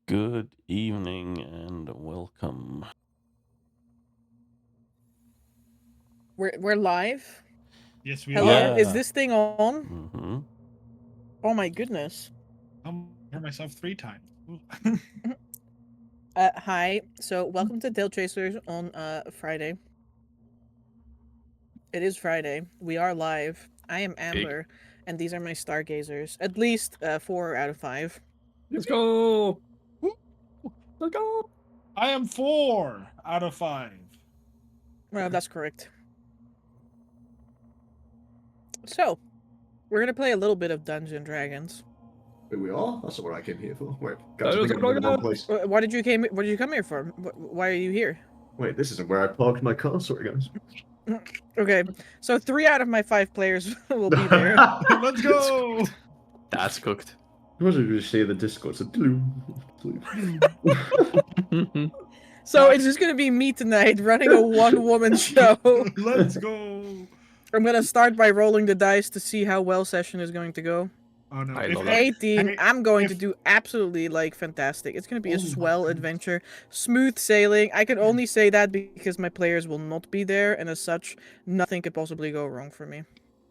Good evening and welcome. We're live. Yes, we Hello, are. is this thing on? Mm-hmm. Oh my goodness. I'm for myself 3 times. Hi. So welcome to Talechasers on Friday. It is Friday. We are live. I am Amber, and these are my Stargazers. At least 4 out of 5. Let's go! Let's go! I am 4 out of 5. Well, that's correct. So, we're gonna play a little bit of Dungeons and Dragons. Here we are. That's not what I came here for. Wait, That guys, I was think I'm in the a wrong place. What did you come here for? Why are you here? Wait, this isn't where I parked my car. Sorry, guys. Okay, so 3 out of my 5 players will be there. Let's go! That's cooked. What did you say? The Discord said, So it's just gonna be me tonight running a one-woman show. Let's go! I'm gonna start by rolling the dice to see how well session is going to go. Oh no! I If love I- 18. hey, I'm going to if- do absolutely fantastic. It's gonna be a Oh my swell goodness. adventure, smooth sailing. I can only say that because my players will not be there, and as such, nothing could possibly go wrong for me.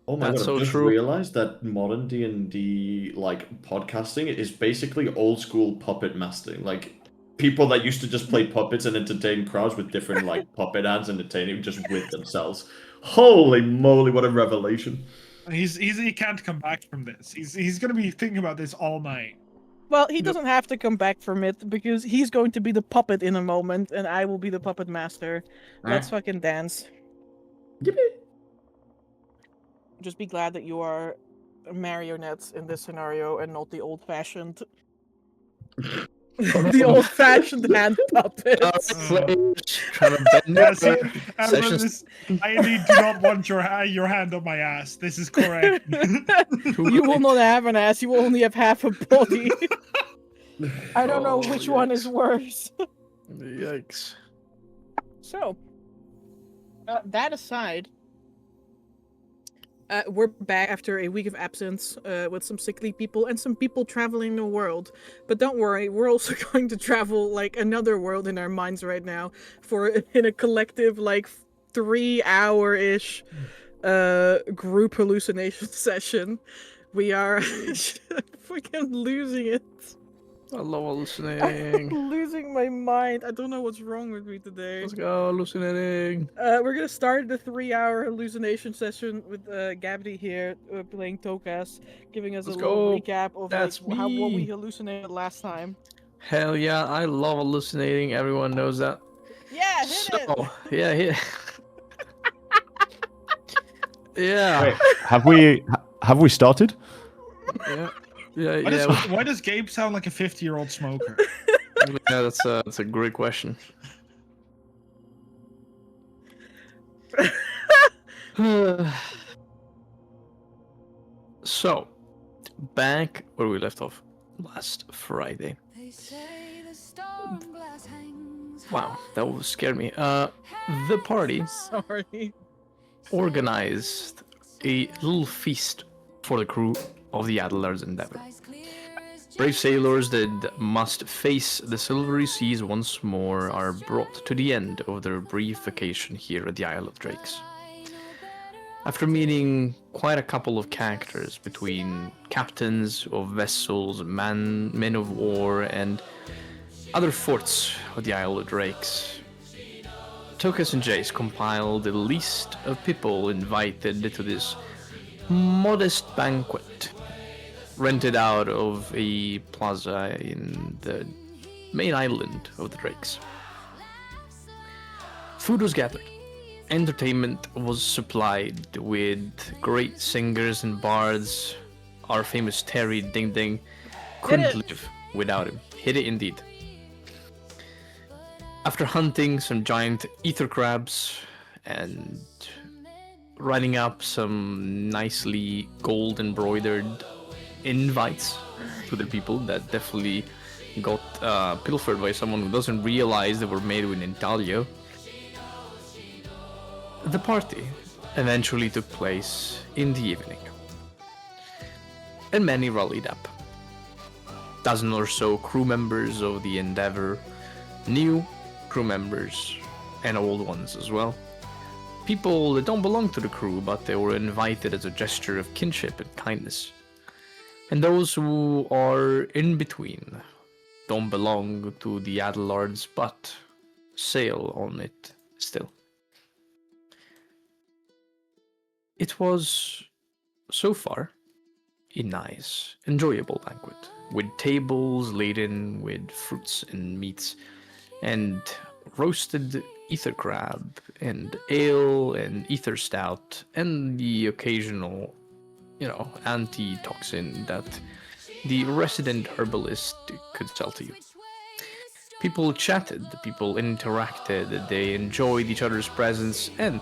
Oh my That's god! I so just true. realized that modern D&D podcasting is basically old school puppet mastering. Like people that used to just play puppets and entertain crowds with different puppet ads entertaining just with themselves. Holy moly! What a revelation! he can't come back from this. He's gonna be thinking about this all night. Well, he doesn't have to come back from it because he's going to be the puppet in a moment, and I will be the puppet master. Let's fucking dance. Yippee! Just be glad that you are marionettes in this scenario and not the old-fashioned the old-fashioned hand puppets. Trying to bend Yeah, it. see, Amber, Sessions- I indeed do not want your hand on my ass. This is correct. You will not have an ass, you will only have half a body. I don't know which one is worse. Yikes. So, that aside, we're back after a week of absence with some sickly people and some people traveling the world. But don't worry, we're also going to travel another world in our minds right now in a collective 3-hour-ish group hallucination session. We are freaking losing it. I love I'm hallucinating. losing my mind. I don't know what's wrong with me today. Let's go, hallucinating. We're gonna start the 3-hour hallucination session with Gabby here playing Tokas, giving us Let's a little go. recap of That's what we me. hallucinated last time. Hell yeah, I love hallucinating. Everyone knows that. Yeah, hit it. So, yeah, hit. Yeah. Wait, have we started? Yeah. Yeah, Why, yeah. why does Gabe sound like a 50-year-old smoker? Yeah, that's a great question. So, back where we left off last Friday. Wow, that would scare me. The party Sorry. organized a little feast for the crew of the Adler's Endeavor. Brave sailors that must face the silvery seas once more are brought to the end of their brief vacation here at the Isle of Drakes. After meeting quite a couple of characters between captains of vessels, men of war, and other forts of the Isle of Drakes, Tokas and Jace compiled a list of people invited to this modest banquet rented out of a plaza in the main island of the Drakes. Food was gathered. Entertainment was supplied with great singers and bards. Our famous Terry Ding Ding couldn't live without him. Hit it indeed. After hunting some giant ether crabs and writing up some nicely gold embroidered invites to the people that definitely got pilfered by someone who doesn't realize they were made with intaglio, the party eventually took place in the evening, and many rallied up. dozen or so crew members of the Endeavor, new crew members, and old ones as well. People that don't belong to the crew, but they were invited as a gesture of kinship and kindness. And those who are in between, don't belong to the Adelards, but sail on it still. It was, so far, a nice, enjoyable banquet, with tables laden with fruits and meats, and roasted ether crab, and ale, and ether stout, and the occasional, antitoxin that the resident herbalist could sell to you. People chatted, people interacted, they enjoyed each other's presence, and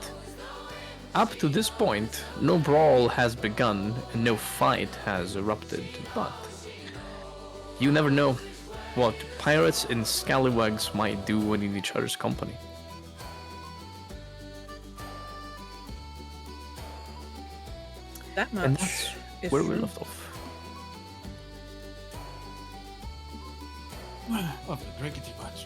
up to this point, no brawl has begun and no fight has erupted, but you never know what pirates and scallywags might do when in each other's company. That And much that's is where we true. left off. I've been drinking too much.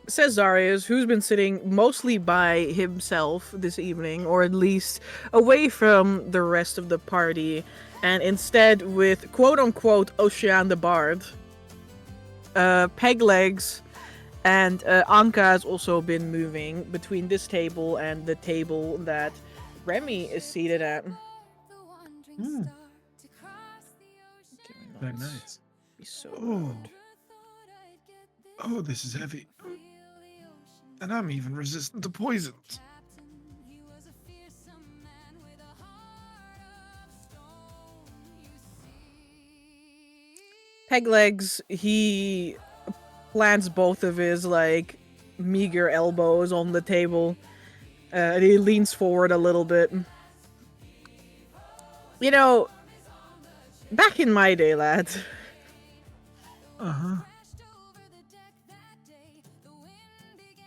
Says Zarius, who's been sitting mostly by himself this evening, or at least away from the rest of the party, and instead with quote-unquote Ocean the Bard. Peglegs and Anka has also been moving between this table and the table that Remy is seated at. Very nice. Be so Oh. Oh, this is heavy. And I'm even resistant to poisons. Peglegs, he plants both of his meager elbows on the table. And he leans forward a little bit. You know, back in my day, lad. Uh-huh.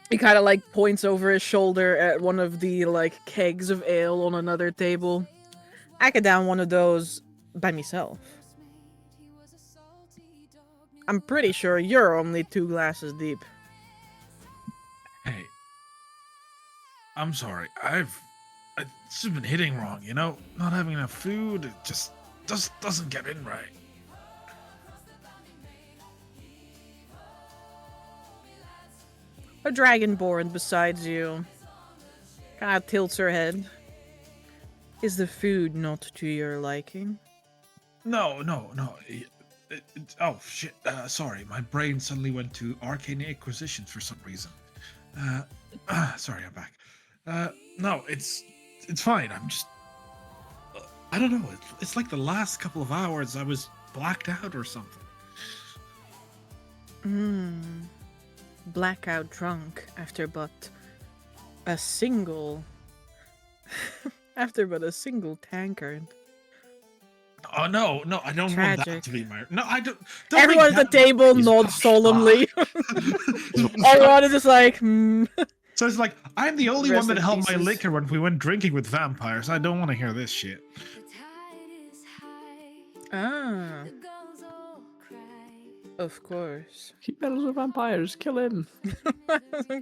He kind of points over his shoulder at one of the kegs of ale on another table. I could down one of those by myself. I'm pretty sure you're only 2 glasses deep. Hey. I'm sorry. I've just been hitting wrong, Not having enough food, it just doesn't get in right. A dragonborn besides you kind of tilts her head. Is the food not to your liking? No. Oh, shit. Sorry. My brain suddenly went to arcane acquisitions for some reason. Sorry, I'm back. No, it's fine. I'm just... I don't know. It's like the last couple of hours I was blacked out or something. Blackout drunk after but a single tankard. Oh, no, I don't want that Tragic. to be my... No, I don't Everyone think at the that table is- nods solemnly. So Everyone is just like, hmm. it's like, I'm the only Rest one that in held my pieces. liquor when we went drinking with vampires. I don't want to hear this shit. Ah, of course. He battles with vampires, kill him.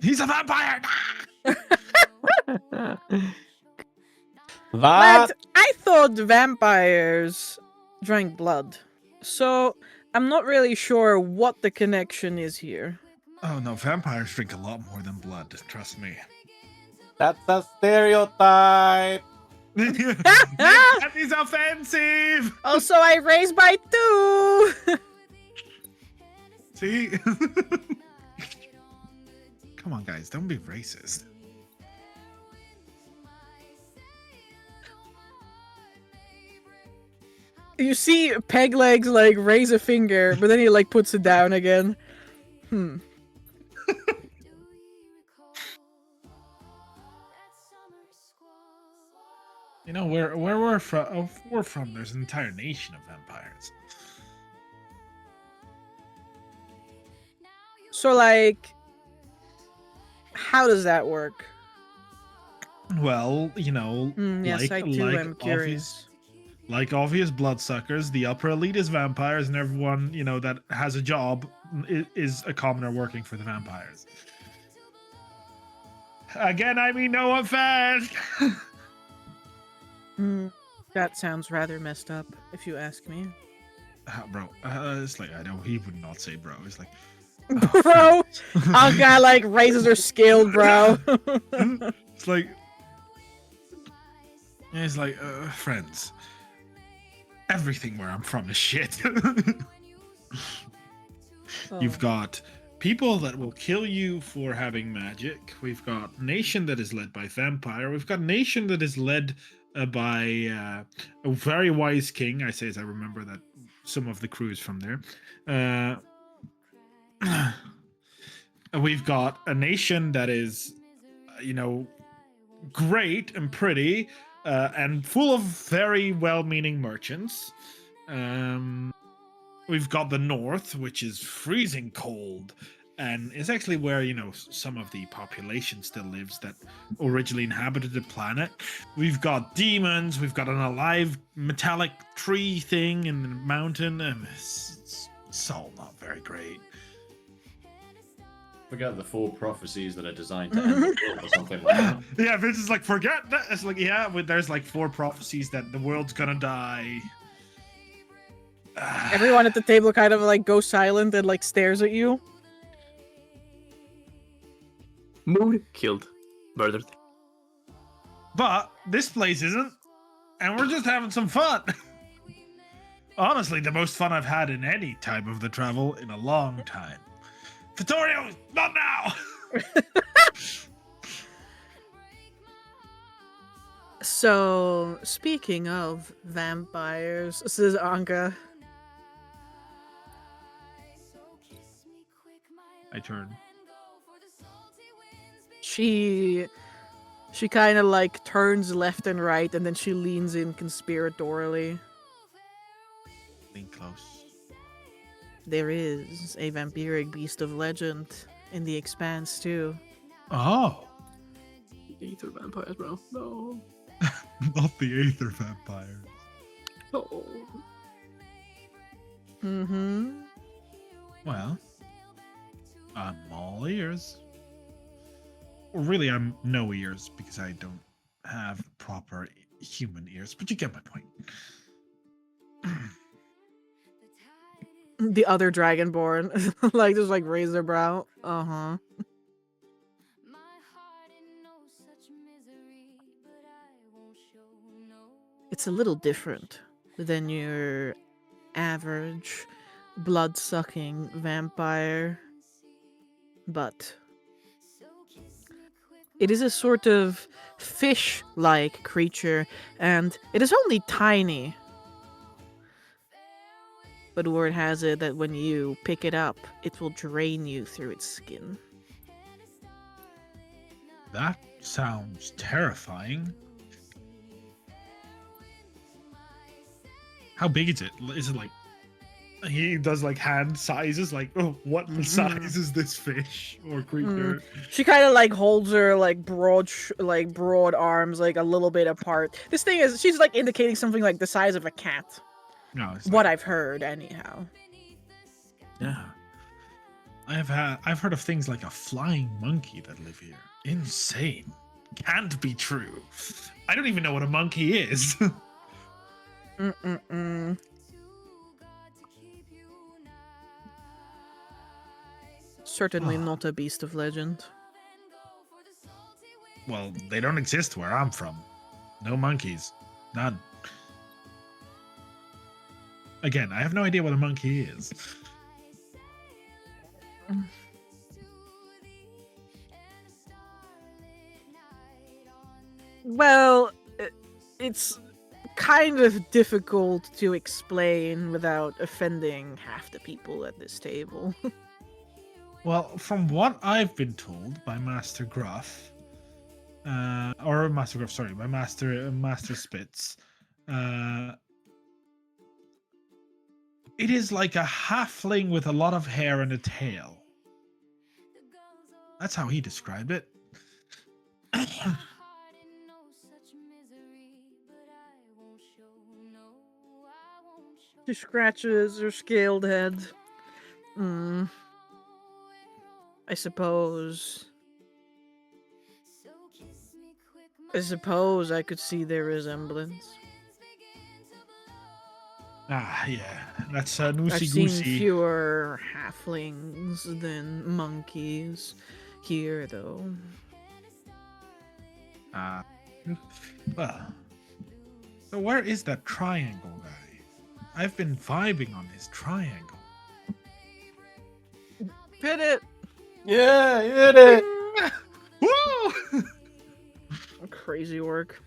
He's a vampire! Lad, That I thought vampires drank blood. So, I'm not really sure what the connection is here. Oh no, vampires drink a lot more than blood, trust me. that's a stereotype. That is offensive! Also, I raised by 2! See? Come on, guys, don't be racist. You see Peglegs raise a finger, but then he puts it down again. Where we're from, there's an entire nation of vampires. So, how does that work? Well, Yes, I too am curious. Like obvious bloodsuckers, the upper elite is vampires, and everyone, that has a job is a commoner working for the vampires. Again, I mean no offense. That sounds rather messed up, if you ask me. Bro, it's like, I know he would not say bro. It's like, Bro, our guy like raises her skill, bro. it's like, friends. Everything where I'm from is shit. You've got people that will kill you for having magic. We've got nation that is led by vampire. We've got nation that is led by a very wise king. I say as I remember that some of the crew is from there. We've got a nation that is, great and pretty and full of very well-meaning merchants. We've got the north, which is freezing cold, and it's actually where some of the population still lives that originally inhabited the planet. We've got demons. We've got an alive metallic tree thing in the mountain, and it's all not very great. Forget the 4 prophecies that are designed to end the world or something like that. Yeah, Vince is like, forget that. It's like, yeah, there's like 4 prophecies that the world's gonna die. Everyone at the table kind of like goes silent and like stares at you. Mood killed. Murdered. But this place isn't, and we're just having some fun. Honestly, the most fun I've had in any time of the travel in a long time. Vittorio, not now! So, speaking of vampires, this is Anka. I turn. She kind of like turns left and right, and then she leans in conspiratorially. Lean close. There is a vampiric beast of legend in the Expanse too. Oh. Aether vampires, bro. No. Not the Aether vampires. No. Mm-hmm. Well, I'm all ears. Well, really, I'm no ears because I don't have proper human ears, but you get my point. The other Dragonborn, like just like raise their brow. Uh-huh. It's a little different than your average blood-sucking vampire, but it is a sort of fish-like creature, and it is only tiny. But word has it that when you pick it up, it will drain you through its skin. That sounds terrifying. How big is it? Is it like he does like hand sizes? Like, oh, what size is this fish or creature? She kind of like holds her like broad arms like a little bit apart. This thing is, she's like indicating something like the size of a cat. No, it's What like, I've heard, anyhow. yeah. I've heard of things like a flying monkey that live here. Insane. Can't be true. I don't even know what a monkey is. Certainly not a beast of legend. Well, they don't exist where I'm from. No monkeys. None. Again, I have no idea what a monkey is. Well, it's kind of difficult to explain without offending half the people at this table. Well, from what I've been told by Master Gruff, or Master Gruff, sorry, by Master Spitz, it is like a halfling with a lot of hair and a tail. That's how he described it. She scratches her scaled head. I suppose I could see their resemblance. Ah, yeah. That's I've Noosey seen Goosey. fewer halflings than monkeys here, though. Well. So where is that triangle guy? I've been vibing on his triangle. Hit it! Yeah, you did it. Woo! Crazy work.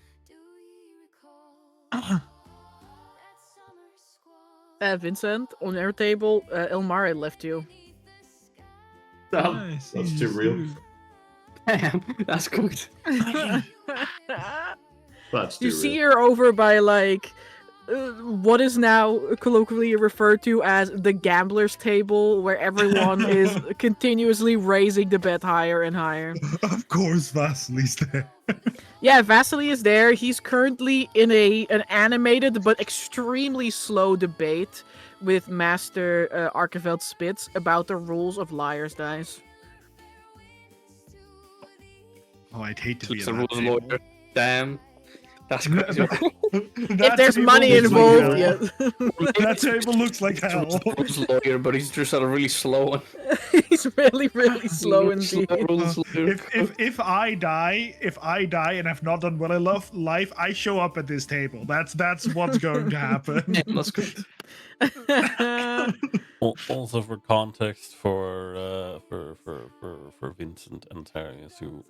Vincent, on your table, Elmare left you. Damn, Nice, that's he's too real. Damn, that's good. That's You too see real. her over by, like, what is now colloquially referred to as the gambler's table, where everyone is continuously raising the bet higher and higher. Of course, Vasily's there. Yeah, Vasily is there. He's currently in an animated but extremely slow debate with Master Arkeveld Spitz about the rules of Liar's Dice. Oh, I'd hate to be It's a a rules lawyer. Damn. That's crazy. If there's money involved, yeah. That table looks like hell. Rules lawyer, but he's just a really slow one. He's really, really slow indeed. Rules lawyer. If I die and have not done well enough life, I show up at this table. That's what's going to happen. Yeah, that's good. Also for context for Vincent and Tarius, who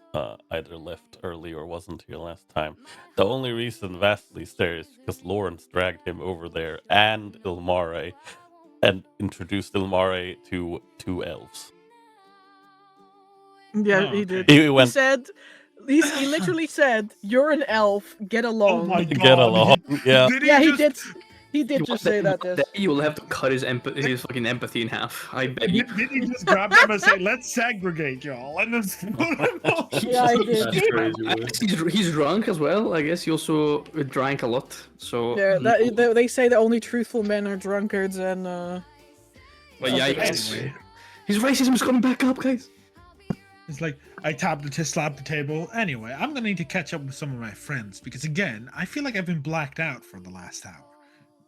either left early or wasn't here last time. The only reason Vasily there is because Lawrence dragged him over there and Ilmare and introduced Ilmare to two elves. Yeah, Oh, he okay. did. He He went said, he literally said, "You're an elf. Get Oh along." my god. get along. Yeah. Yeah, he just- did. He did just say that. Yes. You will have to cut his fucking empathy in half. I beg you. Did he just grab them and say, "Let's segregate y'all," and then put them all? Yeah, I did. That's crazy. I guess he's drunk as well. I guess he also drank a lot. So Yeah, they say the only truthful men are drunkards, and But yeah, Anyway. his racism is coming back up, guys. It's like I slapped the table. Anyway, I'm gonna need to catch up with some of my friends because again, I feel like I've been blacked out for the last hour,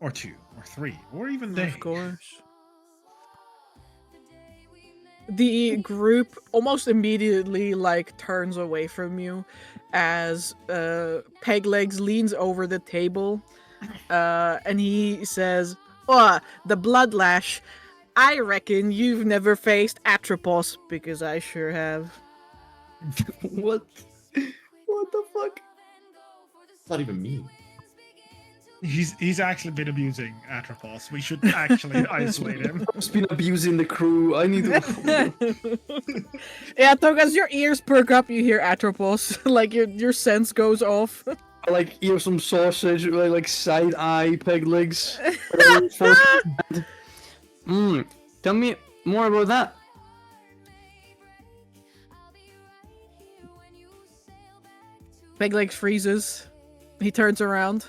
or 2, or 3, or even day. of course. The group almost immediately turns away from you as Peglegs leans over the table and he says, "Oh, the Bloodlash. I reckon you've never faced Atropos, because I sure have." What? What the fuck? It's not even me. He's actually been abusing Atropos. We should actually isolate him. He's been abusing the crew. I need to. Yeah, Togas, your ears perk up, you hear Atropos. Your sense goes off. I like eat some sausage, like side eye, peg legs. Tell me more about that. Peglegs freezes. He turns around.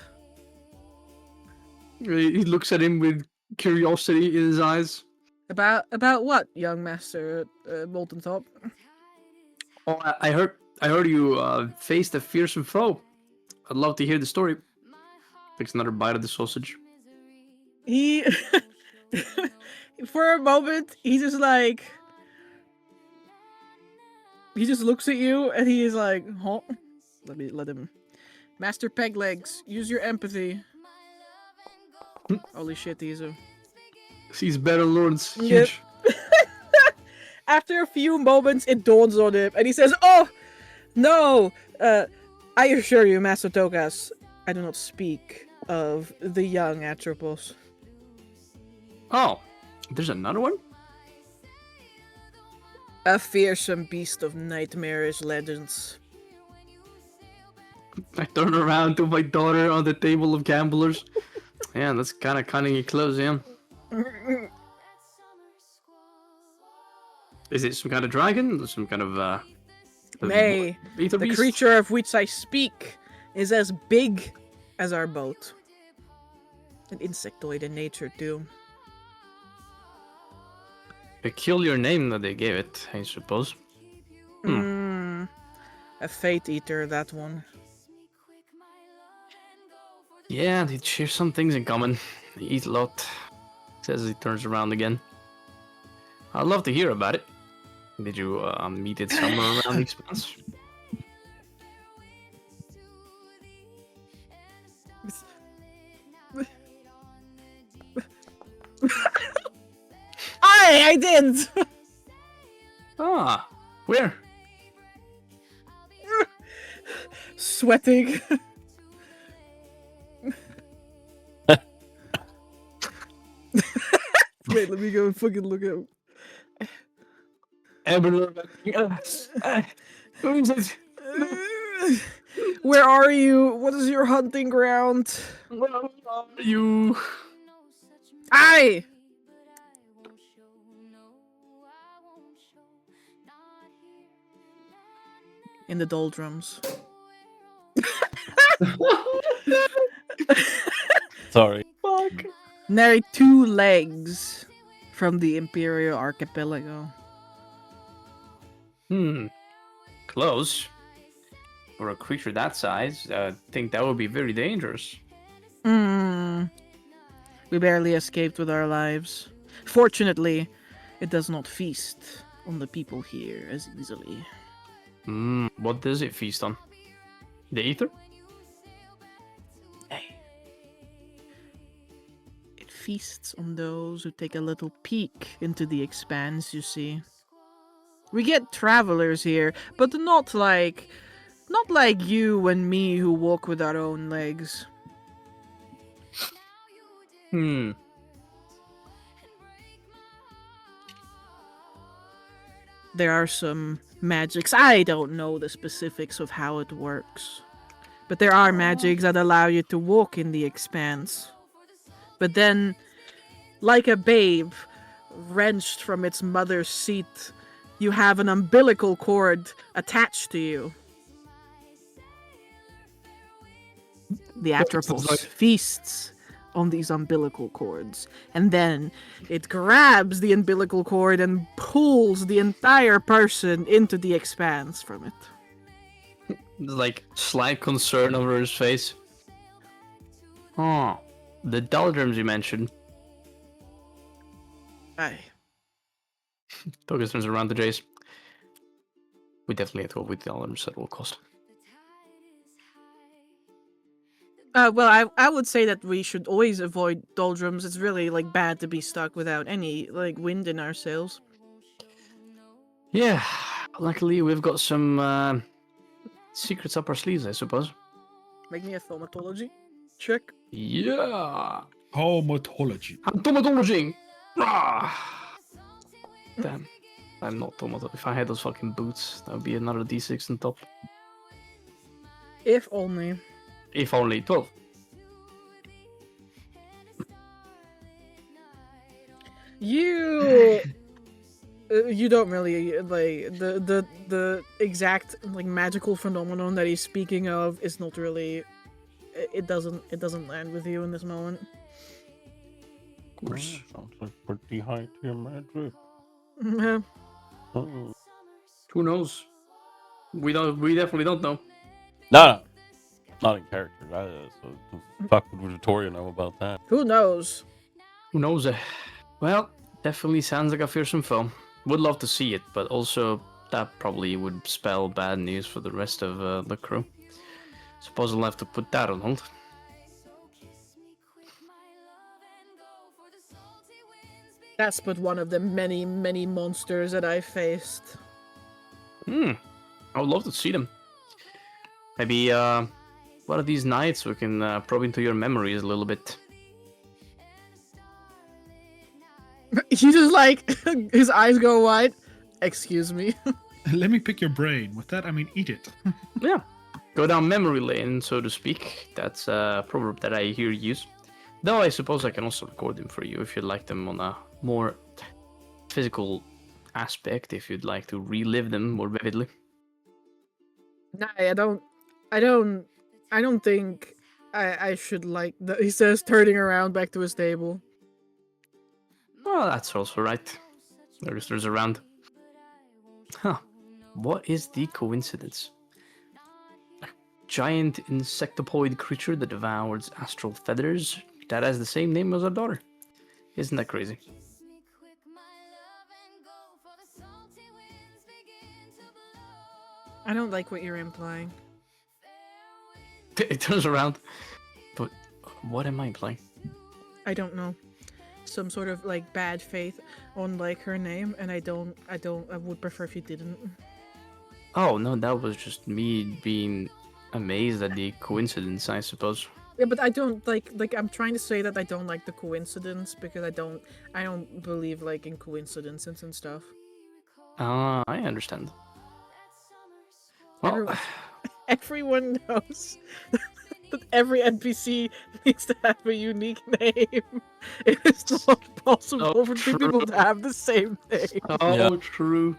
He looks at him with curiosity in his eyes. About what, young master Molten Top? Oh, I heard you faced a fearsome foe. I'd love to hear the story. Takes another bite of the sausage. He for a moment he just looks at you and he is like, huh? Let him. Master Peglegs, use your empathy. Holy shit, these are. He's better, Lawrence. Yep. Huge. After a few moments, it dawns on him, and he says, "Oh, no! I assure you, Master Togas, I do not speak of the young Atropos." Oh, there's another one? A fearsome beast of nightmarish legends. I turn around to my daughter on the table of gamblers. Yeah, that's kind of cutting it close, yeah. Is it some kind of dragon? Some kind of, Nay, ether the beast? creature of which I speak is as big as our boat. An insectoid in nature, too. Peculiar name that they gave it, I suppose. A fate eater, that one. Yeah, they share some things in common. They eat a lot. Says he turns around again. I'd love to hear about it. Did you meet it somewhere around the expanse? I did! Ah, where? Sweating. Wait, let me go and fucking look at. Who is it? Where are you? What is your hunting ground? Where are you? Aye! In the doldrums. Sorry. Fuck. Nary 2 legs from the Imperial Archipelago. Close. For a creature that size, I think that would be very dangerous. We barely escaped with our lives. Fortunately, it does not feast on the people here as easily. What does it feast on? The ether? Hey. It feasts on those who take a little peek into the expanse, you see. We get travelers here, but not like you and me who walk with our own legs. There are some magics. I don't know the specifics of how it works. But there are magics that allow you to walk in the expanse. But then, like a babe wrenched from its mother's seat, you have an umbilical cord attached to you. The Atropos feasts on these umbilical cords, and then it grabs the umbilical cord and pulls the entire person into the expanse from it. Like, slight concern over his face. Oh, the doldrums you mentioned. Aye. Togus turns around to Jace. We definitely have to avoid the doldrums at all cost. Well, I would say that we should always avoid doldrums. It's really like bad to be stuck without any like wind in our sails. Yeah, luckily we've got some secrets up our sleeves, I suppose. Make me a thaumatology check. Yeah. Homatology. I'm thaumatologing. Damn. I'm not thaumatologing. If I had those fucking boots, that would be another D6 on top. If only. If only 12. You don't really like the exact like magical phenomenon that he's speaking of is not really it doesn't land with you in this moment. Of course. Sounds like pretty high tier magic. Yeah. Oh. Who knows? We definitely don't know. No, not in character. So the fuck would Victoria know about that? Who knows? Who knows? Well, definitely sounds like a fearsome foe. Would love to see it, but also that probably would spell bad news for the rest of the crew. Suppose I'll have to put that on hold. That's but one of the many, many monsters that I faced. I would love to see them. Maybe one of these nights we can probe into your memories a little bit. He just like his eyes go wide. Excuse me. Let me pick your brain. With that, I mean eat it. Yeah, go down memory lane, so to speak. That's a proverb that I hear used. Though I suppose I can also record them for you if you'd like them on a more physical aspect, if you'd like to relive them more vividly. Nah, I don't think I should like the, he says, turning around back to his table. Oh, that's also right. There's around. Huh. What is the coincidence? A giant insectopoid creature that devours astral feathers that has the same name as our daughter. Isn't that crazy? I don't like what you're implying. It turns around. But what am I implying? I don't know. Some sort of like bad faith on like her name, and I would prefer if you didn't. Oh, no, that was just me being amazed at the coincidence, I suppose. Yeah, but I don't like I'm trying to say that I don't like the coincidence because I don't believe like in coincidences and stuff. Ah, I understand. Well, Everyone knows that every NPC needs to have a unique name. It is not possible So for two true. people to have the same name. oh, Yeah. true.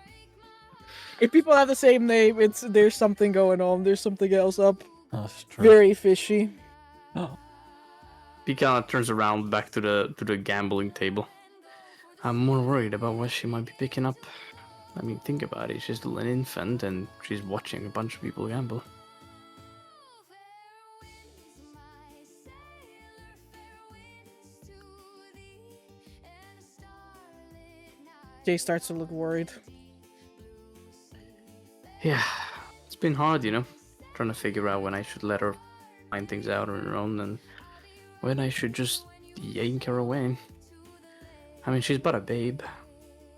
If people have the same name, there's something going on. There's something else up. That's true. Very fishy. Oh. He kind of turns around back to the gambling table. I'm more worried about what she might be picking up. I mean, think about it. She's still an infant, and she's watching a bunch of people gamble. Jay starts to look worried. Yeah, it's been hard, you know, trying to figure out when I should let her find things out on her own and when I should just yank her away. I mean, she's but a babe.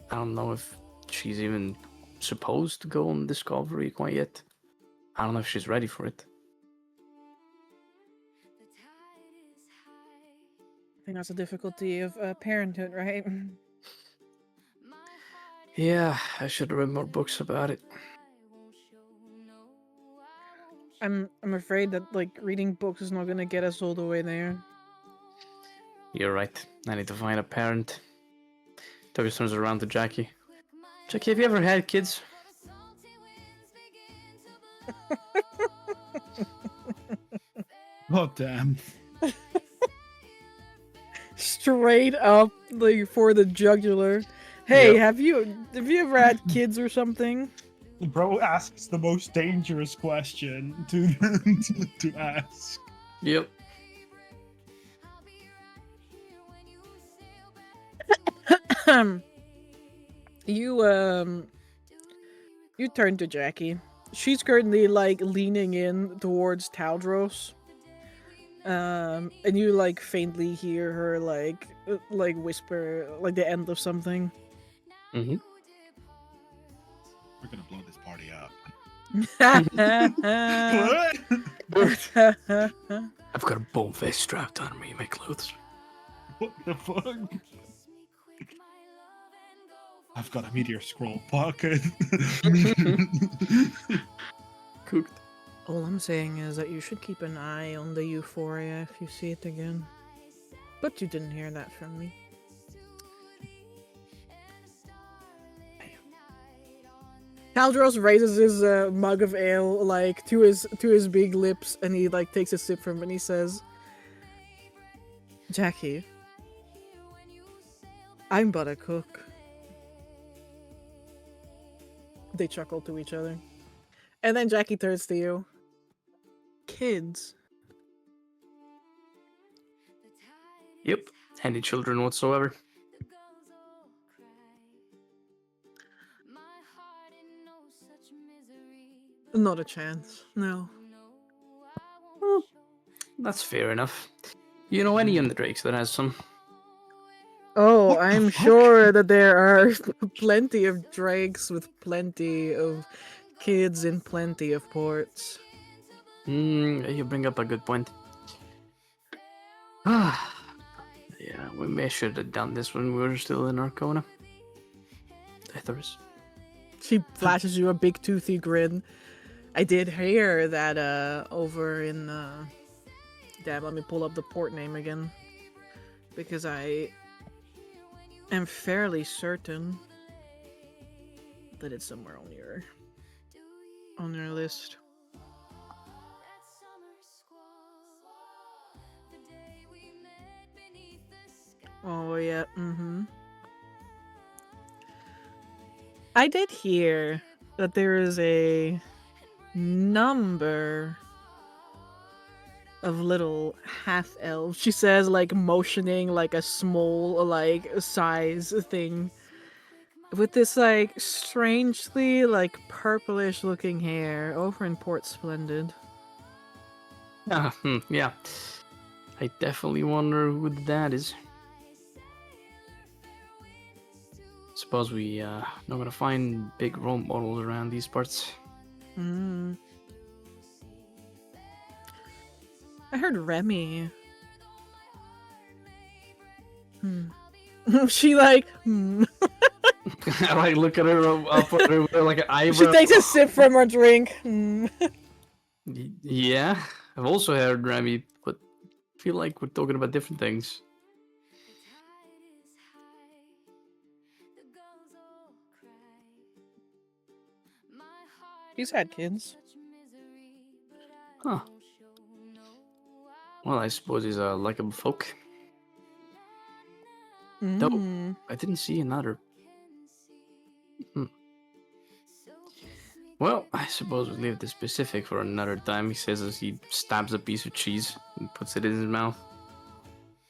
I don't know if she's even supposed to go on discovery quite yet. I don't know if she's ready for it. I think that's the difficulty of parenthood, right? Yeah, I should have read more books about it. I'm afraid that like reading books is not gonna get us all the way there. You're right. I need to find a parent. Toby turns around to Jackie. Jackie, have you ever had kids? Oh damn. Straight up, like for the jugular. Hey, Yep. have you ever had kids or something? Bro asks the most dangerous question to ask. Yep. You you turn to Jackie. She's currently like leaning in towards Taldros. And you like faintly hear her like whisper like the end of something. Mm-hmm. We're gonna blow this party up. What? I've got a bone face strapped on me in my clothes. What the fuck? I've got a meteor scroll pocket. Cooked. All I'm saying is that you should keep an eye on the euphoria if you see it again. But you didn't hear that from me. Taldros raises his mug of ale like to his big lips, and he like takes a sip from it and he says, "Jackie, I'm but a cook." They chuckle to each other. And then Jackie turns to you. Kids. Yep. Any children whatsoever? Not a chance. No. Well, that's fair enough. You know any Underdrakes that has some? Oh, What the I'm fuck? sure that there are plenty of drakes with plenty of kids in plenty of ports. You bring up a good point. Yeah, we may should have done this when we were still in Arkhona. Etharis. She flashes you a big toothy grin. I did hear that over in damn, let me pull up the port name again. Because I am fairly certain that it's somewhere on your list. Oh yeah. I did hear that there is a number of little half elves. She says, like motioning like a small like size thing with this like strangely like purplish looking hair over in Port Splendid. Yeah. I definitely wonder who that is. Suppose we not gonna find big role models around these parts. I heard Remy. She like. I like look at her up at her like an eyebrow. She takes a sip from her drink. Yeah, I've also heard Remy, but I feel like we're talking about different things. He's had kids. Huh. Well, I suppose he's a likable folk. Though, I didn't see another. Well, I suppose we'll leave the specific for another time, he says as he stabs a piece of cheese and puts it in his mouth.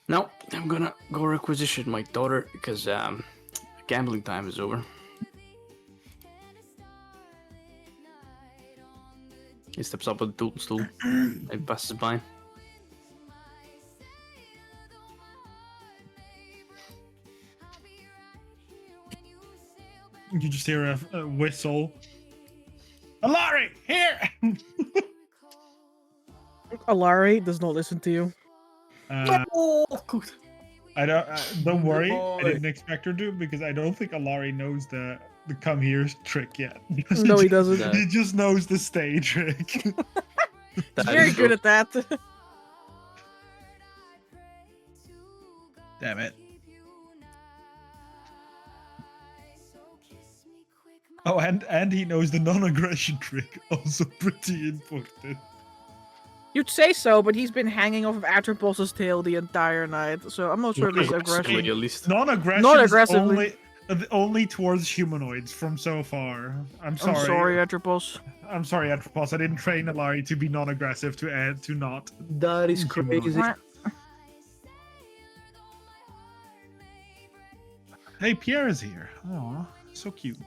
No, I'm gonna go requisition my daughter because gambling time is over. He steps up with the stool and passes by. You just hear a whistle. Alari, here! Alari does not listen to you. Oh, good. Don't worry. Boy. I didn't expect her to because I don't think Alari knows the come here trick yet. No, he doesn't. No. He just knows the stay trick. He's That very is good true. at that. Damn it. Oh, and he knows the non-aggression trick. Also pretty important. You'd say so, but he's been hanging off of Atropos' tail the entire night, so I'm not sure if he's Aggressively, aggression. at least. Non-aggression Not is aggressively. only towards humanoids from so far. I'm sorry. I'm sorry, Atropos. I'm sorry, Atropos. I didn't train Alari to be non-aggressive to not. That is crazy. Hey, Pierre is here. Oh, so cute.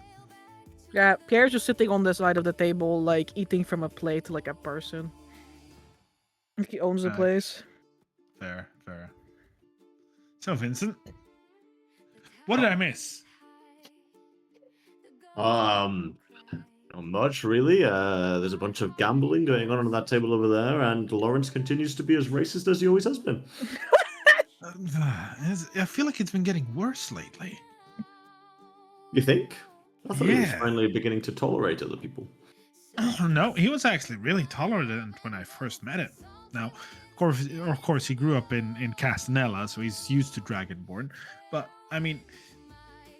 Yeah, Pierre's just sitting on the side of the table, like eating from a plate like a person. Like he owns the place. Fair. So, Vincent, what did I miss? Not much really. There's a bunch of gambling going on that table over there, and Lawrence continues to be as racist as he always has been. I feel like it's been getting worse lately. You think? I thought he was Yeah. finally beginning to tolerate other people. Oh, no, he was actually really tolerant when I first met him. Now, of course, he grew up in Castanella, so he's used to Dragonborn. But I mean,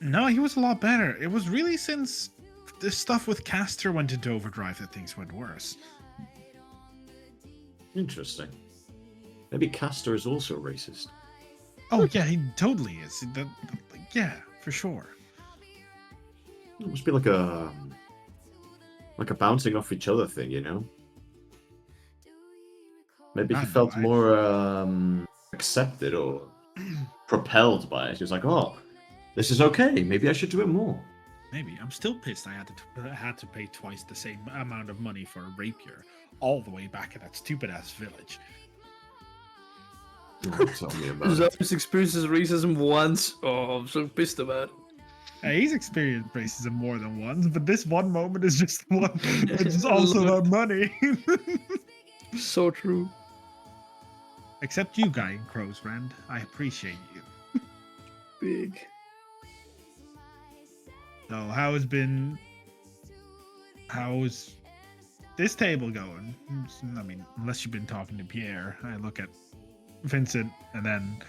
no, he was a lot better. It was really since this stuff with Castor went into overdrive that things went worse. Interesting. Maybe Castor is also racist. Oh yeah, he totally is. Yeah, for sure. It must be like a bouncing off each other thing, you know? Maybe he felt more accepted or propelled by it. He was like, "Oh, this is okay. Maybe I should do it more." Maybe. I'm still pissed I had to pay twice the same amount of money for a rapier all the way back in that stupid ass village. Oh, tell me about it. Zar's experiences racism once. Oh, I'm so pissed about it. He's experienced racism more than once, but this one moment is just one. It's also about money. So true. Except you, Guy in Crow's Rand. I appreciate you. Big. So, how's this table going? I mean, unless you've been talking to Pierre, I look at Vincent and then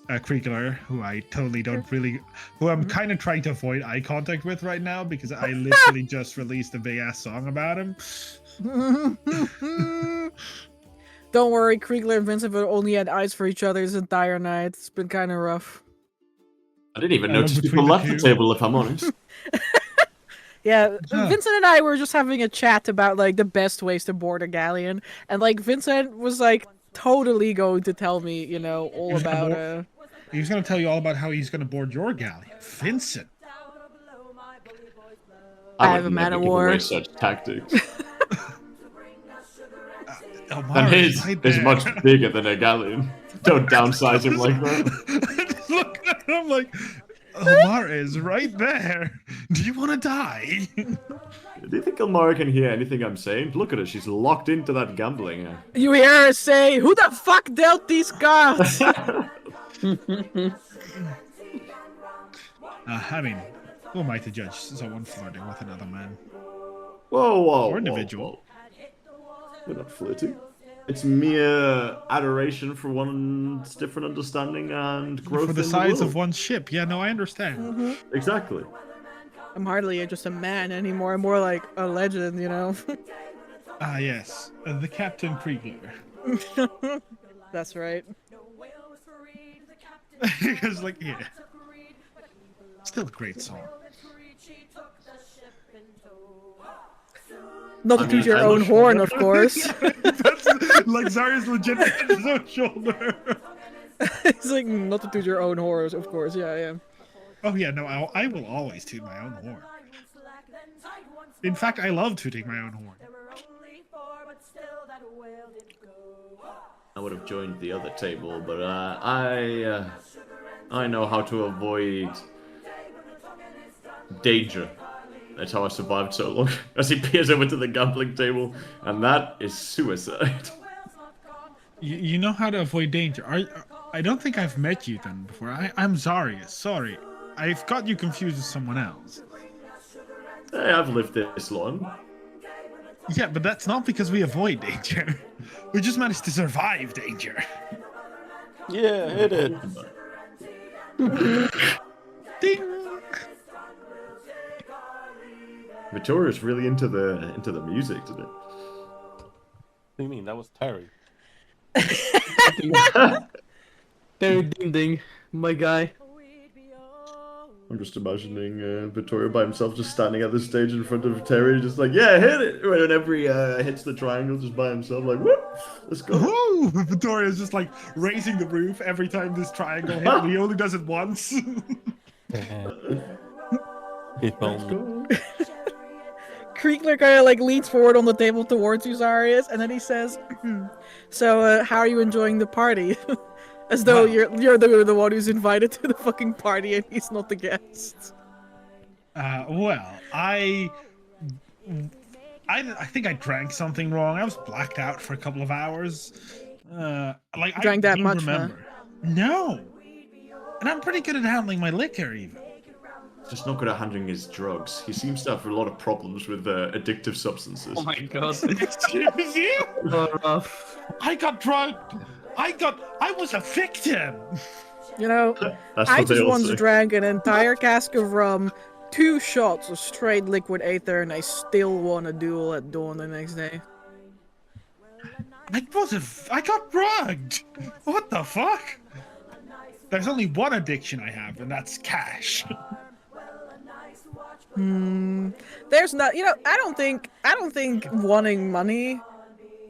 Kriegler, who I totally don't really, who I'm kind of trying to avoid eye contact with right now because I literally just released a big ass song about him. Don't worry, Kriegler and Vincent have only had eyes for each other this entire night. It's been kind of rough. I didn't even I look notice people between the left the two. table, if I'm honest. Yeah, Huh. Vincent and I were just having a chat about like the best ways to board a galleon, and like Vincent was like totally going to tell me, you know, all He's gonna about board- He was going to tell you all about how he's going to board your galleon. Vincent. I I have would a man never of give away war. such tactics. Elmara And his right is there. much bigger than a galleon. Don't downsize him like that. I just look at him like, Elmara is right there. Do you want to die? Do you think Elmara can hear anything I'm saying? Look at her, she's locked into that gambling. You hear her say, "Who the fuck dealt these cards?" I mean, who am I to judge someone flirting with another man? Whoa, Or individual. We're not flirting. It's mere adoration for one's different understanding and growth For the in size the of world. one ship. Yeah, no, I understand. Exactly. I'm hardly just a man anymore. I'm more like a legend, you know. Ah, yes. The Captain Kriegler. That's right. It's like, yeah. Still a great song. Not to I toot mean, your I own love- horn, of course. That's like Zarya's legit on his own shoulder. It's like not to toot your own horn, of course. Yeah, yeah. Oh yeah, no, I will always toot my own horn. In fact, I love tooting my own horn. I would have joined the other table, but I know how to avoid danger. That's how I survived so long. As he peers over to the gambling table, and that is suicide. You know how to avoid danger. I don't think I've met you then before. I'm Zarya. Sorry, I've got you confused with someone else. Hey, I've lived this long. Yeah, but that's not because we avoid danger. We just managed to survive danger. Yeah, hit it. Ding. Victoria's really into the music today. What do you mean? That was Terry. Very ding ding, my guy. I'm just imagining Vittoria by himself just standing at the stage in front of Terry, just like, yeah, hit it! Whenever he hits the triangle just by himself, like, whoop, let's go. Woo! Victoria's just like raising the roof every time this triangle hits. He only does it once. If only. Kriegler kind of like leans forward on the table towards you, Zarius, and then he says, "So, how are you enjoying the party?" As though Well- you're the one who's invited to the fucking party and he's not the guest. Well, I think I drank something wrong. I was blacked out for a couple of hours. Like I Drank that don't much, huh? remember. No. And I'm pretty good at handling my liquor, even. Just not good at handling his drugs. He seems to have a lot of problems with addictive substances. Oh my god. Excuse you? So rough. I got drugged. I was a victim. You know, That's I what they just all once say. drank an entire cask of rum, 2 shots of straight liquid aether, and I still won a duel at dawn the next day. I got drugged. What the fuck? There's only one addiction I have, and that's cash. There's not, you know, I don't think wanting money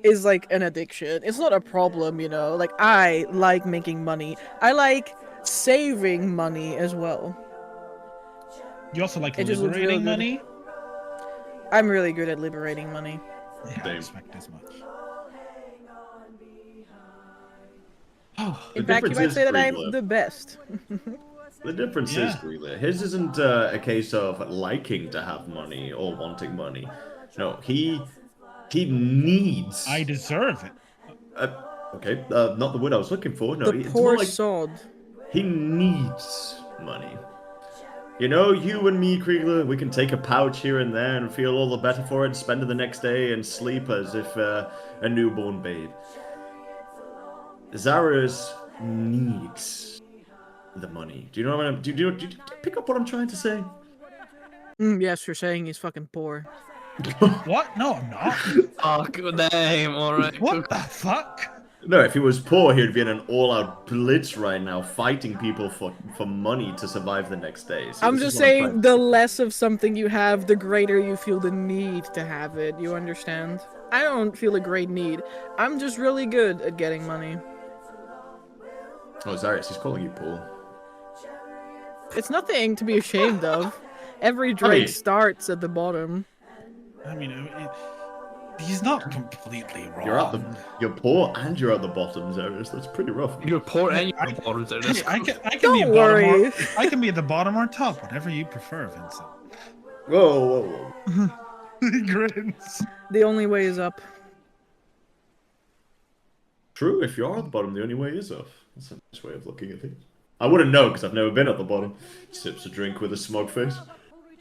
is like an addiction. It's not a problem, you know. Like, I like making money. I like saving money as well. You also like It just looks liberating real good. money? I'm really good at liberating money. Yeah, I Same. expect as much. In The fact, you difference might is say that Kriegler. I'm the best. The difference Yeah. is, Greeley, his isn't a case of liking to have money or wanting money. No, he needs. I deserve it. Okay, not the word I was looking for. No, The it's poor more like sod. he needs money. You know, you and me, Kriegler, we can take a pouch here and there and feel all the better for it, and spend it the next day and sleep as if a newborn babe. Zarya's needs the money. Do you know what I'm? Do you pick up what I'm trying to say? Yes, you're saying he's fucking poor. What? No, I'm not. Oh, good name. Alright. What the fuck? No, if he was poor, he'd be in an all-out blitz right now, fighting people for money to survive the next day. See, I'm this is just what I'm saying, trying the to less of something you have, the greater you feel the need to have it. You understand? I don't feel a great need. I'm just really good at getting money. Oh, Zarius, he's calling you poor. It's nothing to be ashamed of. Every Drake starts at the bottom. I mean, he's not completely wrong. You're poor and you're at the bottom, Zarius. That's pretty rough. You're poor and you're bottom there. Hey, I can be Don't at worry. bottom I can be at the bottom or top, whatever you prefer, Vincent. Whoa. He grins. The only way is up. True, if you're at the bottom, the only way is up. That's a nice way of looking at things. I wouldn't know, because I've never been at the bottom. Sips a drink with a smug face.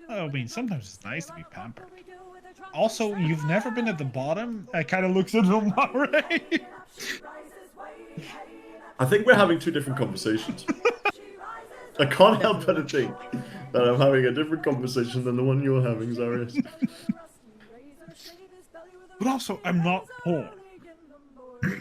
I mean, sometimes it's nice to be pampered. Also, you've never been at the bottom? I kind of looks at Omare. I think we're having two different conversations. I can't help but think that I'm having a different conversation than the one you're having, Zarius. But also, I'm not poor.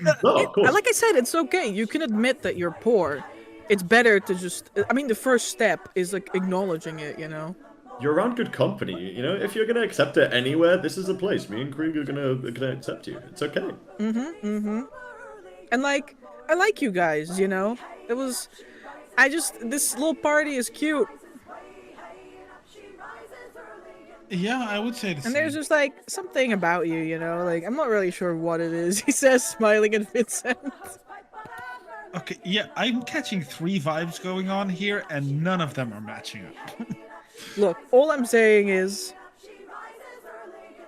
No, of course. Like I said, it's okay. You can admit that you're poor. It's better to just... I mean, the first step is, like, acknowledging it, you know? You're around good company, you know? If you're gonna accept it anywhere, this is a place. Me and Krieg are gonna accept you. It's okay. And, like, I like you guys, you know? It was... This little party is cute. Yeah, I would say the And same. there's just, like, something about you, you know? Like, I'm not really sure what it is, he says, smiling at Vincent. Okay, yeah, I'm catching 3 vibes going on here, and none of them are matching up. Look, all I'm saying is...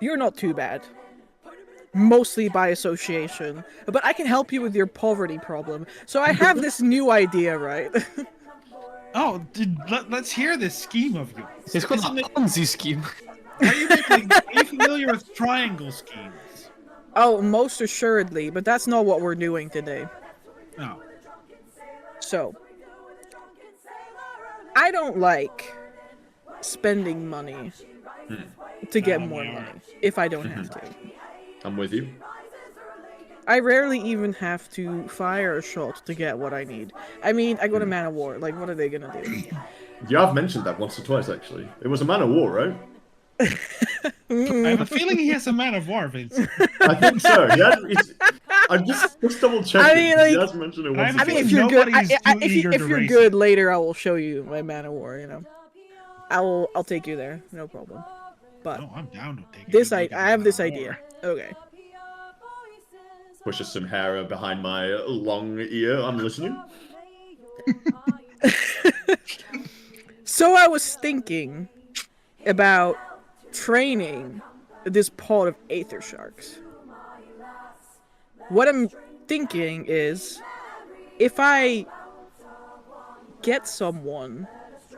You're not too bad. Mostly by association. But I can help you with your poverty problem. So I have this new idea, right? Oh, let's hear this scheme of yours. It's called a Ponzi scheme. Are you familiar with triangle schemes? Oh, most assuredly, but that's not what we're doing today. No. So, I don't like spending money to get more money if I don't have to. I'm with you. I rarely even have to fire a shot to get what I need. I mean, I go to Man of War. Like, what are they gonna do? You have mentioned that once or twice, actually. It was a Man of War, right? I have a feeling he has a Man of War, Vincent. I think so. I'm just double checking. I mean, like, he has mentioned it once. I mean, if If you're good, nobody's too eager if to you're race good it. later, I will show you my Man of War. You know, I'll take you there, no problem. But No, I'm down to take this it. I have this idea. Okay. Pushes some hair behind my long ear. I'm listening. So I was thinking about training this pod of aether sharks. What I'm thinking is, if I get someone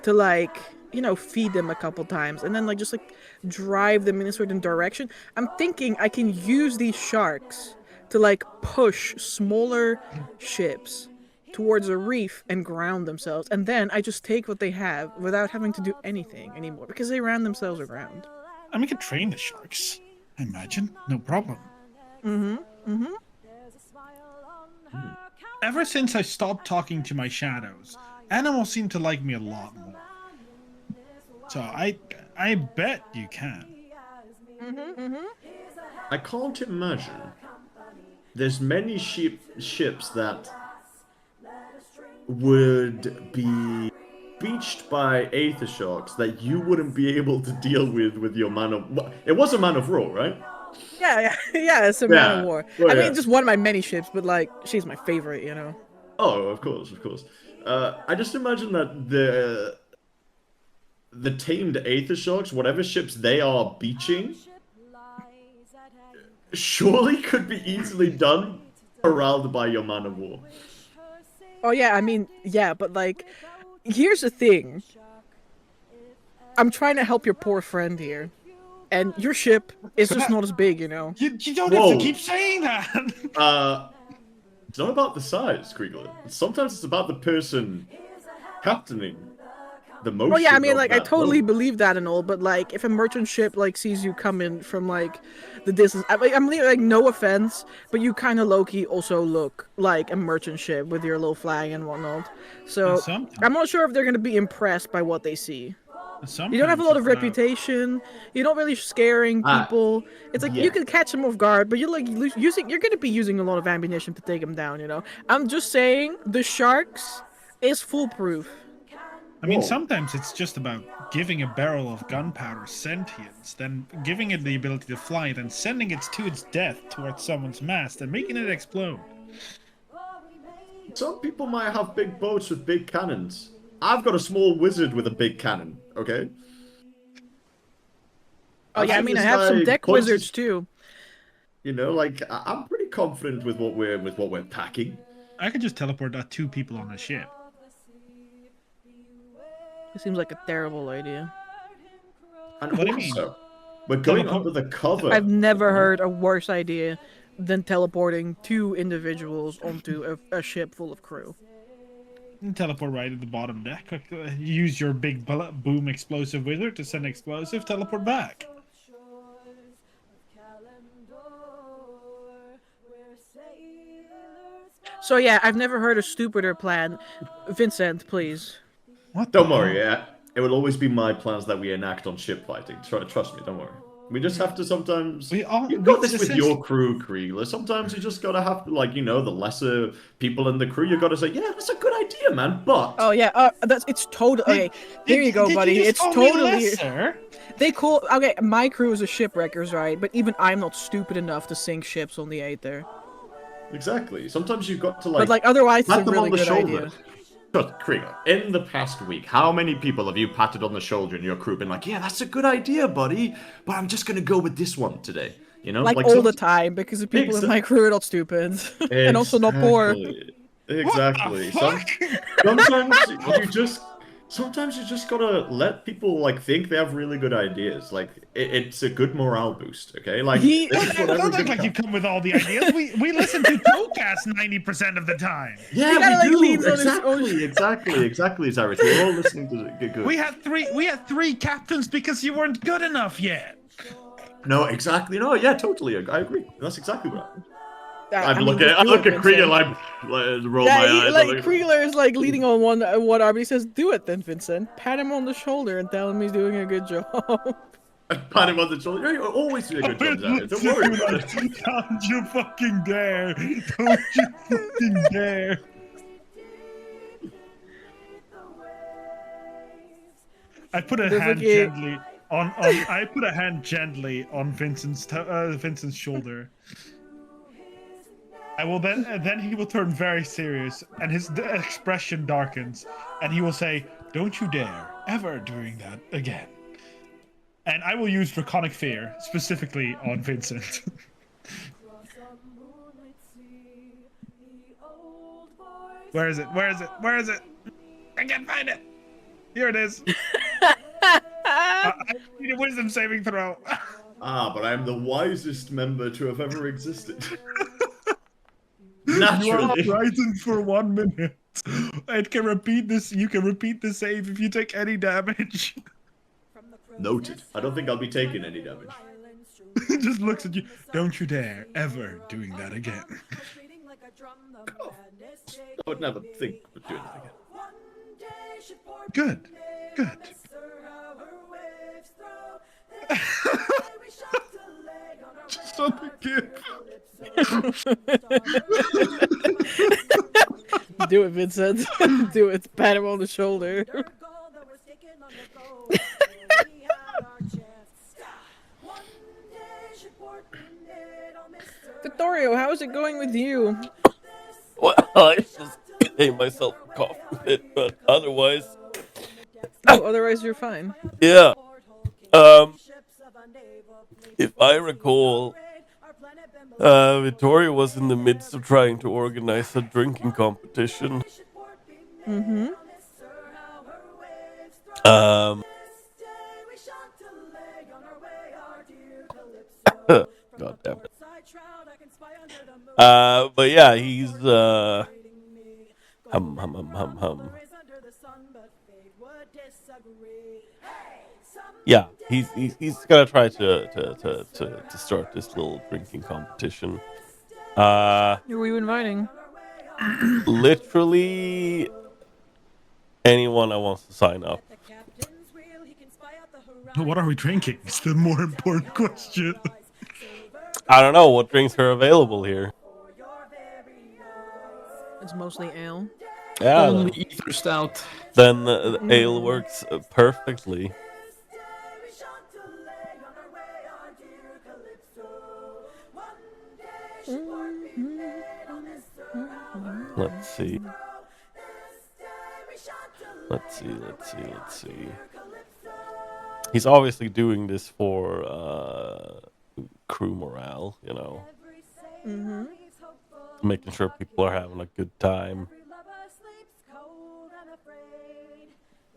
to, like, you know, feed them a couple times and then, like, just, like, drive them in a certain direction, I'm thinking I can use these sharks to, like, push smaller ships towards a reef and ground themselves, and then I just take what they have without having to do anything anymore because they ran themselves aground. And we can train the sharks, I imagine. No problem. Ever since I stopped talking to my shadows, animals seem to like me a lot more. So I bet you can. I can't imagine. There's many ships that would be beached by aether sharks that you wouldn't be able to deal with your Man of... It was a Man of War, right? Yeah, it's a Man of War. Well, I mean, yeah. just one of my many ships, but, like, she's my favorite, you know? Oh, of course. I just imagine that the tamed aether sharks, whatever ships they are beaching, surely could be easily done corralled by your Man of War. Oh, yeah, I mean, yeah, but, like, here's the thing. I'm trying to help your poor friend here. And your ship is just not as big, you know? You don't Whoa. have to keep saying that. It's not about the size, Kriegler. Sometimes it's about the person captaining the motion. Well, yeah, I mean, of like, I that totally boat. believe that and all, but, like, if a merchant ship, like, sees you coming from, like, the distance, I'm like, no offense, but you kind of low-key also look like a merchant ship with your little flag and whatnot. So, I'm not sure if they're going to be impressed by what they see. You don't have a lot of reputation. You're not really scaring people. It's like you can catch them off guard, but you're like you're going to be using a lot of ammunition to take them down. You know. I'm just saying the sharks is foolproof. I mean, sometimes it's just about giving a barrel of gunpowder sentience, then giving it the ability to fly, then sending it to its death towards someone's mast and making it explode. Some people might have big boats with big cannons. I've got a small wizard with a big cannon, okay? Oh, yeah, I mean, I have some deck wizards, too. You know, like, I'm pretty confident with what we're packing. I could just teleport that 2 people on a ship. It seems like a terrible idea. And what do you mean? Also, we're going under the cover. I've never heard a worse idea than teleporting 2 individuals onto a ship full of crew. Teleport right at the bottom deck. Use your big boom explosive wizard to send explosive. Teleport back. So yeah, I've never heard a stupider plan. Vincent, please. What? Don't worry, yeah. It will always be my plans that we enact on ship fighting. Trust me, don't worry. We just have to sometimes... You've got this with your crew, Kriegler. Sometimes you just gotta have to, like, you know, the lesser people in the crew, you gotta say, yeah, that's a good idea, man, but... Oh, yeah, it's totally... Okay, here you go, buddy. It's totally... Okay, my crew is a shipwreckers, right? But even I'm not stupid enough to sink ships on the Aether. Exactly. Sometimes you've got to, like... But, like, otherwise, pat it's a them really on the good shoulder. idea. But, Krieger, in the past week, how many people have you patted on the shoulder in your crew been like, yeah, that's a good idea, buddy, but I'm just gonna go with this one today, you know? Like all the time, because the people in my crew are not stupid. And also not poor. Exactly. Sometimes you just gotta let people, like, think they have really good ideas. Like, it's a good morale boost, okay? Like, don't act like you come with all the ideas. We listen to Tocast 90% of the time. Yeah, we do. Exactly, Etharis. We're all listening to the good. We had three captains because you weren't good enough yet. No, exactly. No, yeah, totally. I agree. That's exactly what happened. I look at Kriegler, like roll my eyes. Like Kriegler is like leading on one arm, but he says, "Do it then, Vincent. Pat him on the shoulder and tell him he's doing a good job." Pat him on the shoulder. You always do a good job, Zach. Don't worry about it. Don't you fucking dare! Don't you fucking dare! I put a hand gently on. I put a hand gently on Vincent's shoulder. I will then he will turn very serious, and his expression darkens, and he will say, "Don't you dare ever doing that again." And I will use Draconic Fear specifically on Vincent. Where is it? Where is it? Where is it? I can't find it. Here it is. I need a wisdom saving throw. But I am the wisest member to have ever existed. Naturally. You are frightened for 1 minute. It can repeat this. You can repeat the save if you take any damage. Noted. I don't think I'll be taking any damage. He just looks at you. Don't you dare ever doing that again. Oh, I would never think of doing that again. Good. Good. Just on the gift. Do it, Vincent. Do it. Pat him on the shoulder. Vittorio, how is it going with you? Well, I just gave myself a cough fit, but otherwise... Oh, otherwise you're fine. Yeah. If I recall, Vittoria was in the midst of trying to organize a drinking competition. Mm-hmm. God damn it. But yeah, he's hum. Yeah, he's gonna try to start this little drinking competition. Who are you inviting? Literally anyone that wants to sign up. What are we drinking? It's the more important question. I don't know what drinks are available here. It's mostly ale. Yeah, Only ether stout. then ale works perfectly. Let's see. Let's see. He's obviously doing this for crew morale, you know. Making sure people are having a good time.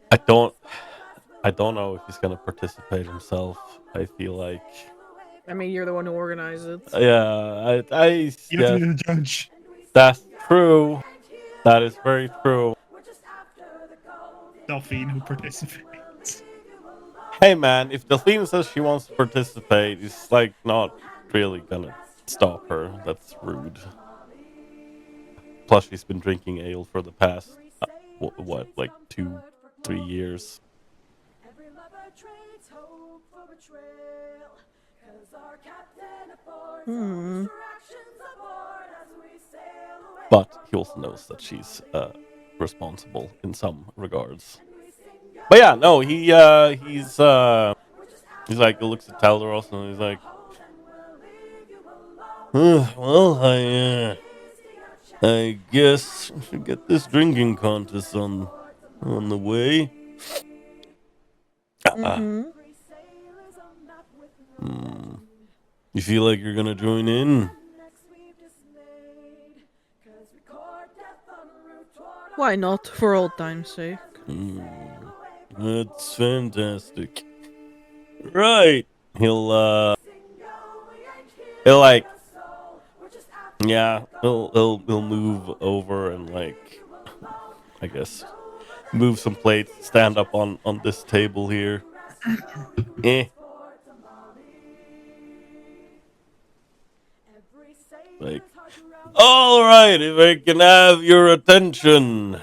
I don't know if he's gonna participate himself. I feel like. I mean, you're the one who organized it. Yeah, I You have to yeah, be the judge. that's true. That is very true. Delphine who participates. Hey man, if Delphine says she wants to participate, it's like not really gonna stop her. That's rude. Plus, she's been drinking ale for the past what, like 2-3 years. But he also knows that she's responsible in some regards. But yeah, no, he's like, he looks at Talros and he's like, well, I guess we should get this drinking contest on the way. You feel like you're gonna join in? Why not, for old time's sake? That's fantastic. Right. He'll like, yeah, he'll move over and like, I guess, move some plates, stand up on this table here. Like, all right, if I can have your attention.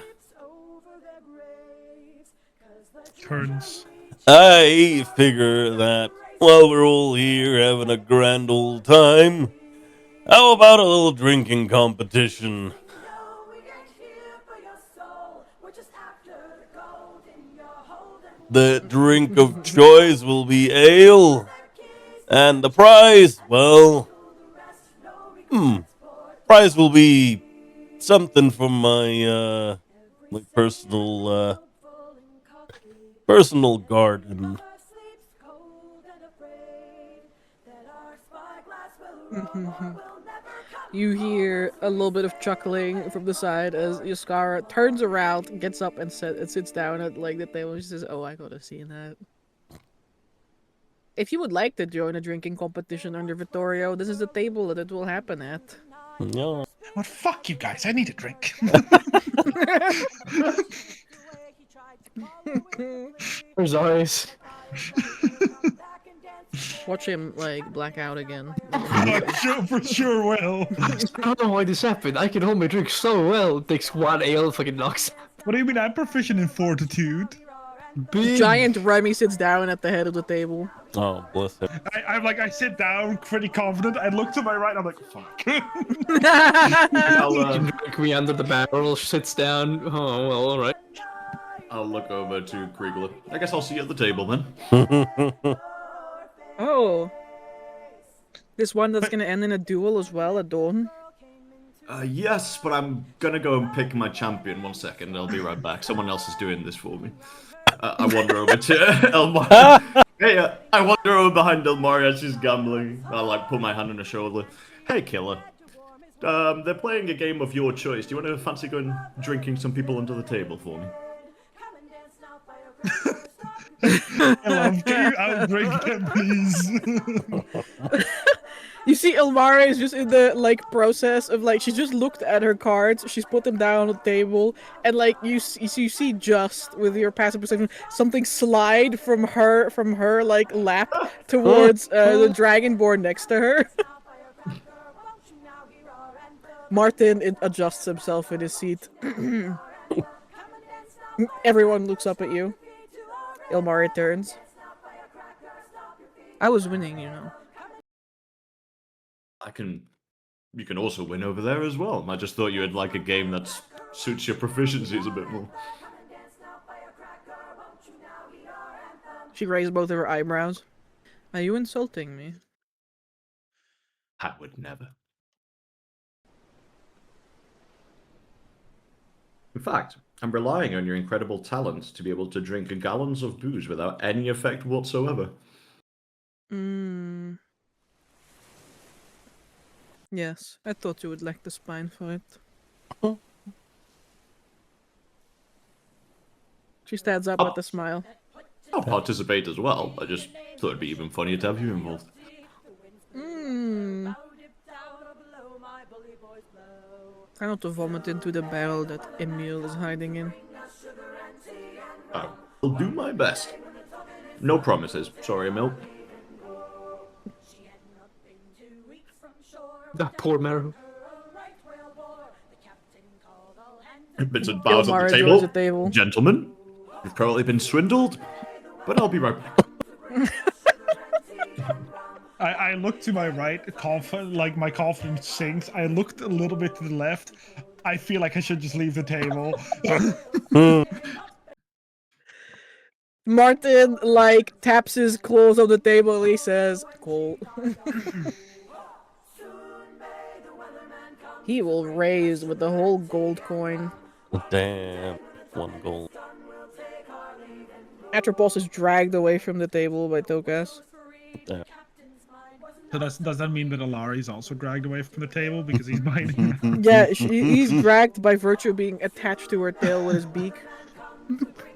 Turns. I figure that while we're all here having a grand old time, how about a little drinking competition? The drink of choice will be ale, and the prize, well, prize will be something from my personal garden. You hear a little bit of chuckling from the side as Yaskara turns around, gets up, and sits down at like the table. She says, "Oh, I gotta see that." If you would like to join a drinking competition under Vittorio, this is the table that it will happen at. Yeah. Well, fuck you guys. I need a drink. Where's eyes? Watch him like black out again. For sure will. I don't know why this happened. I can hold my drink so well. It takes one ale, fucking knocks. What do you mean? I'm proficient in fortitude. Big. Giant Remy sits down at the head of the table. Oh, bless him. I sit down pretty confident. I look to my right. I'm like, fuck. I'll, Drink me under the barrel, sits down. Oh, well, alright. I'll look over to Kriegler. I guess I'll see you at the table then. Oh. This one that's gonna end in a duel as well at dawn. Yes, but I'm gonna go and pick my champion. 1 second, I'll be right back. Someone else is doing this for me. I wander over to Elmar. Hey, I wander over behind Elmar as she's gambling. I like put my hand on her shoulder. Hey, killer. They're playing a game of your choice. Do you want to fancy going drinking some people under the table for me? Can you outdrink them, please? You see Ilmara is just in the like process of like she's just looked at her cards, she's put them down on the table, and like you see just with your passive perception something slide from her like lap towards the dragonborn next to her. Martin adjusts himself in his seat. Everyone looks up at you. Ilmara turns. I was winning, you know. You can also win over there as well. I just thought you had like a game that suits your proficiencies a bit more. She raised both of her eyebrows. Are you insulting me? I would never. In fact, I'm relying on your incredible talent to be able to drink gallons of booze without any effect whatsoever. Yes, I thought you would lack the spine for it. She stands up with a smile. I'll participate as well. I just thought it'd be even funnier to have you involved. Try not to vomit into the barrel that Emil is hiding in. I'll do my best. No promises. Sorry, Emil. That poor Meru. Vincent bows at Ilmara the joins table. the table. Gentlemen, you've probably been swindled, but I'll be right back. I look to my right, like my confidence sinks. I looked a little bit to the left. I feel like I should just leave the table. Martin, like, taps his clothes on the table and he says, "Cool." He will raise with the whole gold coin. Damn, 1 gold. Atropos is dragged away from the table by Tokas. Damn. So does that mean that Alari is also dragged away from the table because he's biting? Yeah, he's dragged by virtue of being attached to her tail with his beak.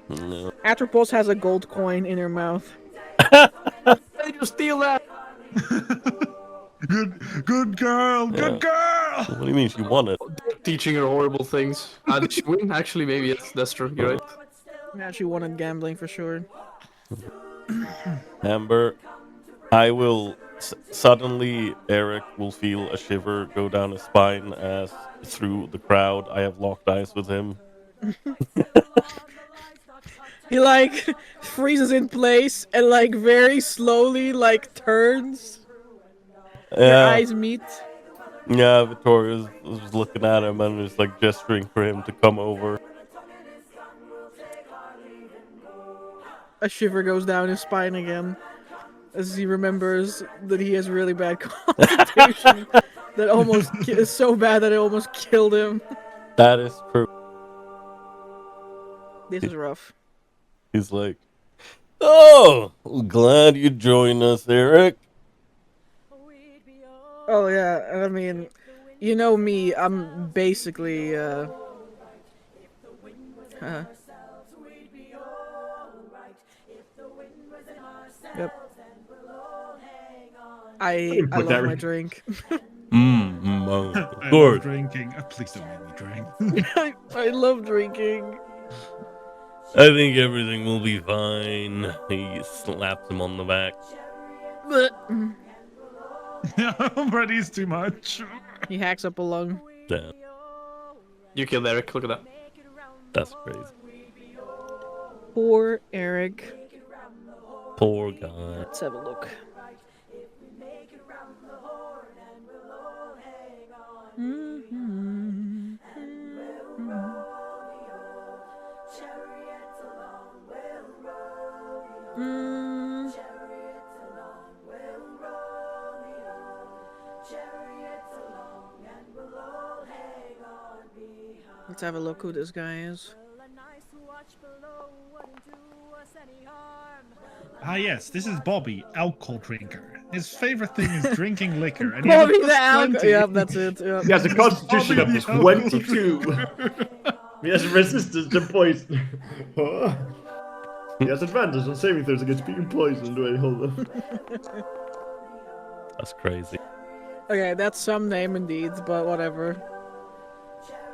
No. Atropos has a gold coin in her mouth. Did you steal that? Good girl, good girl. What do you mean she won it? Teaching her horrible things. Did she win? Actually, maybe that's true. You're right. Yeah, she wanted gambling for sure. Amber, I will... Suddenly, Eric will feel a shiver go down his spine as through the crowd I have locked eyes with him. He like freezes in place and like very slowly like turns. Their eyes meet. Yeah, Victoria was looking at him and was like gesturing for him to come over. A shiver goes down his spine again as he remembers that he has really bad constitution. That almost is so bad that it almost killed him. That is true. This is rough. He's like, "Oh, glad you joined us, Eric." Oh yeah, I mean, you know me, I'm basically Yep. I love my drink. Oh, I of love course. drinking. Please don't make me drink. I love drinking. I think everything will be fine. He slaps him on the back. Already is too much. He hacks up a lung. Damn, You killed Eric. Look at that. that's crazy. Poor Eric. Poor guy. Let's have a look. Let's have a look who this guy is. Ah yes, this is Bobby, alcohol drinker. His favorite thing is drinking liquor. And he has a Bobby the plus alcohol. 20. Yep, that's it. Yep. He has a constitution Bobby of the alcohol 22. He has resistance to poison. He has advantage on saving throws against being poisoned. Wait, hold on. That's crazy. Okay, that's some name indeed, but whatever.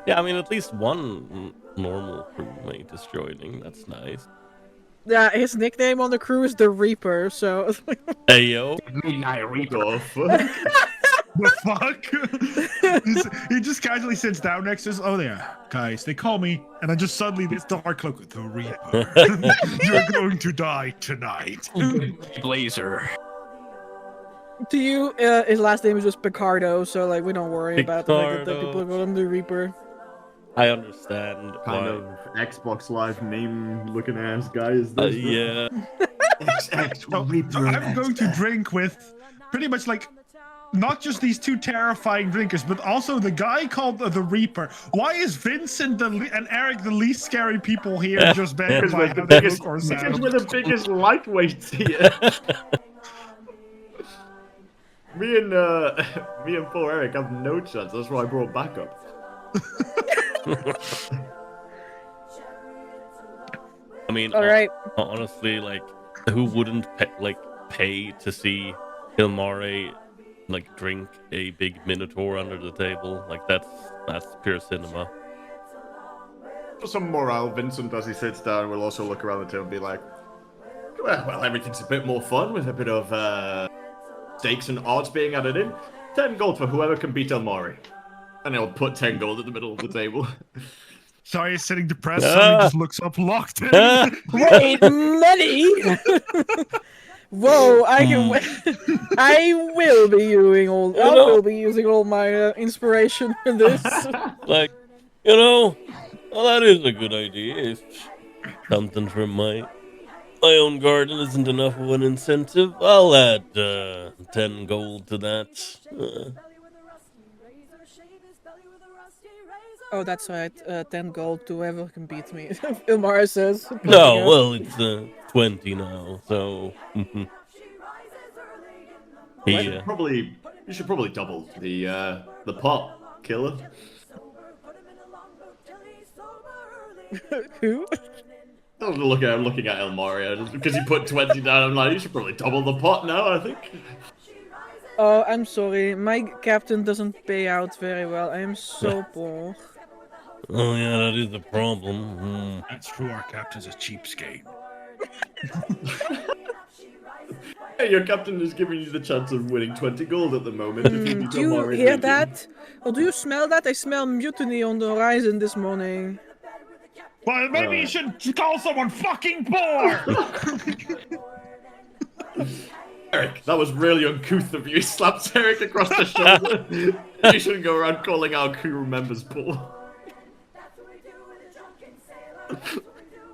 Yeah, I mean, at least one normal crewmate is joining. That's nice. Yeah, his nickname on the crew is the Reaper, so... Hey, yo. Midnight Reaper. The fuck? The fuck? He just casually sits down next to us. Oh yeah, guys, they call me, and then just suddenly this dark cloak, the Reaper. You're going to die tonight. Blazer. To you, his last name is just Picardo, so like we don't worry about the fact that people call him the Reaper. I understand. Kind why. of Xbox Live meme looking ass guy is this? Yeah. So I'm going to drink with pretty much like not just these two terrifying drinkers, but also the guy called the Reaper. Why is Vincent and Eric the least scary people here just banned Because by we're the how biggest, they look or because sound? we're the biggest lightweights here. me and poor Eric have no chance. That's why I brought backup. I mean, All right. honestly, like, who wouldn't pay to see Ilmare like drink a big minotaur under the table? Like, that's pure cinema. For some morale, Vincent, as he sits down, will also look around the table and be like, well, everything's a bit more fun with a bit of stakes and odds being added in. 10 gold for whoever can beat Elmari. And he'll put 10 gold at the middle of the table. Sorry, he's sitting depressed. Suddenly just looks up, locked in. Wait, money! Whoa, I will be using all my inspiration for this. Like, well, that is a good idea. If something from my own garden isn't enough of an incentive, I'll add 10 gold to that. Oh, that's right. 10 gold to whoever can beat me. Ilmara says. No, well, it's 20 now, so. You should probably double the pot, killer. Who? I'm looking at Elmaria just because he put 20 down. I'm like, you should probably double the pot now, I think. Oh, I'm sorry. My captain doesn't pay out very well. I am so poor. Oh, yeah, that is a problem. That's true, our captain's a cheapskate. Hey, your captain is giving you the chance of winning 20 gold at the moment. If you beat Do you Elmaria hear drinking. that? Or do you smell that? I smell mutiny on the horizon this morning. Well, maybe you should call someone fucking poor! Eric, that was really uncouth of you. He slaps Eric across the shoulder. You shouldn't go around calling our crew members poor.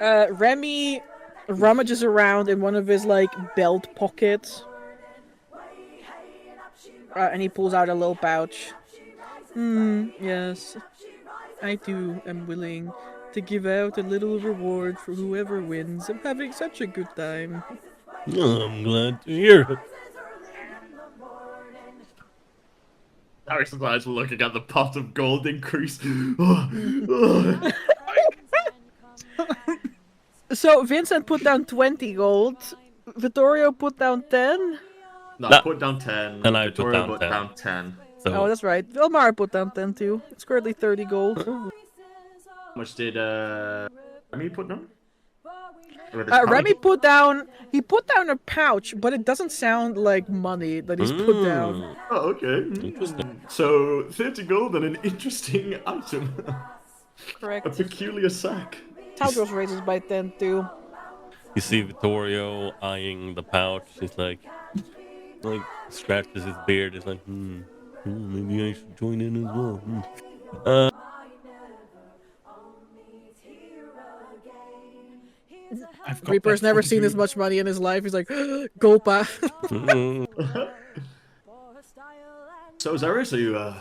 Remy rummages around in one of his belt pockets, and he pulls out a little pouch. Yes, I too am willing to give out a little reward for whoever wins. I'm having such a good time. I'm glad to hear it. Eric's eyes were looking at the pot of gold increase. So Vincent put down 20 gold. Vittorio put down 10. No, No. I put down 10. And I put Victoria down put 10. down 10. So, Oh, that's right. Vilmar put down 10 too. It's currently 30 gold. How much did Remy put down? Remy put down a pouch, but it doesn't sound like money that he's put down. Oh, okay. Interesting. So 30 gold and an interesting item. Correct. A peculiar sack. Talgos raises by 10 too. you see Vittorio eyeing the pouch. He's like scratches his beard. He's like, maybe I should join in as well. Reaper's never seen this much money in his life. He's like, Golpa. So, Zara, so you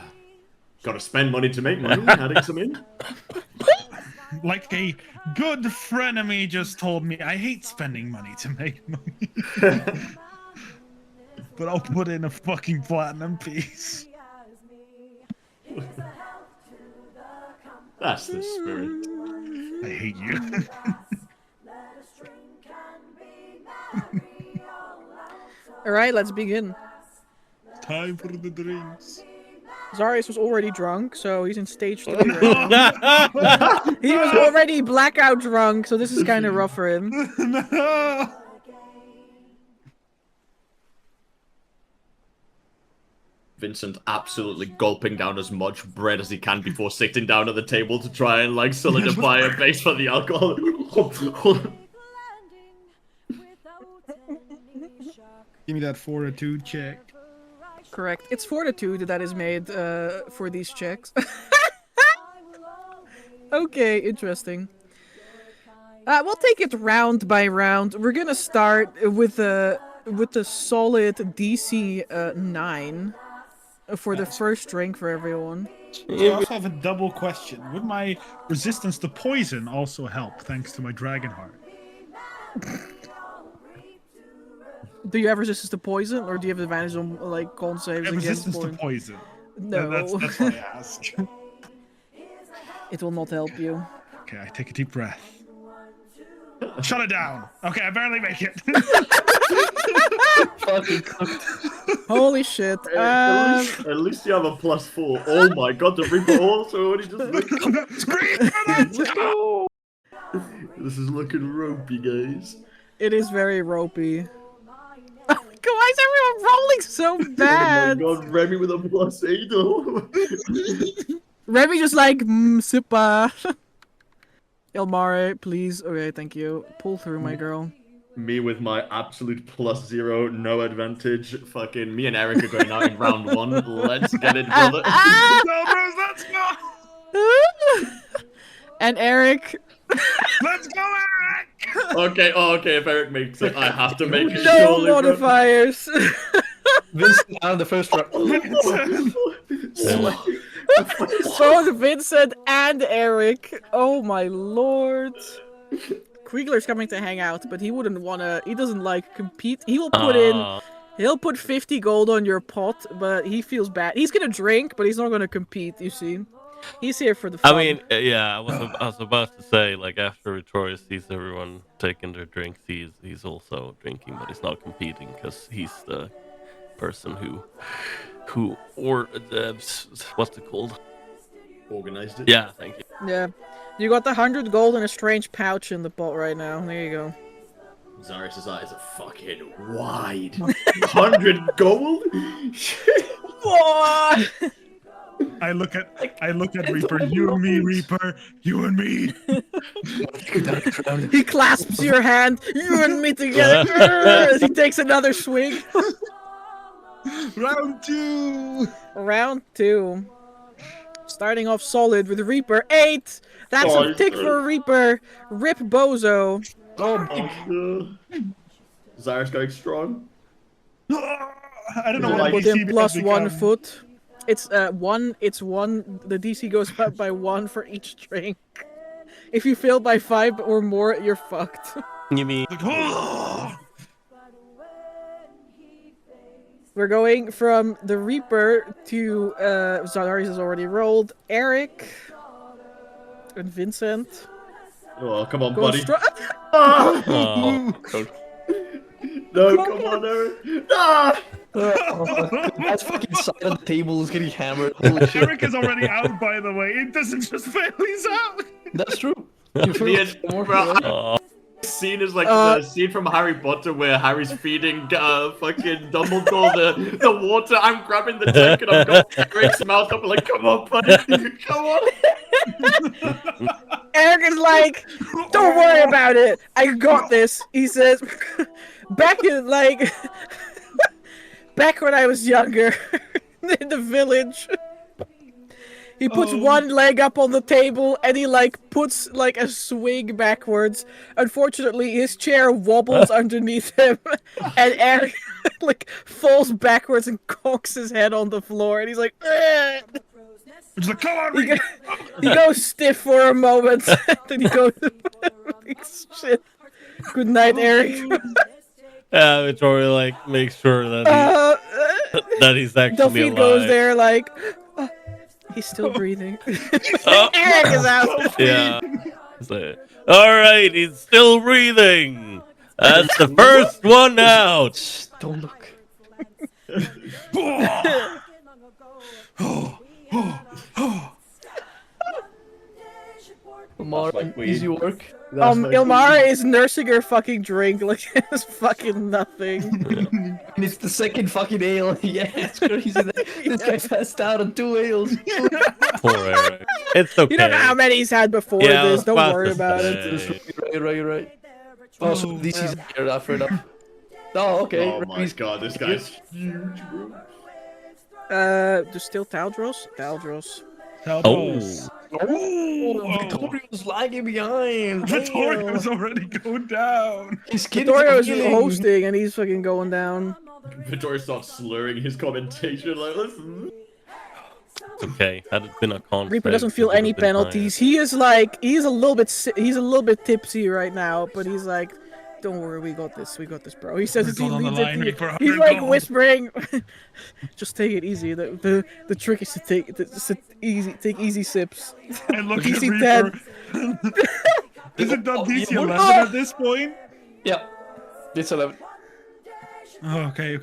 gotta spend money to make money, adding some in? Like a good friend of me just told me, I hate spending money to make money. But I'll put in a fucking platinum piece. That's the spirit. I hate you. Alright, let's begin. Time for the drinks. Zarius was already drunk, so he's in stage 3 right now. He was already blackout drunk, so this is kind of rough for him. No! Vincent absolutely gulping down as much bread as he can before sitting down at the table to try and like solidify a base for the alcohol. Give me that fortitude check. Correct. It's fortitude that is made for these checks. Okay, interesting. We'll take it round by round. We're gonna start with the solid DC 9 for the first drink for everyone. So I also have a double question. Would my resistance to poison also help thanks to my dragon heart? Do you have resistance to poison, or do you have advantage on like con saves I have against resistance to poison? poison. No, That's why I asked. it will not help you. Okay, I take a deep breath. Shut it down. Okay, I barely make it. Fucking cooked. Holy shit. At least you have a +4. Oh my god, the Reaper also already just Scream! This is looking ropey, guys. It is very ropey. Oh my god, why is everyone rolling so bad? Oh my god, Remy with a +8 though. Remy just like, super. Elmare, please. Okay, thank you. Pull through, my girl. Me with my absolute +0, no advantage. Fucking me and Eric are going out in round 1. Let's get it, brother. No, bros, let's go! And Eric. Let's go, Eric! Okay, okay, if Eric makes it, I have to make it. No surely, bro. modifiers. Vincent out of the first round. Both Vincent and Eric. Oh my lord. Kriegler's coming to hang out, but he wouldn't wanna. He doesn't like compete. He will put in. He'll put 50 gold on your pot, but he feels bad. He's gonna drink, but he's not gonna compete. You see, he's here for the fun. I mean, yeah, I was about to say, like, after Victoria sees everyone taking their drinks, he's also drinking, but he's not competing because he's the person who what's it called? Organized it. Yeah, thank you. Yeah, you got the 100 gold in a strange pouch in the pot right now. There you go. Zarius' eyes are fucking wide. 100 gold? What? I look at Reaper. You and me, Reaper. You and me. He clasps your hand. You and me together. As he takes another swig. Round 2. Round 2. Starting off solid with Reaper. 8. That's a tick for Reaper. Rip Bozo. Oh my god. Zarius going strong. I don't know Is it what like Put DC in plus because 1 we can- foot. It's 1. It's 1. The DC goes up by 1 for each drink. If you fail by 5 or more, you're fucked. You mean Like, oh! We're going from the Reaper to Zarius has already rolled. Eric and Vincent. Oh, come on, Go buddy. oh, No, come on, Eric. Ah! That's fucking side of the table is getting hammered. Holy shit. Eric is already out, by the way. It doesn't just fail, he's out. That's true. Me and- bro, oh. Scene is like the scene from Harry Potter where Harry's feeding fucking Dumbledore the water. I'm grabbing the tank and I'm going Eric's mouth up like, come on, buddy, come on. Eric is like, don't worry about it. I got this. He says, back in like, back when I was younger in the village. He puts one leg up on the table and he like puts like a swing backwards. Unfortunately, his chair wobbles underneath him, and Eric like falls backwards and cocks his head on the floor. And he's like, "Ugh." It's like, come on, He, Reaper. he goes stiff for a moment, and then he goes, shit. Good night, Eric. Yeah, Victoria like makes sure that that he's actually Duffy alive. goes there like, he's still breathing. Eric is out. Yeah. So, all right, he's still breathing. That's the first one out. Don't look. Omar, like weed. easy work. That's like Ilmara is nursing her fucking drink like it's fucking nothing. And it's the second fucking ale. Yeah, it's crazy. This guy passed out on 2 ales. Poor Eric. It's okay. You don't know how many he's had before Yeah, I this. was Don't about worry to about say. it. Right. Oh, so this is here after enough. Oh, okay. Oh my god, this guy's huge, bro. There's still Taldros? Taldros. Taldos. Oh, Victoria's lagging behind. Victoria's already going down. His kid Vittorio is healing. hosting and he's fucking going down. Vittorio starts slurring his commentation like, listen. It's okay. Had it been a contract, Reaper doesn't feel it would any have been penalties. He is like, he's a little bit tipsy right now, but he's like, don't worry, we got this, bro. He says Gold on the line, Reaper, he's 100 like gold. whispering, just take it easy. The trick is to take easy sips. And look at Easy Reaper. Is it done DC 11 at this point? Yeah. It's 11. Oh, okay.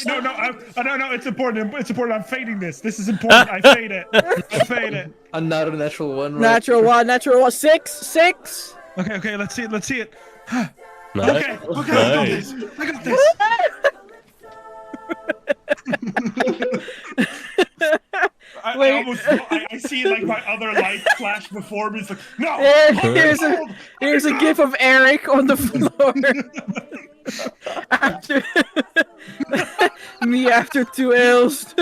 No, it's important. It's important. I'm fading this. This is important. I fade it. Another natural one, right? Natural one, six. Okay, let's see it. Nice. Okay, Nice. I got this. I see like my other light flash before me. It's like, no! Here's a gif of Eric on the floor. after 2 ales.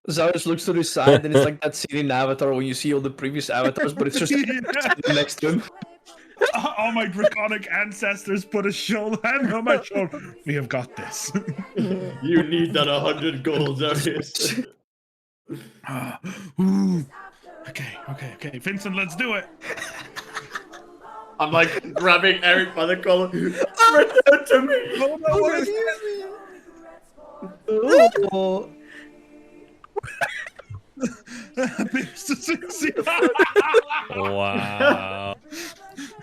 Zarus looks to the side and it's like that scene in Avatar when you see all the previous avatars, but it's just next to him. All my draconic ancestors put a hand on my shoulder. We have got this. You need that 100 gold, Darius. Okay. Vincent, let's do it. I'm like grabbing Eric by the collar. Return to me. Oh. Wow.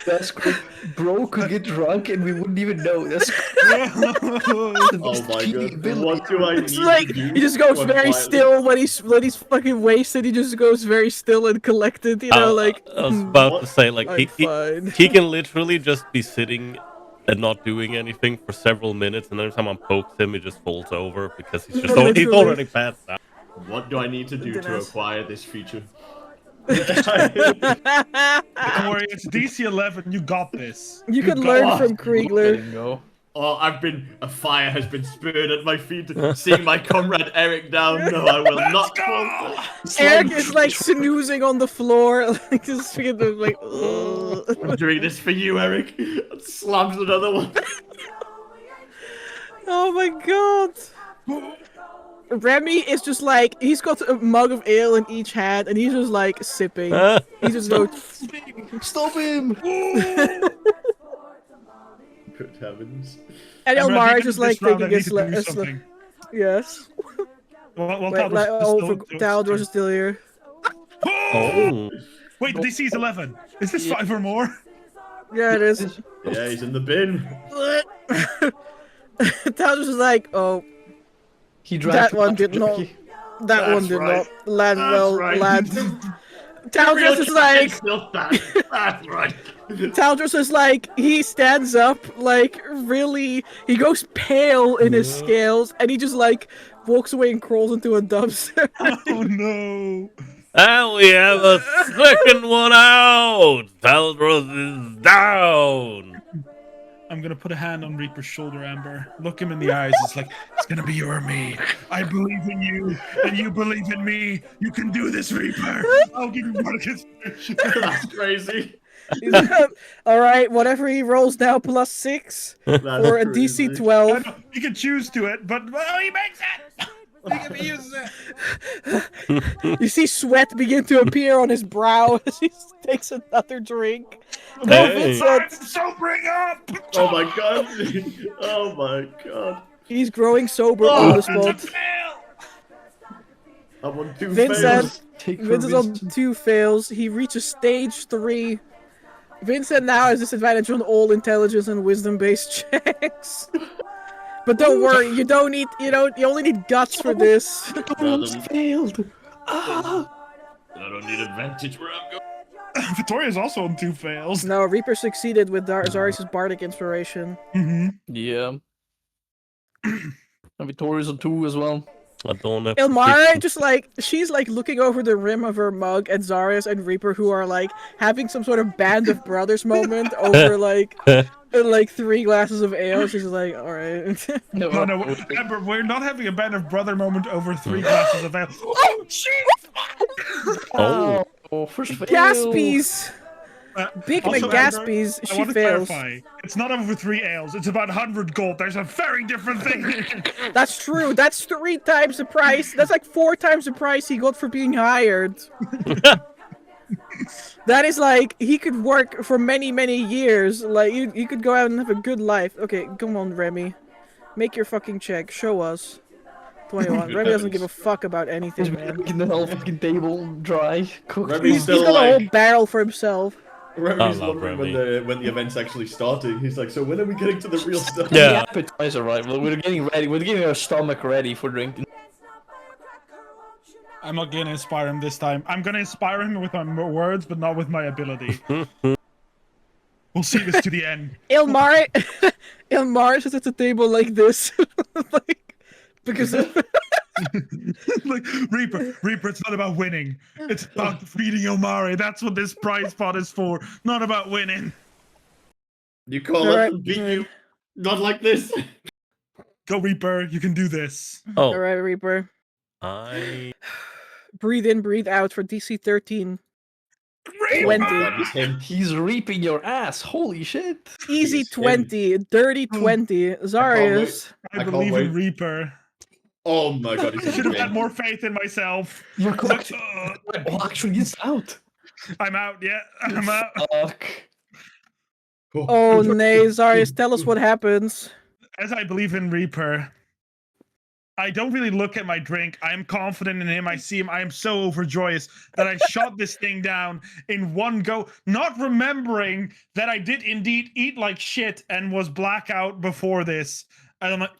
That's great. Bro could get drunk and we wouldn't even know. That's Oh my god. What do I need It's like to do he just goes to very acquire still when he's fucking wasted. He just goes very still and collected. You know, like I was about to say, like, I'm fine. he can literally just be sitting and not doing anything for several minutes, and then if someone pokes him, he just falls over because he's just he's Literally. already passed out. What do I need to do to acquire this feature? Don't worry, it's DC 11. You got this. You could got learn what? from Kriegler. Go. Oh, a fire has been spurred at my feet. Seeing my comrade Eric down, no, I will not fall. Eric is like snoozing on the floor, like just freaking like. Ugh. I'm doing this for you, Eric. Slams another one. Oh my god. Remy is just like, he's got a mug of ale in each hand and he's just like sipping. He just goes, Stop him! Good heavens. and Emma, Elmar at is the just end of like this round, thinking I need it's to like, do something. yes. Well, Wait, like, Taldros Taldros is still here. Oh, Wait, DC is 11. Is this 5 or more? Yeah, it is. Yeah, he's in the bin. Taldros is like, oh, He drank that one too did much not. jerky. That That's one did right. not land That's well, right. lad. Real Taldros is champion like, still stands. That's right. Taldros is like, he stands up, like, really, he goes pale in his scales, and he just, like, walks away and crawls into a dumpster. Oh no. and we have a second one out. Taldros is down. I'm gonna put a hand on Reaper's shoulder, Amber. Look him in the eyes. It's like, it's gonna be you or me. I believe in you, and you believe in me. You can do this, Reaper. I'll give you one against That's crazy. Alright, whatever he rolls now, +6 That's for a crazy. DC 12. He can choose to it, but he makes it. He uses it. You see sweat begin to appear on his brow as he takes another drink. Hey. Vincent, Sobering up. Oh my god. Oh my god. he's growing sober on the spot. I'm on 2 Vincent, fails. Take for Vincent's on Vincent. 2 fails. He reaches stage 3. Vincent now has disadvantage on all intelligence and wisdom-based checks. But don't worry, you only need guts for this. Failed. I don't need advantage where I'm going. Victoria's also on 2 fails. No, Reaper succeeded with Zarius' bardic inspiration. Yeah. And Victoria's on 2 as well. I don't have Ilmara just she's looking over the rim of her mug at Zarius and Reaper, who are having some sort of band of brothers moment over 3 glasses of ale. She's like, all right. No, Amber, we're not having a band of brother moment over 3 glasses of ale. Oh, shit! Oh. First fail. Gaspies! Big Also, McGaspies, Amber, I she want to fails. clarify. It's not over 3 ales. It's about 100 gold. There's a very different thing. That's true. That's 3 times the price. That's 4 times the price he got for being hired. That is he could work for many, many years. You could go out and have a good life. Okay, come on, Remy. Make your fucking check. Show us. 21. Remy doesn't give a fuck about anything, man. Making the whole fucking table dry. Cooked. Remy's He's still got a whole barrel for himself. Remy's I love wondering when the event's actually starting. He's like, so when are we getting to the real stuff? Yeah. Appetizer, right? Well, we're getting ready. We're getting our stomach ready for drinking. I'm not gonna inspire him this time. I'm gonna inspire him with my words, but not with my ability. We'll see this to the end. Ilmar sits at the table like this. Because of... Reaper, it's not about winning. It's about defeating Ilmari. That's what this prize pot is for. Not about winning. You can't let them beat you. Not like this. Go, Reaper. You can do this. Oh. Alright, Reaper. I Breathe in, breathe out for DC 13. Reaper! 20. He's reaping your ass. Holy shit. Easy He's 20. Dirty 20. Zarius. I can't believe wait. in Reaper. Oh my god, I he's should have had insane. more faith in myself. You're It's like, correct. Oh, actually, it's out. I'm out, yeah. I'm out. Fuck. Oh, nay, Zarius, tell us what happens. As I believe in Reaper, I don't really look at my drink. I am confident in him. I see him. I am so overjoyous that I shot this thing down in one go, not remembering that I did indeed eat like shit and was blackout before this. And I'm like,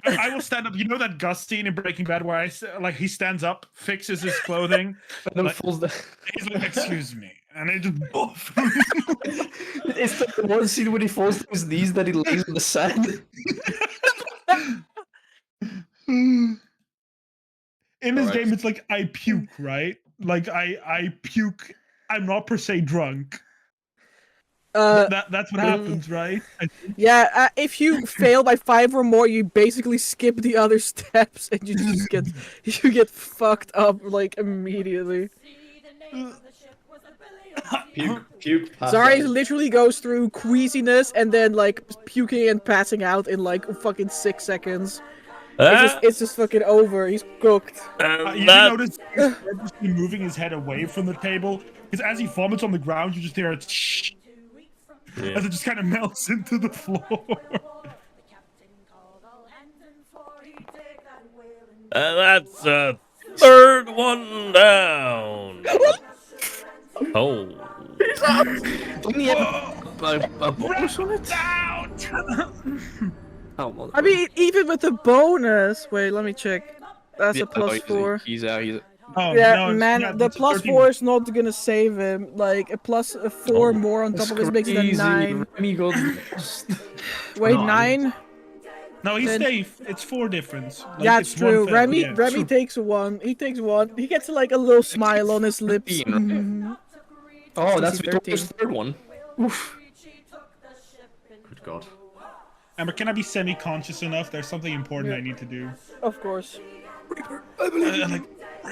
I will stand up. You know that Gus scene in Breaking Bad where he stands up, fixes his clothing. And then falls down. He's like, excuse me. And it just It's the one scene when he falls to his knees that he lays on the sand. In this Alright. game, it's like I puke, right? Like I puke. I'm not per se drunk. That's what happens, right? Yeah, if you fail by 5 or more, you basically skip the other steps and you just get fucked up immediately. Puke. pass Zarius out. literally goes through queasiness and then puking and passing out in fucking 6 seconds. It's just fucking over. He's cooked. You notice he's purposely moving his head away from the table because as he vomits on the ground, you just hear it shh, as it just kind of melts into the floor. that's a third one down. Oh. Didn't he have a bonus on it? Down. Oh, I mean, even with the bonus. Wait, let me check. That's a plus 4. He's out. Oh, Yeah, no, man, yeah, the it's plus 13. 4 is not gonna save him. Like, a plus 4 more on top of it makes it a 9. Remy got Wait, No, 9? No, he's Then- safe. It's 4 difference. Yeah, it's it's true. one fail, Remy yeah. Remy takes 1. He takes 1. He gets a little smile on his lips. 13, right? Mhm. Oh, that's DC Victoria's 13. third one. Oof. Good god. Amber, can I be semi-conscious enough? There's something important I need to do. Of course. I believe Like,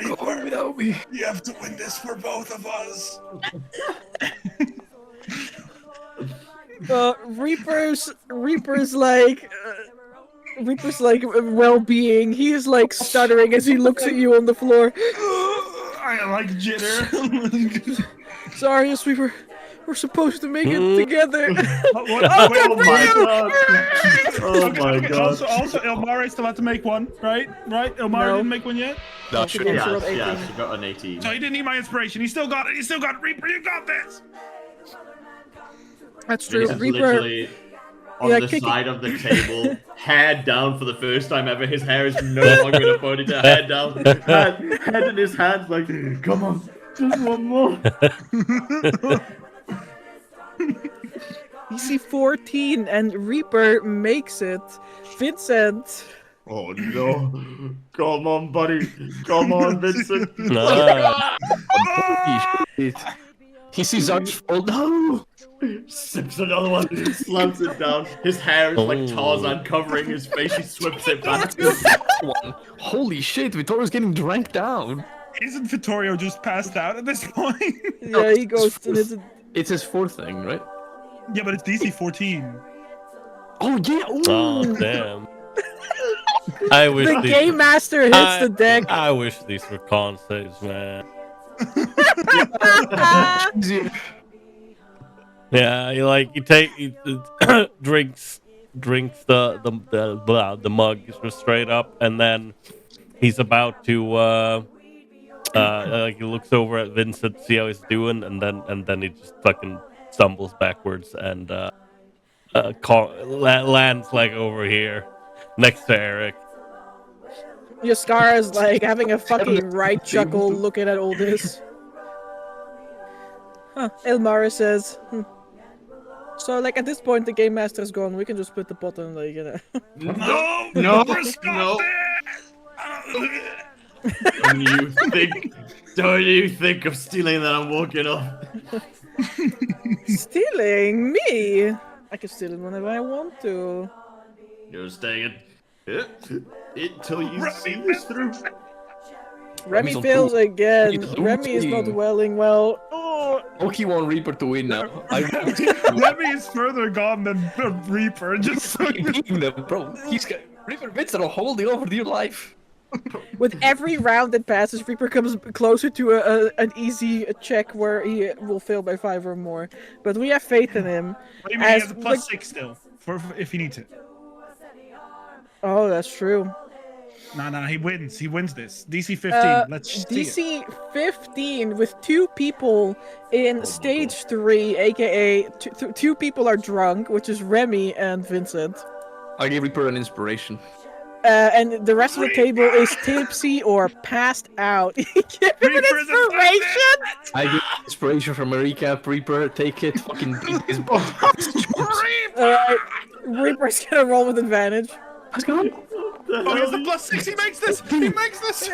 Go on without me. you have to win this for both of us. Reaper's well-being. He is stuttering as he looks at you on the floor. I like jitter. Sorry, yes, we're supposed to make it together. Oh my god. Oh my Okay, god. also, Ilmari still had to make one, right? Right? Ilmari No. didn't make one yet? No, should shit. be- rolled Yeah, 18. she got an 18. So he didn't need my inspiration. He still got it. He still got it. Reaper, you got this. That's And true. he's Reaper. literally on Yeah, the kicking- side of the table, hair down for the first time ever. His hair is no longer in a ponytail, hair down, head in his hands, like, come on, just one more. DC 14 and Reaper makes it. Vincent. Oh no. Come on, buddy. Come on, Vincent. Ah. Holy shit. He sees Arch fall down. Sips another one, slams it down. His hair is like Oh. Tarzan covering his face. He swips it back. Holy shit, Vittorio's getting drank down. Isn't Vittorio just passed out at this point? Yeah, he goes to his. It's his fourth thing, right? Yeah, but it's DC 14. Oh yeah. Ooh. Oh damn! I wish The these Game were- Master hits I- the deck. I wish these were con saves, man. Yeah, he drinks the mug just straight up, and then he's about to he looks over at Vincent, see how he's doing, and then he just fucking stumbles backwards and lands like over here next to Eric. Yaskara's like having a fucking right chuckle looking at all this. Huh. Elmara says, so like at this point the Game Master's gone, we can just put the button like, you know. No, Stop no. it! Don't you think of stealing that I'm walking off? Stealing me? I can steal it whenever I want to. You're staying until you see this through. Remy on fails poop. again. He's Remy is not losing. welling well. Oh, Loki want Reaper to win now. Lemmy is further gone than the Reaper. Just beating them, bro. Reaper Vincent are holding over dear life. with every round that passes, Reaper comes closer to an easy check where he will fail by 5 or more. But we have faith in him. Maybe he As, has a like- +6 still, for if he needs it. Oh, that's true. Nah, he wins. He wins this. DC 15. Let's see it. DC 15 with 2 people in stage 3, aka two people are drunk, which is Remy and Vincent. I gave Reaper an inspiration. And the rest of the table is tipsy or passed out. Give him an Reaper is a inspiration! I give inspiration from a recap. Reaper, take it. Fucking beat his butt. Alright, Reaper's gonna roll with advantage. Let's go. Oh, he has a +6. He makes this. He makes this.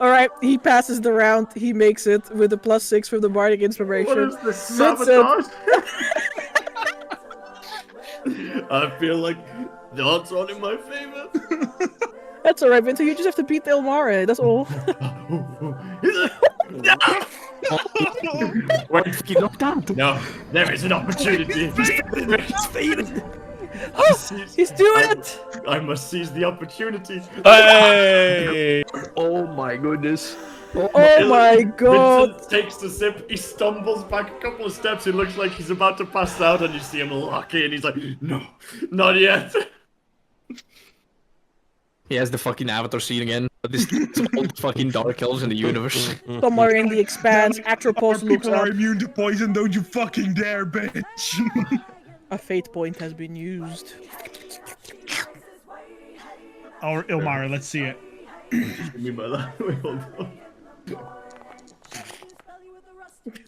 Alright, he passes the round. He makes it with a +6 from the Bardic Inspiration. What is this Vincent. sabotage? I feel like the odds are in my favor. That's alright, Vincent. You just have to beat the Elmara. That's all. Wait, fucking knocked out. No, there is an opportunity. He's doing it! I must seize the opportunity. Hey! Oh my goodness. Oh my god! Vincent takes the sip, he stumbles back a couple of steps, he looks like he's about to pass out, and you see him lock in, he's like, no, not yet. He has the fucking avatar scene again. But this is all the fucking dark elves in the universe. Somewhere in the expanse, Atropos looks People up. are immune to poison. Don't you fucking dare, bitch. A fate point has been used. Or Ilmara, let's see it. What do you mean by that? Wait, hold on.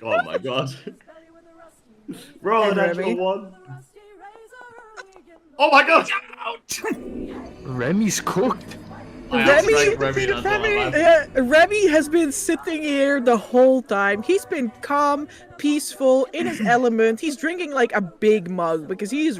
Oh my god. Roll Hey, an actual Remy. one. Oh my god! Remy's cooked. Remy, Remy, that's all I'm after. Remy has been sitting here the whole time. He's been calm, peaceful, in his element. He's drinking like a big mug because he's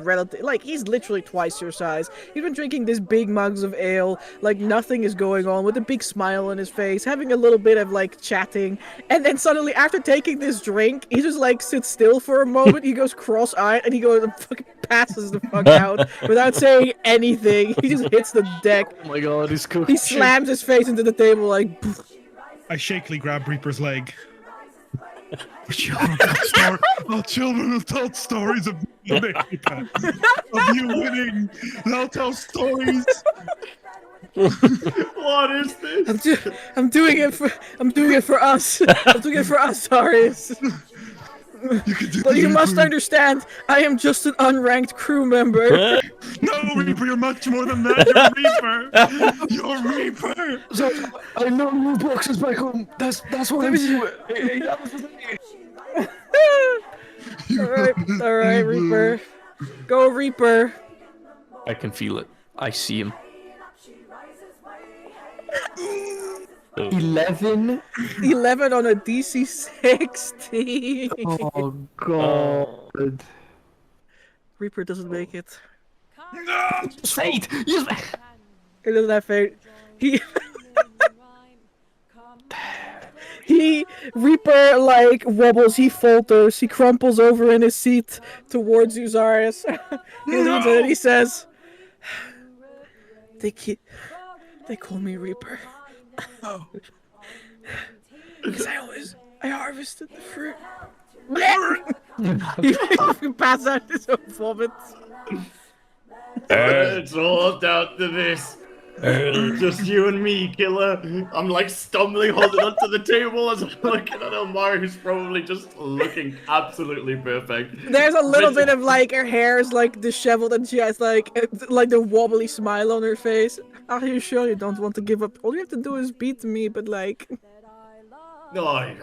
he's literally twice your size. He's been drinking these big mugs of ale, like nothing is going on, with a big smile on his face, having a little bit of like chatting, and then suddenly after taking this drink, he just like sits still for a moment. He goes cross-eyed and he goes and fucking passes the fuck out without saying anything. He just hits the deck. Oh my god, he's cooked. He slams his face into the table like. Poof. I shakily grab Reaper's leg. Our children have told stories of you winning. They'll tell stories. What is this? I'm doing it for us. I'm doing it for us, Darius. You can do But this, you must Reaper. understand, I am just an unranked crew member. No, Reaper, you're much more than that. You're Reaper. You're Reaper. So, I know new boxes back home. That's what I'm doing. All right, Reaper. Go, Reaper. I can feel it. I see him. 11. 11 on a DC 16. Oh god. Reaper doesn't make it. No. Fate. Yes. It doesn't have fate. He Reaper like wobbles, he falters, he crumples over in his seat towards Uzaris. He leans in and he says, They call me Reaper. Oh. Because I harvested the fruit. He passes out his own vomit. It's all down to this. Just you and me, killer. I'm like stumbling, holding onto the table as I'm looking at Elmar, who's probably just looking absolutely perfect. There's a little bit of like her hair is like disheveled and she has like the wobbly smile on her face. Are you sure you don't want to give up? All you have to do is beat me, but like No, I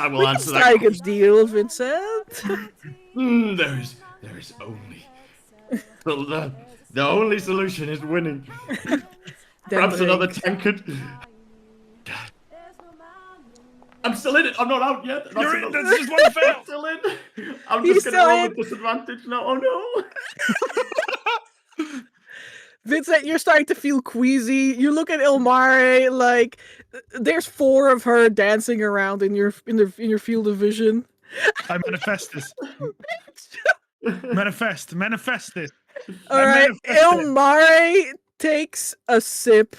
will we can answer that. strike a deal, Vincent. There is only the only solution is winning. Perhaps another tankard. I'm still in it. I'm not out yet. You're in. That's just one fail. I'm still in. I'm He's just gonna still roll in. with disadvantage now. Oh no. Vincent, you're starting to feel queasy. You look at Ilmare, like there's 4 of her dancing around in your field of vision. I manifest this. Manifest this. All right, manifest it. Ilmare takes a sip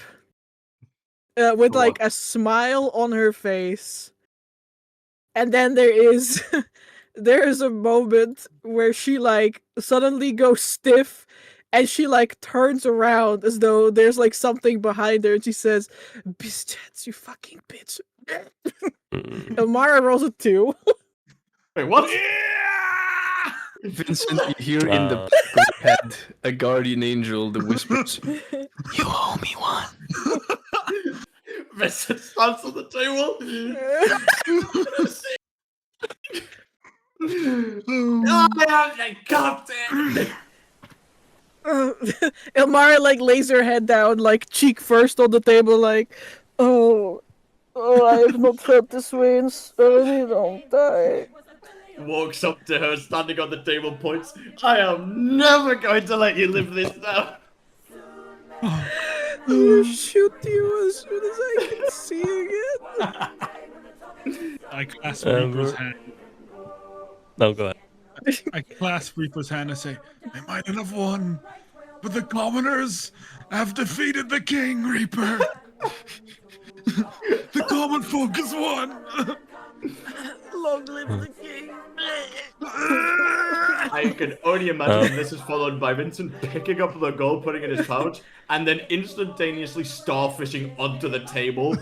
with like a smile on her face, and then there is a moment where she like suddenly goes stiff. And she like turns around as though there's like something behind her, and she says, "Bitch, you fucking bitch." Elmara rolls a 2. Wait, what? Yeah! Vincent, you hear in the back of your head a guardian angel that whispers, "You owe me one." Vincent stands on the table. I got it. Elmara like lays her head down, like cheek first on the table, like, oh, I have not felt this way in so long time. Walks up to her, standing on the table, points. I am never going to let you live this down. I will shoot you as soon as I can see again. I clasp Reaper's hand. No, go ahead. I clasp Reaper's hand and say, I might not have won, but the commoners have defeated the king, Reaper. The common folk has won. Long live the king. I can only imagine this is followed by Vincent picking up the gold, putting it in his pouch, and then instantaneously starfishing onto the table.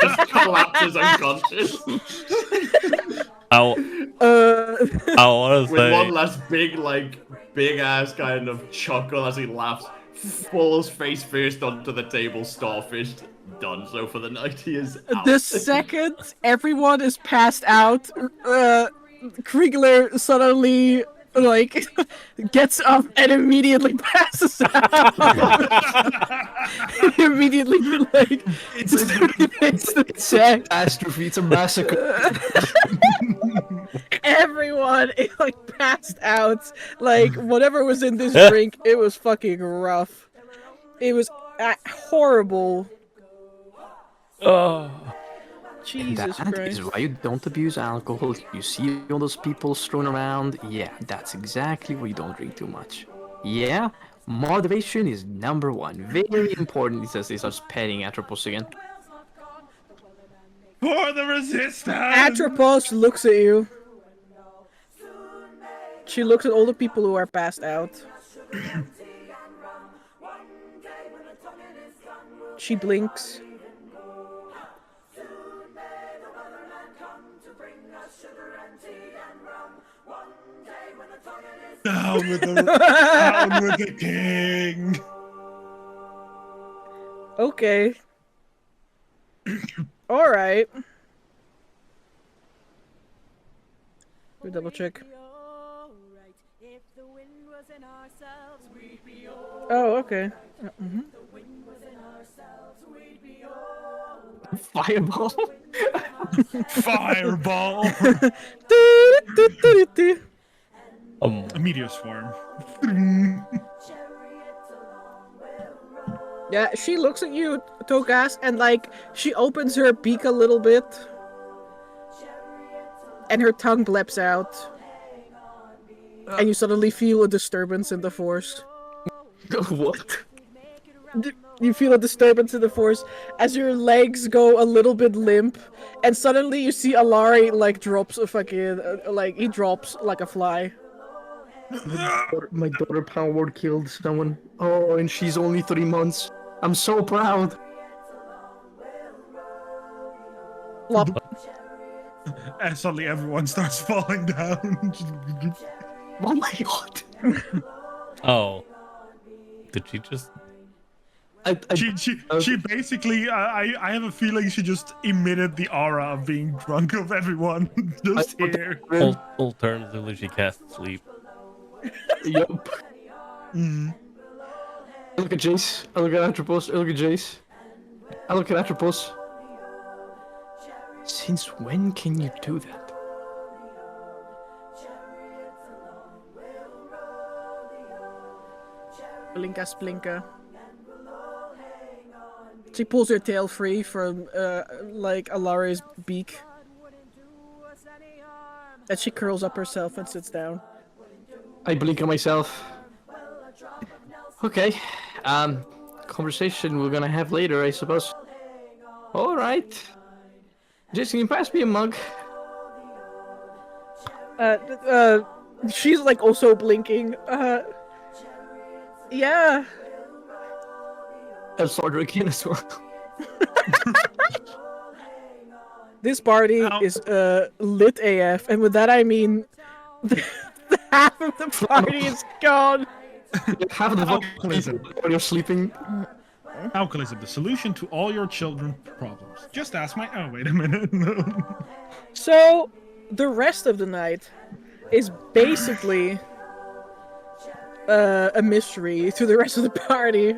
Just collapses unconscious. I want to With say. one last big ass kind of chuckle as he laughs, falls face first onto the table, starfished, done so for the night. He is out. The second everyone is passed out, Kriegler suddenly like gets up and immediately passes out. Immediately like it's the check. Catastrophe, it's a massacre. Everyone is like passed out. Like whatever was in this drink, it was fucking rough. It was horrible. Oh. Jesus That Christ. is why you don't abuse alcohol. You see all those people strewn around. Yeah, that's exactly why you don't drink too much. Yeah, moderation is number 1. Very important. He says he starts petting Atropos again. For the resistance! Atropos looks at you. She looks at all the people who are passed out. She blinks. Down with the king. Okay. All right. We double check. Oh, okay. Fireball. Fireball. Do-do-do-do-do. A meteor swarm. Yeah, she looks at you, Togas, and like she opens her beak a little bit, and her tongue bleps out, and you suddenly feel a disturbance in the force. What? You feel a disturbance in the force as your legs go a little bit limp, and suddenly you see Alari like drops a fucking he drops like a fly. My daughter Power Word killed someone. Oh, and she's only 3 months. I'm so proud. Flop. And suddenly everyone starts falling down. Oh my god. Oh. Did she just... She basically, I have a feeling she just emitted the aura of being drunk of everyone just here. Alternatively, she cast sleep. Yup. Mm. I look at Jace. I look at Atropos. I look at Jace. I look at Atropos. Since when can you do that? Blinka splinka. She pulls her tail free from like Alari's beak. And she curls up herself and sits down. I blink at myself. Okay. Conversation we're gonna have later, I suppose. Alright. Jason, can you pass me a mug? She's like also blinking. Yeah. I'll start drinking as well. This party is lit AF, and with that I mean half of the party is gone. Half of the Alcoholism. when you're sleeping. Alcoholism, the solution to all your children's problems. Just ask my. Oh, wait a minute. So, the rest of the night is basically a mystery to the rest of the party.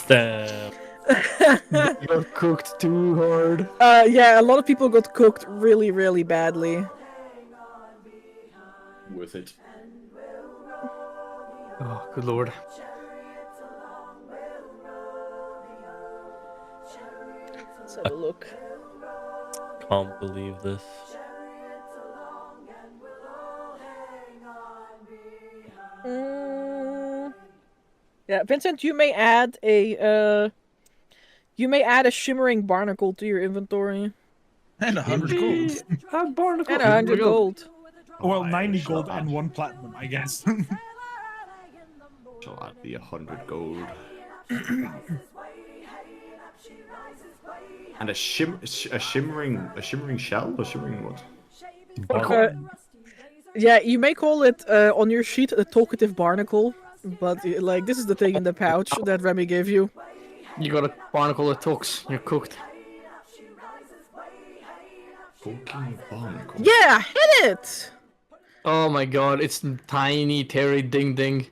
Damn. You're cooked too hard. Yeah, a lot of people got cooked really, really badly. Worth it. Oh, good lord. Let's have a look. Can't believe this. Yeah, Vincent, you may add a shimmering barnacle to your inventory. And 100 gold. Barnacle. And 100 gold. Well, 90 gold and 1 platinum, I guess. Shall add the 100 gold. And a shimmering shell or shimmering what? Yeah, you may call it on your sheet a talkative barnacle, but like this is the thing in the pouch that Remy gave you. You got a barnacle that talks. You're cooked. Talking barnacle. Yeah, hit it! Oh my god, it's tiny Terry Ding Ding.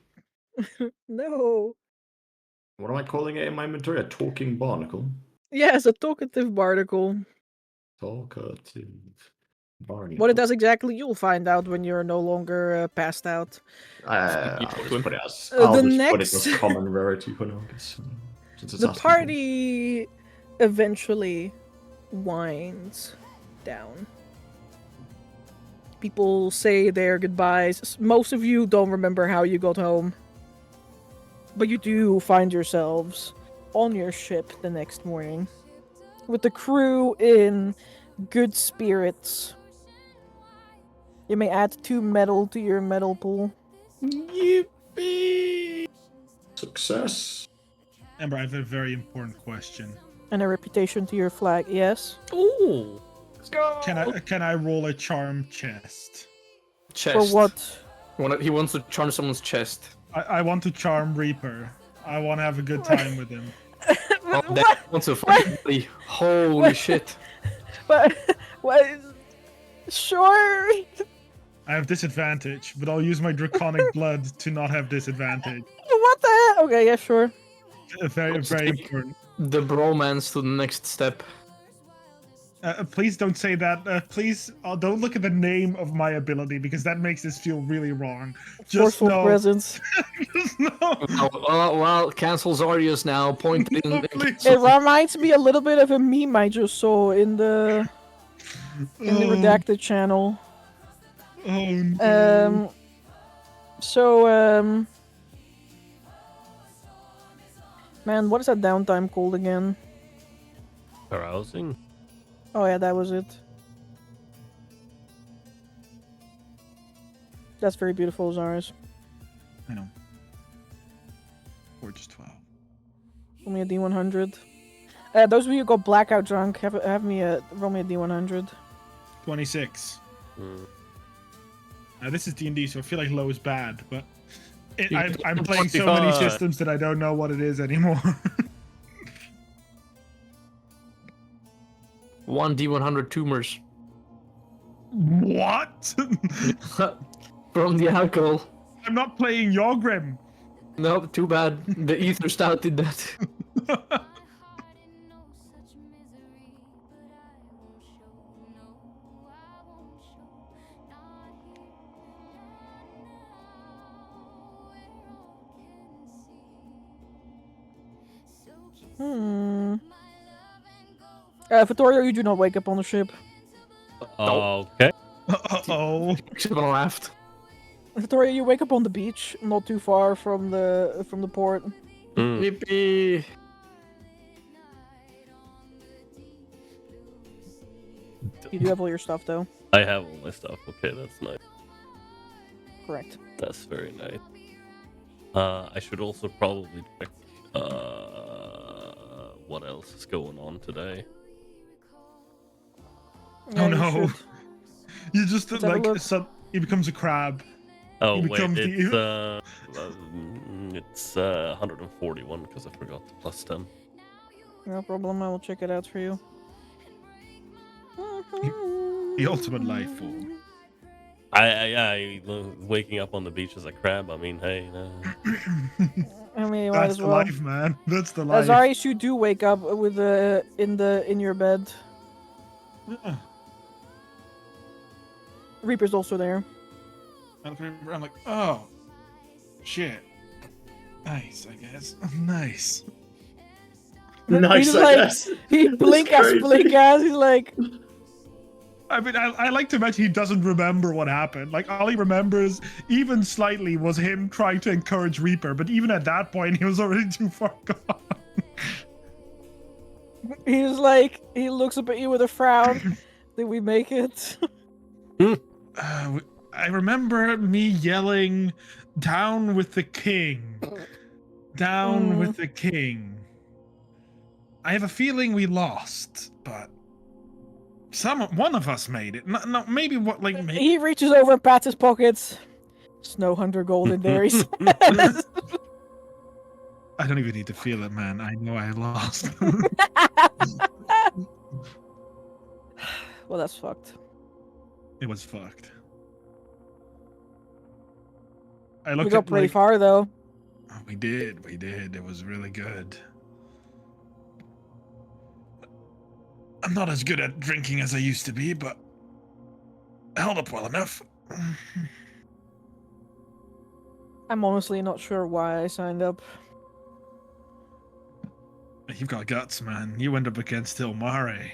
No. What am I calling it in my inventory? A talking barnacle? Yes, a talkative barnacle. Talkative barnacle. What it does exactly, you'll find out when you're no longer passed out. I'll just put it as, The put it next- as common rarity for now, I guess. Since it's The asking for it. party eventually winds down. People say their goodbyes. Most of you don't remember how you got home. But you do find yourselves on your ship the next morning, with the crew in good spirits. You may add 2 metal to your metal pool. Yippee! Success. Amber, I have a very important question. And a reputation to your flag, yes? Ooh. Let's go! Can I roll a charm chest? Chest. For what? He wants to charm someone's chest. I want to charm Reaper. I want to have a good time with him. Oh, What? that wants to fight me. Holy shit. What? What? Sure. I have disadvantage, but I'll use my draconic blood to not have disadvantage. What the hell? Okay, yeah, sure. Very, Let's very take- important. The bromance to the next step. Please don't say that. Please don't look at the name of my ability because that makes this feel really wrong. Just Forceful know. presence. Just know. Well, cancel Zardius now. Point in. No, please. It reminds me a little bit of a meme I just saw in the redacted channel. Oh no. Man, what is that downtime called again? Arousing. Oh yeah, that was it. That's very beautiful, Zaris. I know. Or just 12. Roll me a D100. Those of you who got blackout drunk, have me roll me a D100. 26. Mm. This is D&D, so I feel like low is bad, but You- I'm playing so many 25. systems that I don't know what it is anymore. 1d100 tumors. What? From the alcohol. I'm not playing Yogrim. No, too bad. The ether stout did that. Vittorio, you do not wake up on the ship. Okay. Uh-oh. Except on a raft. Vittorio, you wake up on the beach, not too far from the port. Mm. Yippee. You do have all your stuff, though. I have all my stuff. Okay, that's nice. Correct. That's very nice. I should also probably check what else is going on today. Yeah, Oh you no. should. You just Let's have a look. he becomes a crab. Oh You wait, become it's 141 because I forgot the plus 10. No problem, I will check it out for you. The ultimate life form. I waking up on the beach as a crab. I mean, hey, I mean, you might That's as the well. life, man. That's the life. Azarius, you do wake up with in your bed. Yeah. Reaper's also there. I'm like, oh, shit. Nice, I guess. Nice. Nice, He's I like- guess. He blink ass, crazy. blink ass. He's like, I mean, I like to imagine he doesn't remember what happened. Like, all he remembers, even slightly, was him trying to encourage Reaper. But even at that point, he was already too far gone. he's like, he looks up at you with a frown. Did we make it? I remember me yelling, "Down with the king! Down with the king!" I have a feeling we lost, but one of us made it. No, maybe what like maybe. He reaches over and pats his pockets. Snow Hunter Gold in there. He says. I don't even need to feel it, man. I know I lost. Well, that's fucked. It was fucked. I We looked got at pretty like, far though. oh, we did. It was really good. I'm not as good at drinking as I used to be, but I held up well enough. I'm honestly not sure why I signed up. You've got guts, man. You went up against Ilmare.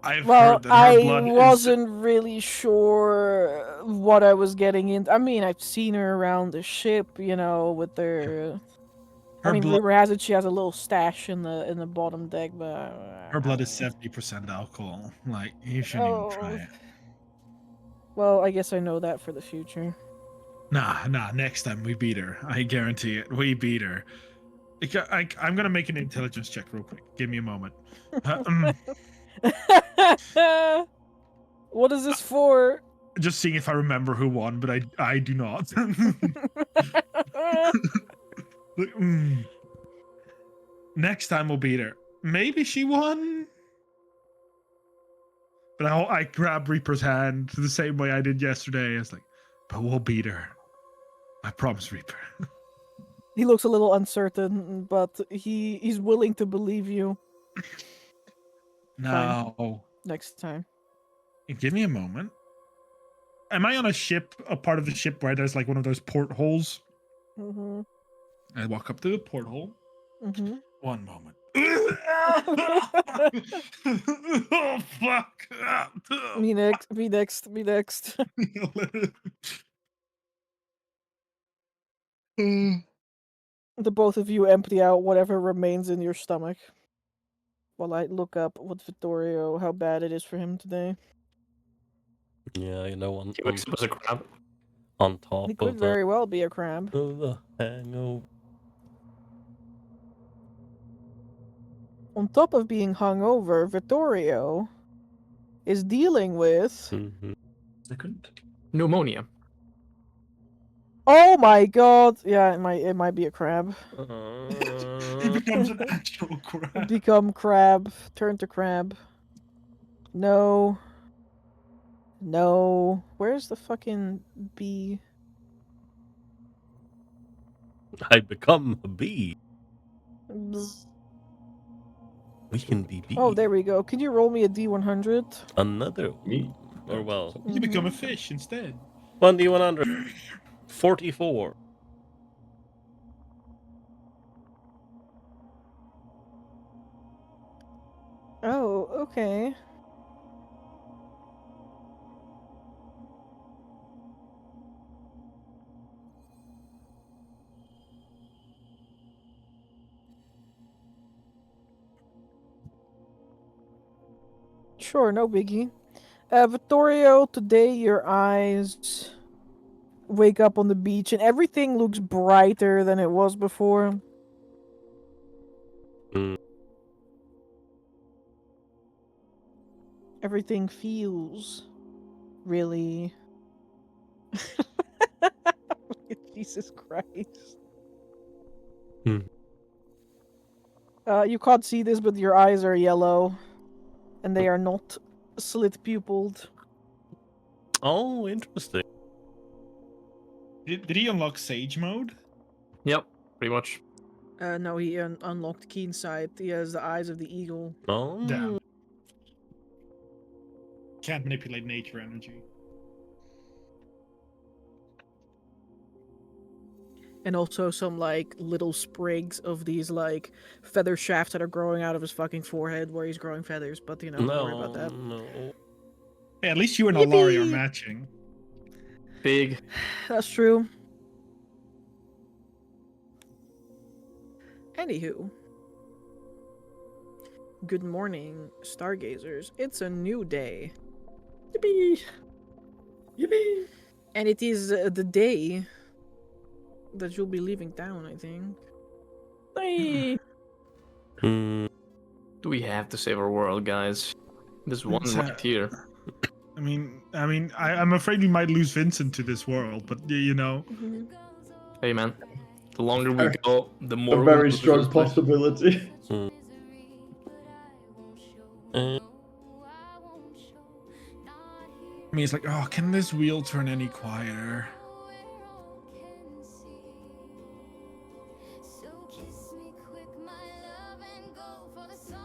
I've Well, heard that her I blood wasn't really sure what I was getting into. I mean, I've seen her around the ship, you know, with their. I her mean, blood. rumor has it she has a little stash in the bottom deck, but Her blood is 70% alcohol. Like, you shouldn't even try it. Well, I guess I know that for the future. Nah. Next time we beat her. I guarantee it. We beat her. I'm gonna make an intelligence check real quick. Give me a moment. What is this for? just seeing if I remember who won, but I do not. Next time we'll beat her. Maybe she won. But I grab Reaper's hand the same way I did yesterday. It's like, but we'll beat her. I promise, Reaper. He looks a little uncertain, but he's willing to believe you. No. Next time. Give me a moment. Am I on a ship, a part of the ship where there's like one of those portholes? Mm-hmm. I walk up to the porthole. Mm-hmm. One moment. Oh, fuck. Me next. Me next. Me next. The both of you empty out whatever remains in your stomach. While I look up with Vittorio how bad it is for him today. Yeah, you know, He wakes up as a crab. on top He could of very well be a crab. the hangover. On top of being hungover, Vittorio is dealing with. Mm-hmm. Second. Pneumonia. Oh my god! Yeah, it might be a crab. He becomes an actual crab. Become crab. Turn to crab. No. No. Where's the fucking bee? I become a bee. Bzz. We can be bees. Oh, there we go. Can you roll me a D100? Another Me? one. Or well, You become a fish instead. 1d100. 44. Oh, okay. Sure, no biggie. Vittorio, today your eyes wake up on the beach and everything looks brighter than it was before. Mm. Everything feels really... Jesus Christ. Hmm. You can't see this, but your eyes are yellow. And they are not slit-pupiled. Oh, interesting. Did he unlock Sage mode? Yep, pretty much. No, he unlocked Keen Sight. He has the eyes of the eagle. Oh. Damn. Can't manipulate nature energy. And also some, like, little sprigs of these, like, feather shafts that are growing out of his fucking forehead where he's growing feathers. But, you know, don't worry about that. No. Hey, at least you and Alari are Yippee! matching. Big. That's true. Anywho. Good morning, Stargazers. It's a new day. Yippee! Yippee! And it is the day that you'll be leaving town, I think. Hey! Hmm. Do we have to save our world, guys? There's one It's, right here. I'm afraid we might lose Vincent to this world, but you know. Hey, man. The longer we go, the more A we very lose strong this place. possibility. Eh, I mean, it's like, oh, can this wheel turn any quieter?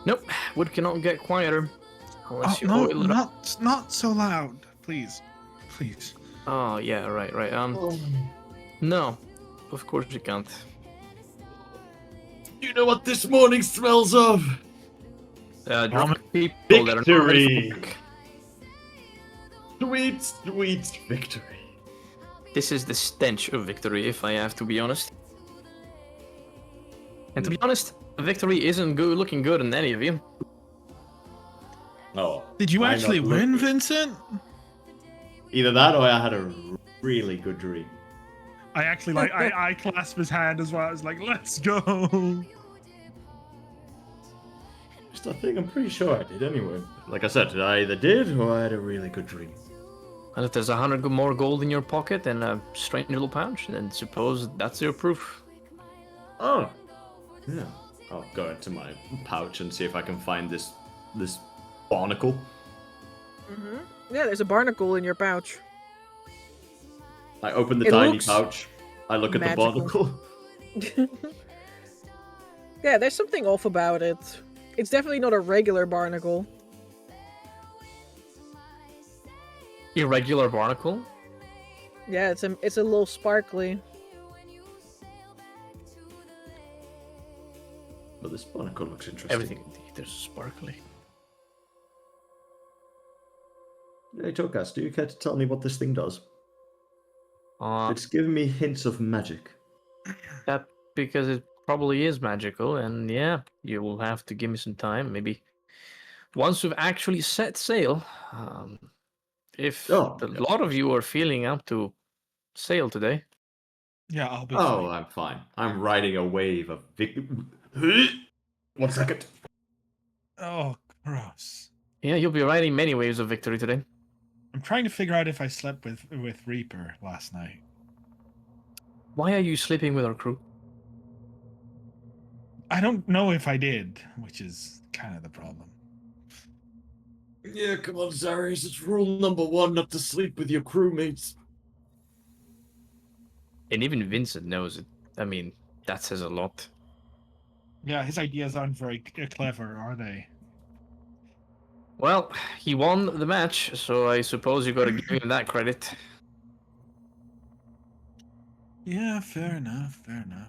Nope, wood cannot get quieter. Unless Oh, you no, oil it up. not so loud, please, please. Oh, yeah, right. No, of course you can't. You know what this morning smells of? Drunk people that are not ready Victory. for work. Sweet, sweet victory. This is the stench of victory, if I have to be honest. And to be honest, victory isn't looking good on any of you. Oh. Did you I'm actually not win, looking. Vincent? Either that or I had a really good dream. I actually I clasped his hand as well. I was like, let's go. Just a thing I'm pretty sure I did anyway. Like I said, I either did or I had a really good dream. And if there's 100 more gold in your pocket and a strange little pouch, then suppose that's your proof. Oh, yeah. I'll go into my pouch and see if I can find this barnacle. Yeah, there's a barnacle in your pouch. I open the It tiny looks pouch. I look at the magical. barnacle. Yeah, there's something off about it. It's definitely not a regular barnacle. Irregular barnacle? Yeah, it's a little sparkly. But this barnacle looks interesting. Everything indeed, there's sparkly. Hey, Tokas, do you care to tell me what this thing does? It's giving me hints of magic. That because it probably is magical, and yeah, you will have to give me some time. Maybe once we've actually set sail. If a lot of you are feeling up to sail today. Yeah, I'll be Oh, fine. I'm fine. I'm riding a wave of victory. 1 second. Oh, gross. Yeah, you'll be riding many waves of victory today. I'm trying to figure out if I slept with Reaper last night. Why are you sleeping with our crew? I don't know if I did, which is kind of the problem. Yeah, come on, Zarius. It's rule number 1 not to sleep with your crewmates. And even Vincent knows it. I mean, that says a lot. Yeah, his ideas aren't very clever, are they? Well, he won the match, so I suppose you gotta give him that credit. Yeah, fair enough, fair enough.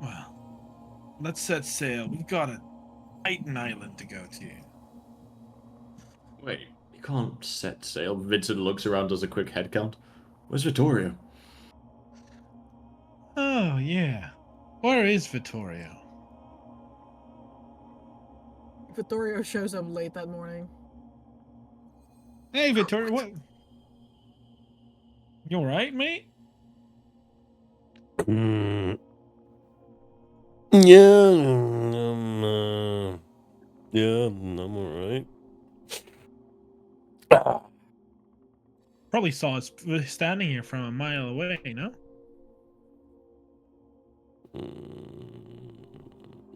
Well, let's set sail. We've got a Titan Island to go to. Wait, you can't set sail. Vincent looks around, does a quick head count. Where's Vittorio? Oh, yeah. Where is Vittorio? Vittorio shows up late that morning. Hey, Vittorio, what? You alright, mate? Yeah, I'm alright. Probably saw us standing here from a mile away, no?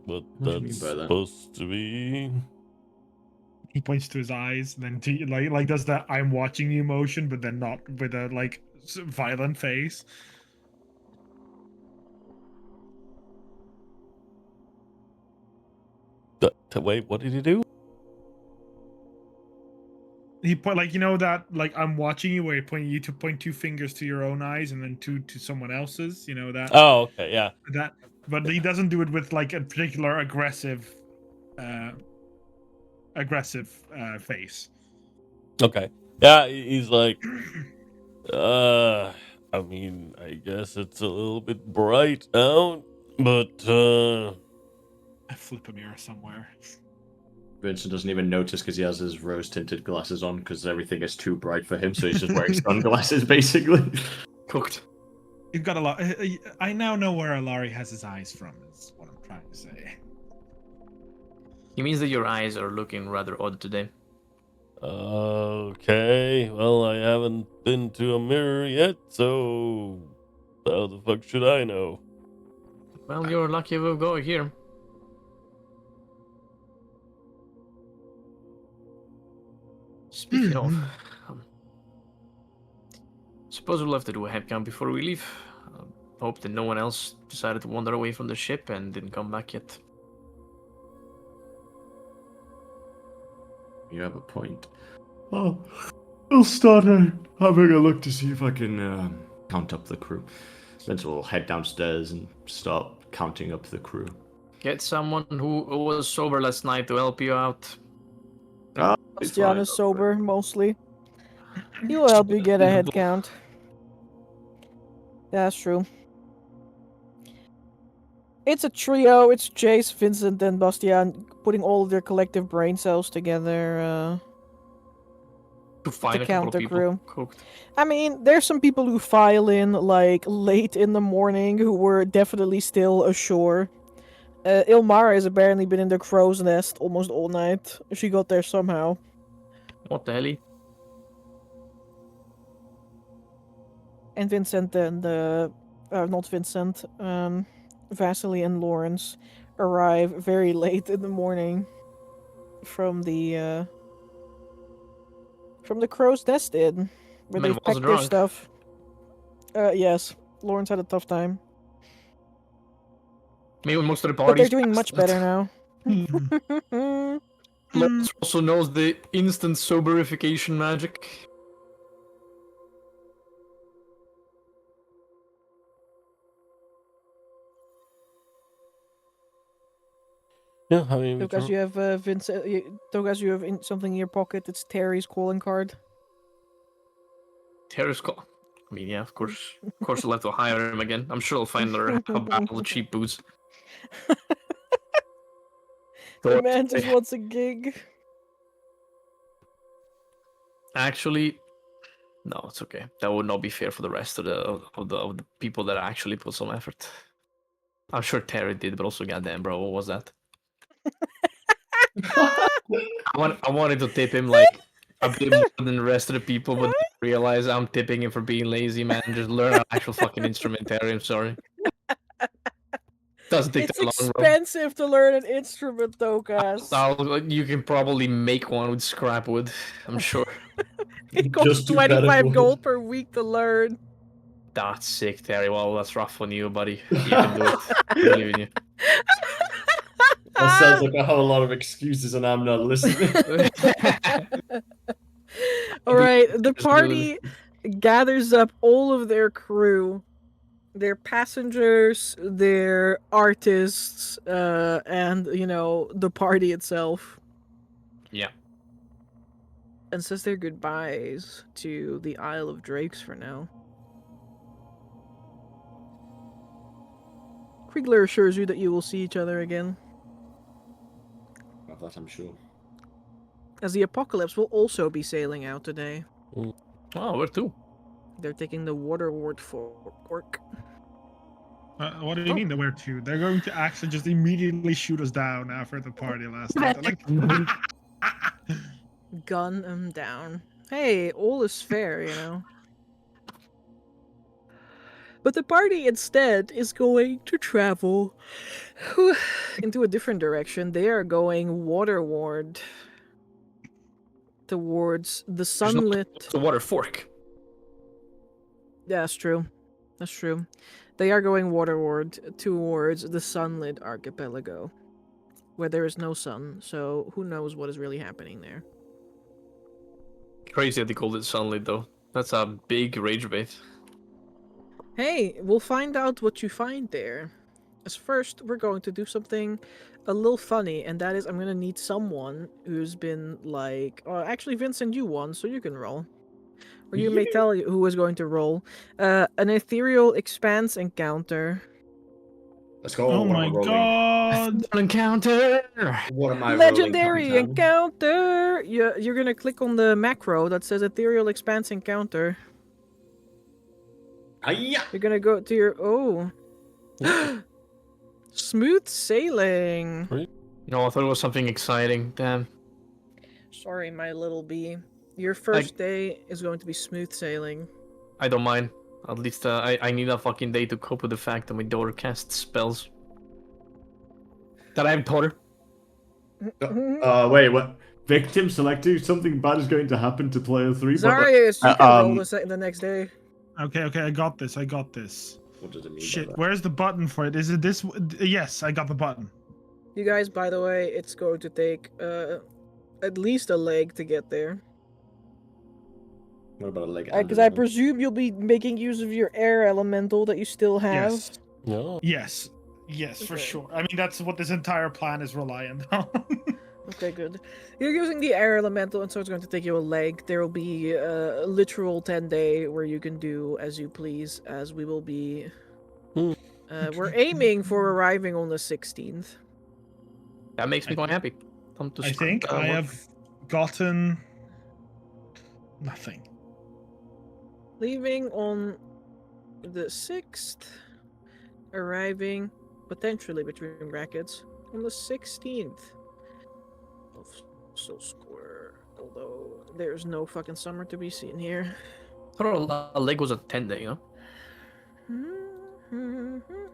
But What do you mean that's by that? supposed to be. He points to his eyes, and then like does that "I'm watching you" motion, but then not with a like violent face. Wait, what did he do? He put like that like "I'm watching you" where he point 2 fingers to your own eyes and then 2 to someone else's. You know that. Oh, okay, yeah. That, but he doesn't do it with like a particular aggressive face. Okay. Yeah, he's like, I mean, I guess it's a little bit bright out, but, I flip a mirror somewhere. Vincent doesn't even notice because he has his rose-tinted glasses on because everything is too bright for him, so he's just wearing sunglasses, basically. Cooked. You've got a lot. I now know where Alari has his eyes from, is what I'm trying to say. It means that your eyes are looking rather odd today. Okay, well, I haven't been to a mirror yet, so how the fuck should I know? Well, you're lucky we'll go here. Speaking of, suppose we'll have to do a head count before we leave. Hope that no one else decided to wander away from the ship and didn't come back yet. You have a point. Oh, I'll start having a look to see if I can count up the crew. Then we'll head downstairs and start counting up the crew. Get someone who was sober last night to help you out. Bastian is sober, mostly. He will help you get a head count. Yeah, that's true. It's a trio. It's Jace, Vincent, and Bastian putting all of their collective brain cells together To find to a couple count of the people crew. cooked. I mean, there's some people who file in, like, late in the morning who were definitely still ashore. Ilmara has apparently been in the crow's nest almost all night. She got there somehow. What the hell? And Vincent and not Vincent, Vasily and Lawrence arrive very late in the morning from the Crow's Nest Inn, where Man they was packed their drunk. stuff. Yes, Lawrence had a tough time, Maybe most of the but parties. they're doing much better now. Lawrence also knows the instant soberification magic. Yeah, I mean, Togas, you have Vincent. Togas, you have something in your pocket. It's Terry's calling card. Terrace call. I mean, yeah, of course. Of course, I'll have to hire him again. I'm sure I'll find a battle of cheap boots. The man just wants a gig. Actually, no, it's okay. That would not be fair for the rest of the people that actually put some effort. I'm sure Terry did, but also, goddamn, bro, what was that? I wanted to tip him like a bit more than the rest of the people, but then I realize I'm tipping him for being lazy, man. Just learn an actual fucking instrument, Terry. I'm sorry. Doesn't take It's that long, bro. expensive to learn an instrument, Togas. You can probably make one with scrap wood, I'm sure. It costs Just do better 25 for gold per week to learn. That's sick, Terry. Well, that's rough on you, buddy. You can do it. I believe in you. That sounds like I have a lot of excuses and I'm not listening. All right, the Just do party gathers up all of their crew, their passengers, their artists, and the party itself, Yeah. and says their goodbyes to the Isle of Drakes for now. Kriegler assures you that you will see each other again, Of that I'm sure. as the Apocalypse will also be sailing out today. Oh, where to? They're taking the Waterward Fork. What do you mean that we're two? They're going to actually just immediately shoot us down after the party last night. They're like, Gun them down. Hey, all is fair. But the party instead is going to travel into a different direction. They are going waterward towards the sunlit. The water fork. Yeah, that's true. That's true. They are going waterward towards the sunlit archipelago, where there is no sun, so who knows what is really happening there. Crazy that they called it sunlit, though. That's a big rage bait. Hey, we'll find out what you find there. As first, we're going to do something a little funny, and that is I'm going to need someone who's been like... actually, Vincent, you won, so you can roll. Or you may tell who is going to roll. An ethereal expanse encounter. Let's go. oh What am my I rolling? god! An encounter! What am I Legendary rolling? encounter! You're going to click on the macro that says ethereal expanse encounter. Hiya! You're going to go to your... Oh. Smooth sailing. No, I thought it was something exciting. Damn. Sorry, my little bee. Your first day is going to be smooth sailing. I don't mind. At least I need a fucking day to cope with the fact that my daughter casts spells. That I have taught her. Wait, what? Victim selected? Something bad is going to happen to player 3? Zarius, you can roll the next day. Okay, I got this. What does it mean? Shit, by that? where's the button for it? Is it this? Yes, I got the button. You guys, by the way, it's going to take at least a leg to get there. What about a leg? Because I presume you'll be making use of your air elemental that you still have. Yes. No. Yes, for Okay. sure. I mean, that's what this entire plan is reliant on. Okay, good. You're using the air elemental, and so it's going to take you a leg. There will be a literal 10-day where you can do as you please, as we will be... we're aiming for arriving on the 16th. That makes me quite happy. Time to I start, think I work. have gotten nothing. Leaving on the 6th, arriving, potentially between brackets, on the 16th of So Square. Although There's no fucking summer to be seen here. I thought a leg was a 10 day, you know?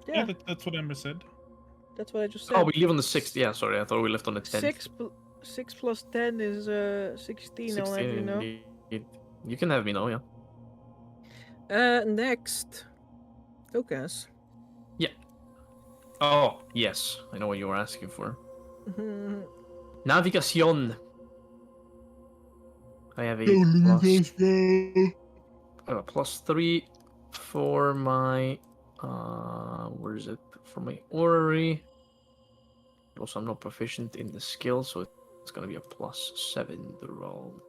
Yeah, That's what Emma said. that's what I just said. Oh, we leave on the 6th. Yeah, sorry, I thought we left on the 10th. 6 plus 10 is 16, I'll have you know. You can have me know, yeah. Next. Focus. Oh, yes. I know what you were asking for. Navigación. I have a +3 for my where is it? For my orrery. Also, I'm not proficient in the skill, so it's gonna be a +7 to roll.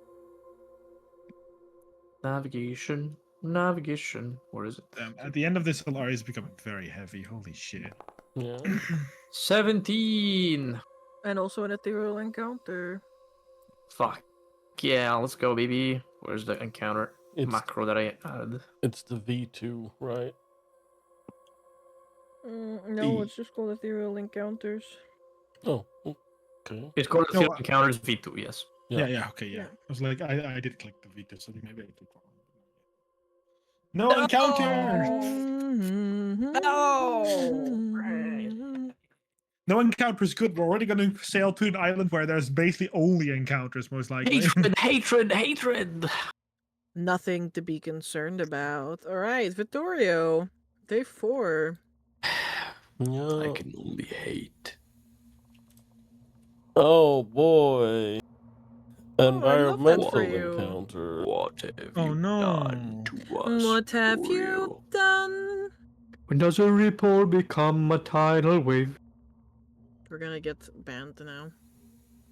Navigation. Where is it? At the end of this, Alari is becoming very heavy. Holy shit. Yeah. 17. And also an ethereal encounter. Fuck. Yeah, let's go, baby. Where's the encounter macro that I added? It's the V2, right? No, it's just called ethereal encounters. Oh, okay. It's called No, encounters V2, yes. Yeah, okay, yeah. Yeah. I was like, I did click the Vita, so maybe I clicked wrong. No encounter! No encounter is good. We're already going to sail to an island where there's basically only encounters, most likely. Hatred! Nothing to be concerned about. Alright, Vittorio. Day 4. Yeah. I can only hate. Oh boy. love that for Environmental you. encounter. What have Oh, you no. done to us? What have you Vittorio? done? When does a ripple become a tidal wave? We're gonna get banned now.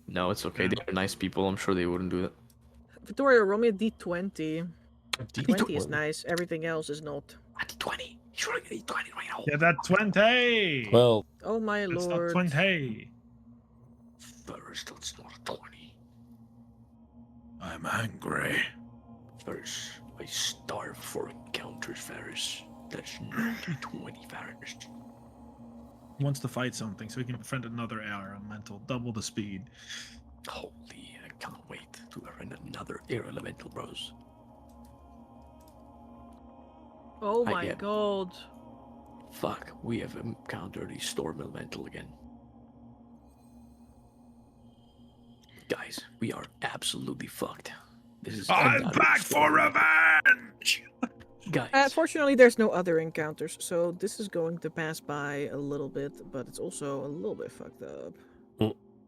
No, it's okay. They're nice people. I'm sure they wouldn't do that. Vittorio, roll me a d20. D20. 20 is nice, everything else is not. A D20. You're rolling a D20 right now. Yeah, that 20! Well, Oh my It's not lord. 20. First, that's not a 20. I'm angry. First, I starve for encounters, Ferris. That's not a 20, Ferris. He wants to fight something so he can befriend another air elemental, double the speed. Holy, I can't wait to befriend another air elemental, bros. Oh I my get- god. Fuck, we have encountered a storm elemental again. Guys, we are absolutely fucked. This is I'm another back for storm. revenge! Guys, Fortunately, there's no other encounters, so this is going to pass by a little bit, but it's also a little bit fucked up.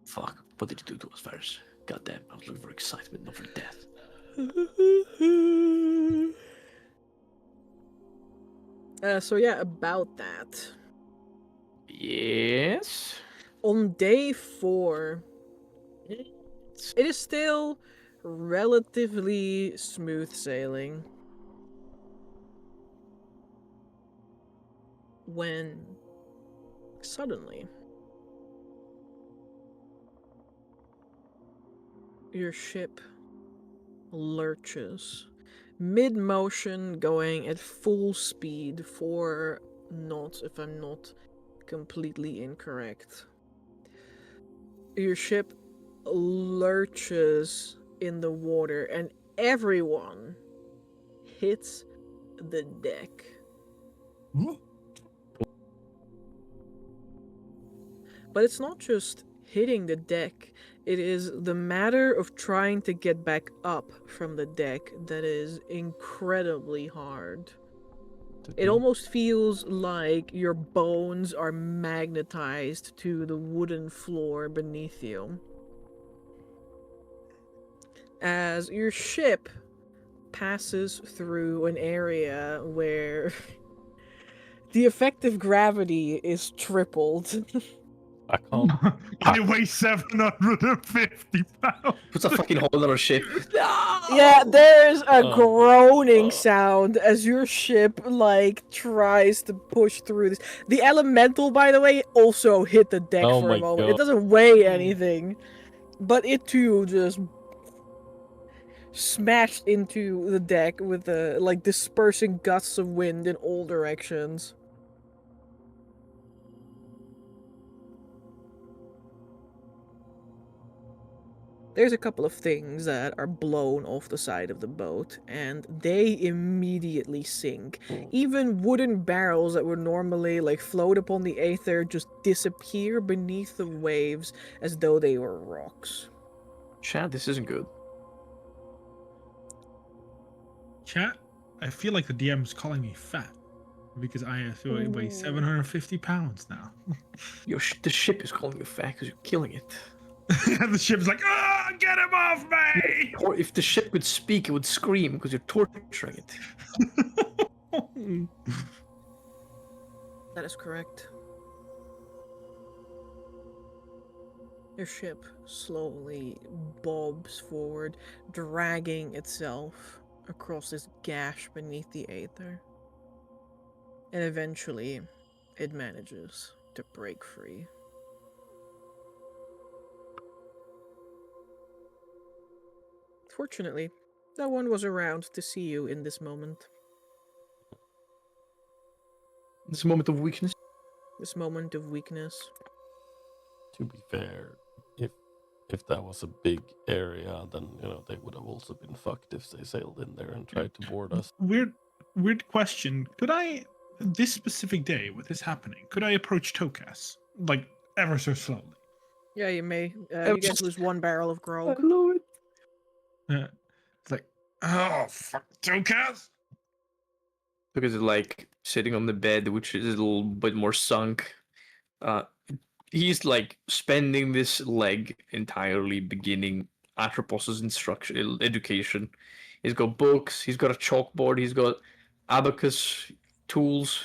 fuck, what did you do to us, Ferris? Goddamn, I was looking for excitement, not for death. So yeah, about that. Yes? On day 4, it is still relatively smooth sailing. When suddenly your ship lurches mid-motion, going at full speed, 4 knots if I'm not completely incorrect. Your ship lurches in the water and everyone hits the deck. But it's not just hitting the deck, it is the matter of trying to get back up from the deck that is incredibly hard. It almost feels like your bones are magnetized to the wooden floor beneath you. As your ship passes through an area where the effective gravity is tripled. I can't. I weigh 750 pounds. Puts a fucking hole in our ship. Yeah, there's a Oh. groaning sound as your ship, like, tries to push through this. The elemental, by the way, also hit the deck Oh for a my moment. God. It doesn't weigh anything. But it, too, just smashed into the deck with, like, dispersing gusts of wind in all directions. there's a couple of things that are blown off the side of the boat, and they immediately sink. Even wooden barrels that would normally like float upon the aether just disappear beneath the waves as though they were rocks. Chad, this isn't good. Chat, I feel like the DM is calling me fat because I feel I weigh 750 pounds now. The ship is calling you fat because you're killing it. The ship's like, ah, get him off me! Or if the ship could speak, it would scream because you're torturing it. That is correct. Your ship slowly bobs forward, dragging itself across this gash beneath the aether. And eventually, it manages to break free. Fortunately, no one was around to see you in this moment. This moment of weakness. This moment of weakness. To be fair, if that was a big area, then they would have also been fucked if they sailed in there and tried to board us. Weird question. Could I, this specific day with this happening, could I approach Tokas? Like, ever so slowly? Yeah, you may. You guys lose 1 barrel of grog. Lord. It's like, oh, fuck, Tokas? Because it's like sitting on the bed, which is a little bit more sunk. He's like spending this leg entirely beginning Atropos' instruction education. He's got books, he's got a chalkboard, he's got abacus tools.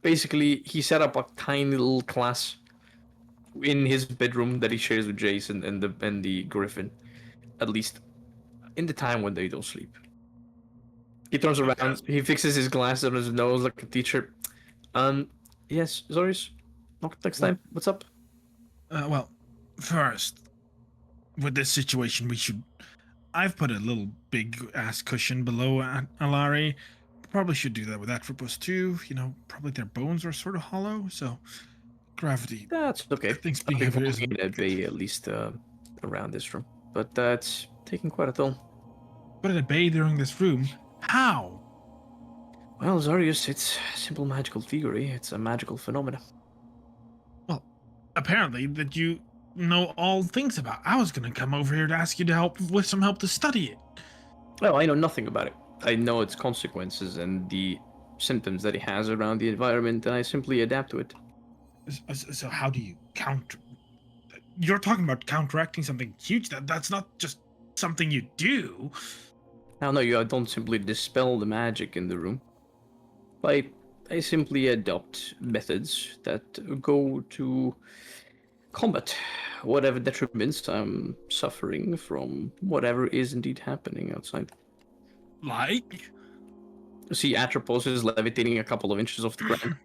Basically, he set up a tiny little class in his bedroom that he shares with Jason and the Griffin, at least in the time when they don't sleep. He turns around, he fixes his glasses on his nose like a teacher. Yes, Zorius? Next time. What's up? Well, first, with this situation, I've put a little big ass cushion below Alari. Probably should do that with Atropos too. Probably their bones are sort of hollow, so gravity. That's okay. Things being I heavier think it'd be at least around this room. But that's taking quite a toll. But at a bay during this room, how? Well, Zorius, it's a simple magical theory. It's a magical phenomenon. Well, apparently that you know all things about. I was gonna come over here to ask you to help with some help to study it. Well, I know nothing about it. I know its consequences and the symptoms that it has around the environment, and I simply adapt to it. So how do you counter? You're talking about counteracting something huge. That's not just something you do. No, I don't simply dispel the magic in the room. I simply adopt methods that go to combat whatever detriments I'm suffering from whatever is indeed happening outside. Like? See, Atropos is levitating a couple of inches off the ground.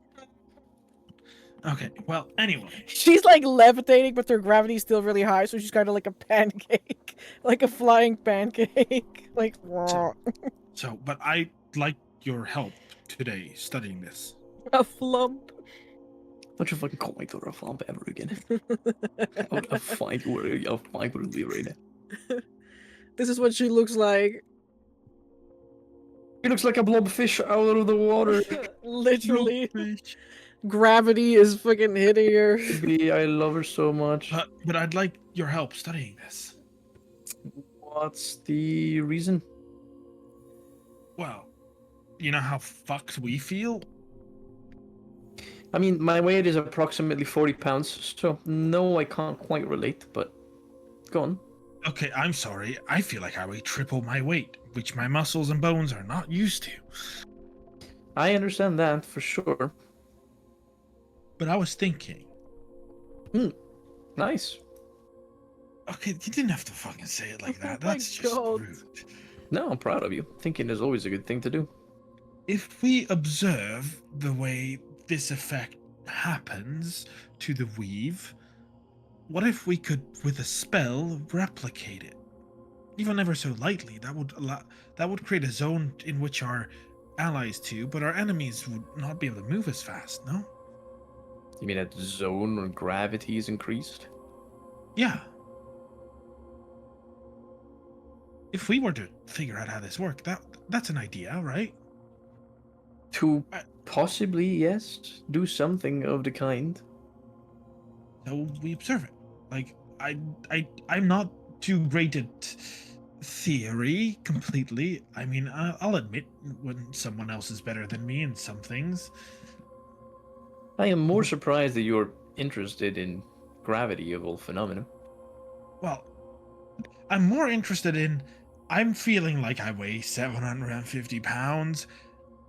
Okay, well, anyway. She's like levitating, but her gravity's still really high, so she's kind of like a pancake. Like a flying pancake. Like, But I'd like your help today studying this. a flump. Don't you fucking call my daughter a flump ever again. I'll find where you live right now. This is what she looks like. He looks like a blobfish out of the water. Literally. Gravity is fucking hitting her. Baby, I love her so much. But I'd like your help studying this. What's the reason? Well, you know how fucked we feel? I mean, my weight is approximately 40 pounds, so no, I can't quite relate, but go on. Okay, I'm sorry. I feel like I weigh triple my weight, which my muscles and bones are not used to. I understand that for sure. But I was thinking. Nice. Okay, you didn't have to fucking say it like that. Oh my That's just God. rude. No, I'm proud of you. Thinking is always a good thing to do. If we observe the way this effect happens to the weave, what if we could, with a spell, replicate it? Even ever so lightly, that would create a zone in which our allies too, but our enemies would not be able to move as fast, no? You mean that zone where gravity is increased? Yeah. if we were to figure out how this worked, that's an idea, right? To possibly, yes, do something of the kind. So we observe it. Like I'm not too great at theory completely. I mean, I'll admit when someone else is better than me in some things. I am more surprised that you're interested in gravity of all phenomena. Well, I'm more interested in. I'm feeling like I weigh 750 pounds,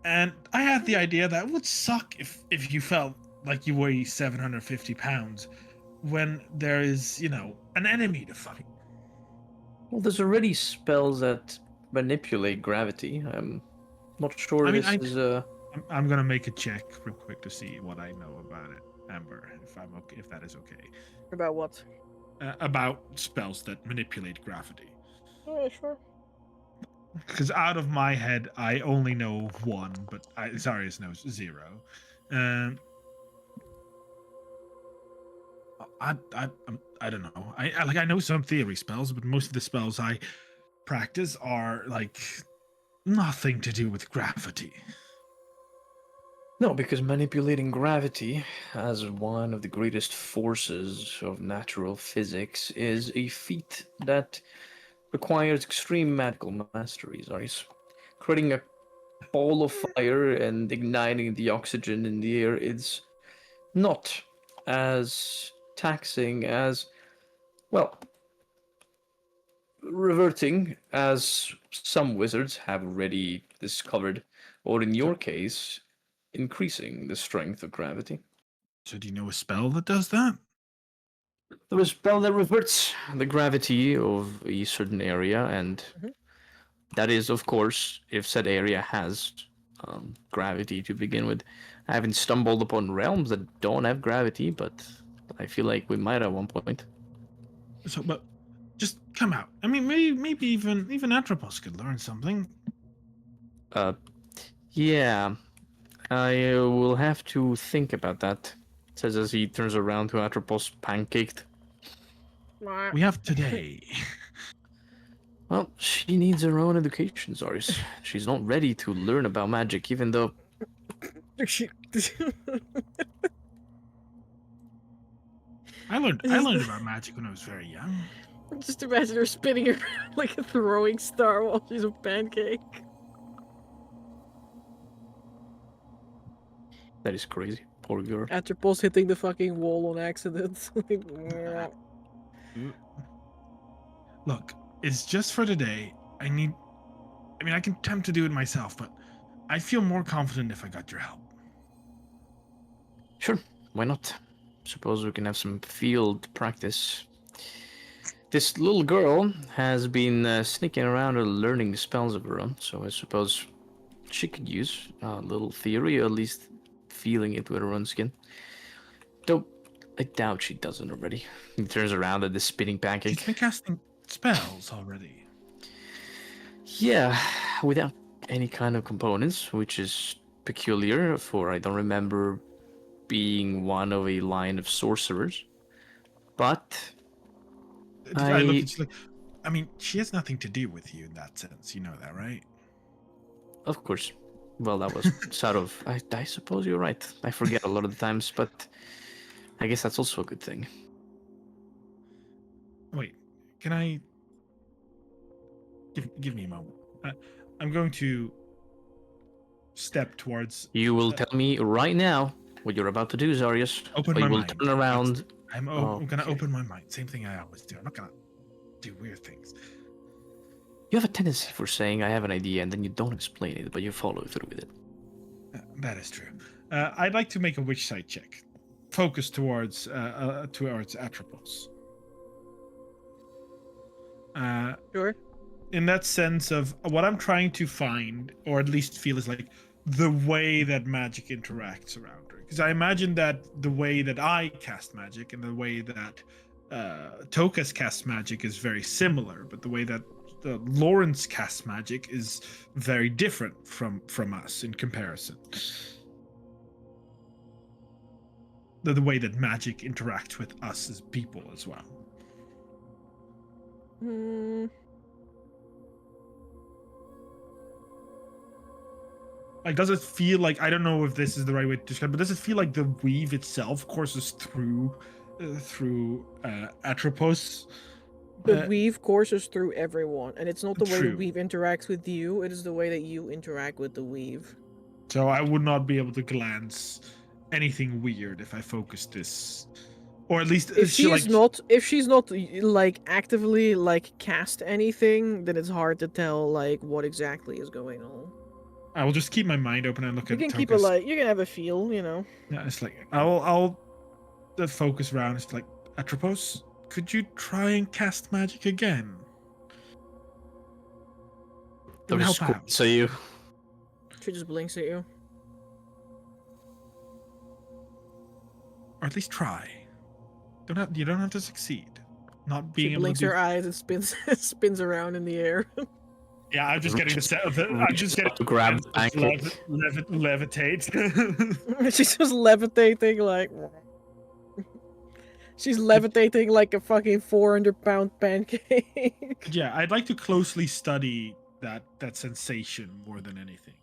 and I had the idea that it would suck if you felt like you weigh 750 pounds when there is, an enemy to fight. Well, there's already spells that manipulate gravity. I'm not sure I mean, this is I'm gonna make a check real quick to see what I know about it, Amber. If I'm okay, if that is okay. About what? About spells that manipulate gravity. Oh, yeah, sure. Because out of my head, I only know one, but Zarius knows 0. I don't know. I know some theory spells, but most of the spells I practice are like nothing to do with gravity. No, because manipulating gravity as one of the greatest forces of natural physics is a feat that requires extreme magical mastery, Zaris. Creating a ball of fire and igniting the oxygen in the air is not as taxing as, well, reverting as some wizards have already discovered, or in your case, increasing the strength of gravity. So do you know a spell that does that? There is a spell that reverts the gravity of a certain area, and that is, of course, if said area has gravity to begin with. I haven't stumbled upon realms that don't have gravity, but I feel like we might at one point. So, but just come out. I mean, maybe even Atropos could learn something. Yeah, I will have to think about that, says as he turns around to Atropos pancaked. We have today. Well, she needs her own education, Zaris. She's not ready to learn about magic, even though I learned about magic when I was very young. Just imagine her spinning around like a throwing star while she's a pancake. that is crazy. Poor girl. Atropos hitting the fucking wall on accident. Look, it's just for today. I mean, I can attempt to do it myself, but I feel more confident if I got your help. Sure, why not? Suppose we can have some field practice. This little girl has been sneaking around or learning spells of her own, so I suppose she could use a little theory, or at least feeling it with her own skin. Though I doubt she doesn't already. He turns around at the spinning She's pancake. been casting spells already. Yeah, without any kind of components, which is peculiar, for I don't remember being one of a line of sorcerers. But I look at you like, I mean, she has nothing to do with you in that sense. You know that, right? of course, well, that was sort of. I suppose you're right. I forget a lot of the times, but I guess that's also a good thing. Wait, can I give me a moment? I'm going to step towards. You will tell me right now what you're about to do, Zarius. Open or my you will mind. turn around. I'm gonna open my mind. Same thing I always do. I'm not gonna do weird things. You have a tendency for saying I have an idea and then you don't explain it, but you follow through with it. That is true. I'd like to make a witch sight check, focus towards Atropos. Sure. In that sense of what I'm trying to find, or at least feel, is like the way that magic interacts around her. Because I imagine that the way that I cast magic and the way that Tokas casts magic is very similar, but the way that Lawrence casts magic is very different from us in comparison. The way that magic interacts with us as people as well. Like, does it feel like, I don't know if this is the right way to describe, but does it feel like the weave itself courses through Atropos? The weave courses through everyone, and it's not the way the True. weave interacts with you, it is the way that you interact with the weave. So I would not be able to glance anything weird if I focus this, or at least If she's not like actively like cast anything, then it's hard to tell like what exactly is going on. I will just keep my mind open and look You at can keep Tokus. you can have a feel, you know. Yeah, it's like I'll the focus around. It's like, Atropos, could you try and cast magic again? It would help out. So you. She just blinks at you. Or at least try. You don't have to succeed. Not being She able blinks to do... her eyes and spins around in the air. Yeah, I'm just getting the set of it. I'm just getting to grab the pancake. levitate. She's just levitating like. She's levitating like a fucking 400-pound pancake. Yeah, I'd like to closely study that sensation more than anything.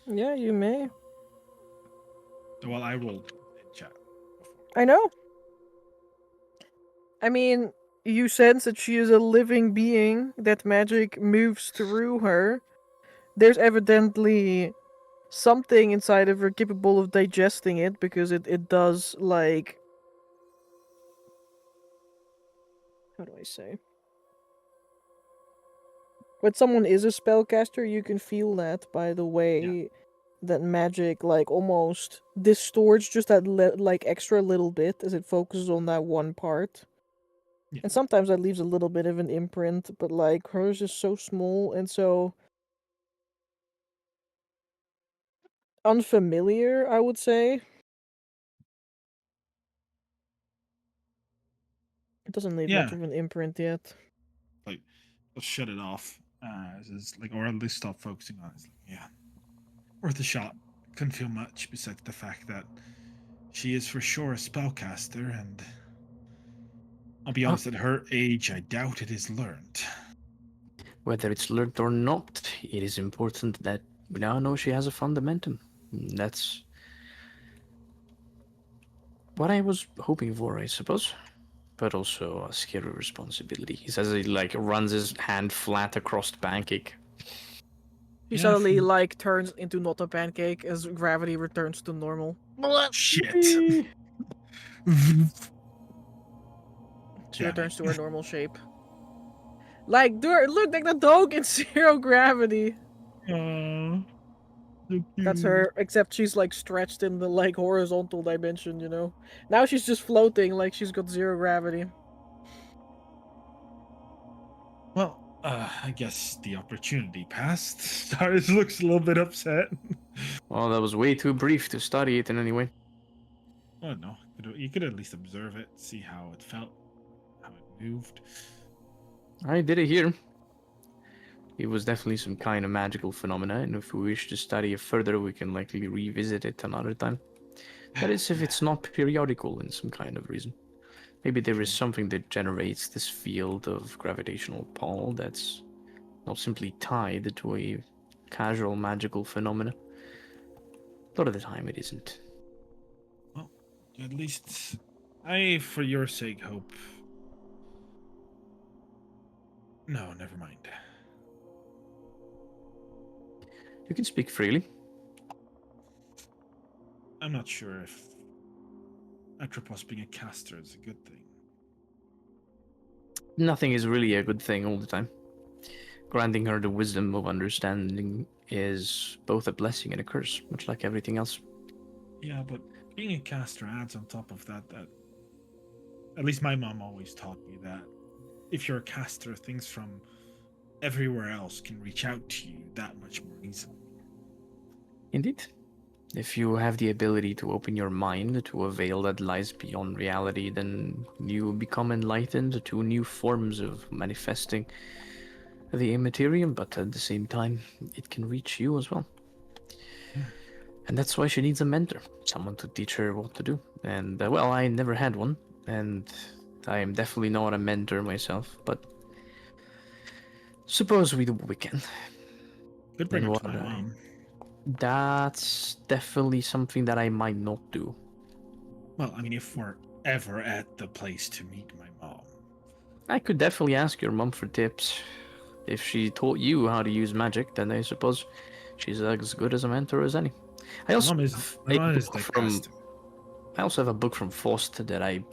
Yeah, you may. Well, I will chat. I know. I mean, you sense that she is a living being, that magic moves through her. There's evidently something inside of her capable of digesting it, because it does, like... How do I say? When someone is a spellcaster, you can feel that by the way that magic, like, almost distorts just that, like, extra little bit as it focuses on that one part. Yeah. And sometimes that leaves a little bit of an imprint, but, like, hers is so small and so unfamiliar, I would say. It doesn't leave much of an imprint yet. Like, let's shut it off. It's like, or at least stop focusing on it. It's like, yeah, worth a shot. Couldn't feel much besides the fact that she is for sure a spellcaster, and I'll be honest, at her age, I doubt it is learned. Whether it's learned or not, it is important that we now know she has a fundamentum. That's what I was hoping for, I suppose. But also a scary responsibility. He says he like runs his hand flat across the pancake. He suddenly like turns into not a pancake as gravity returns to normal. Shit. She returns to her normal shape. Like, dude, look like the dog in 0 gravity. So that's her, except she's like stretched in the like horizontal dimension, you know. Now she's just floating like she's got 0 gravity. Well, I guess the opportunity passed. Stars looks a little bit upset. Well, that was way too brief to study it in any way. Oh no, you could at least observe it, see how it felt, how it moved. I did it here. It was definitely some kind of magical phenomena, and if we wish to study it further, we can likely revisit it another time. That is, if it's not periodical in some kind of reason. Maybe there is something that generates this field of gravitational pull that's not simply tied to a casual magical phenomena. A lot of the time it isn't. Well, at least I, for your sake, hope... No, never mind. You can speak freely. I'm not sure if Atropos being a caster is a good thing. Nothing is really a good thing all the time. Granting her the wisdom of understanding is both a blessing and a curse, much like everything else. Yeah, but being a caster adds on top of that at least my mom always taught me that if you're a caster, things from everywhere else can reach out to you that much more easily. Indeed. If you have the ability to open your mind to a veil that lies beyond reality, then you become enlightened to new forms of manifesting the immaterium, but at the same time, it can reach you as well. Yeah. And that's why she needs a mentor, someone to teach her what to do. And, well, I never had one, and I am definitely not a mentor myself, but suppose we do what we can. Could bring her to my mom. That's definitely something that I might not do. Well, I mean, if we're ever at the place to meet my mom. I could definitely ask your mom for tips. If she taught you how to use magic, then I suppose she's as good as a mentor as any. I also My have mom a is book the from cast. I also have a book from Faust that I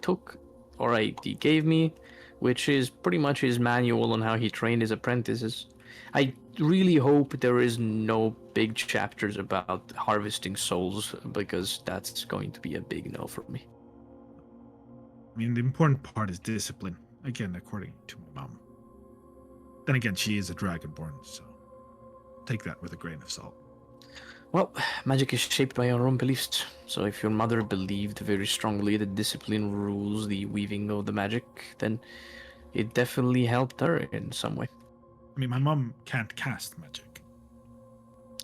took, or he gave me, which is pretty much his manual on how he trained his apprentices. I really hope there is no big chapters about harvesting souls, because that's going to be a big no for me. I mean, the important part is discipline. Again, according to my mom. Then again, she is a dragonborn, so take that with a grain of salt. Well, magic is shaped by our own beliefs. So if your mother believed very strongly that discipline rules the weaving of the magic, then it definitely helped her in some way. I mean, my mom can't cast magic.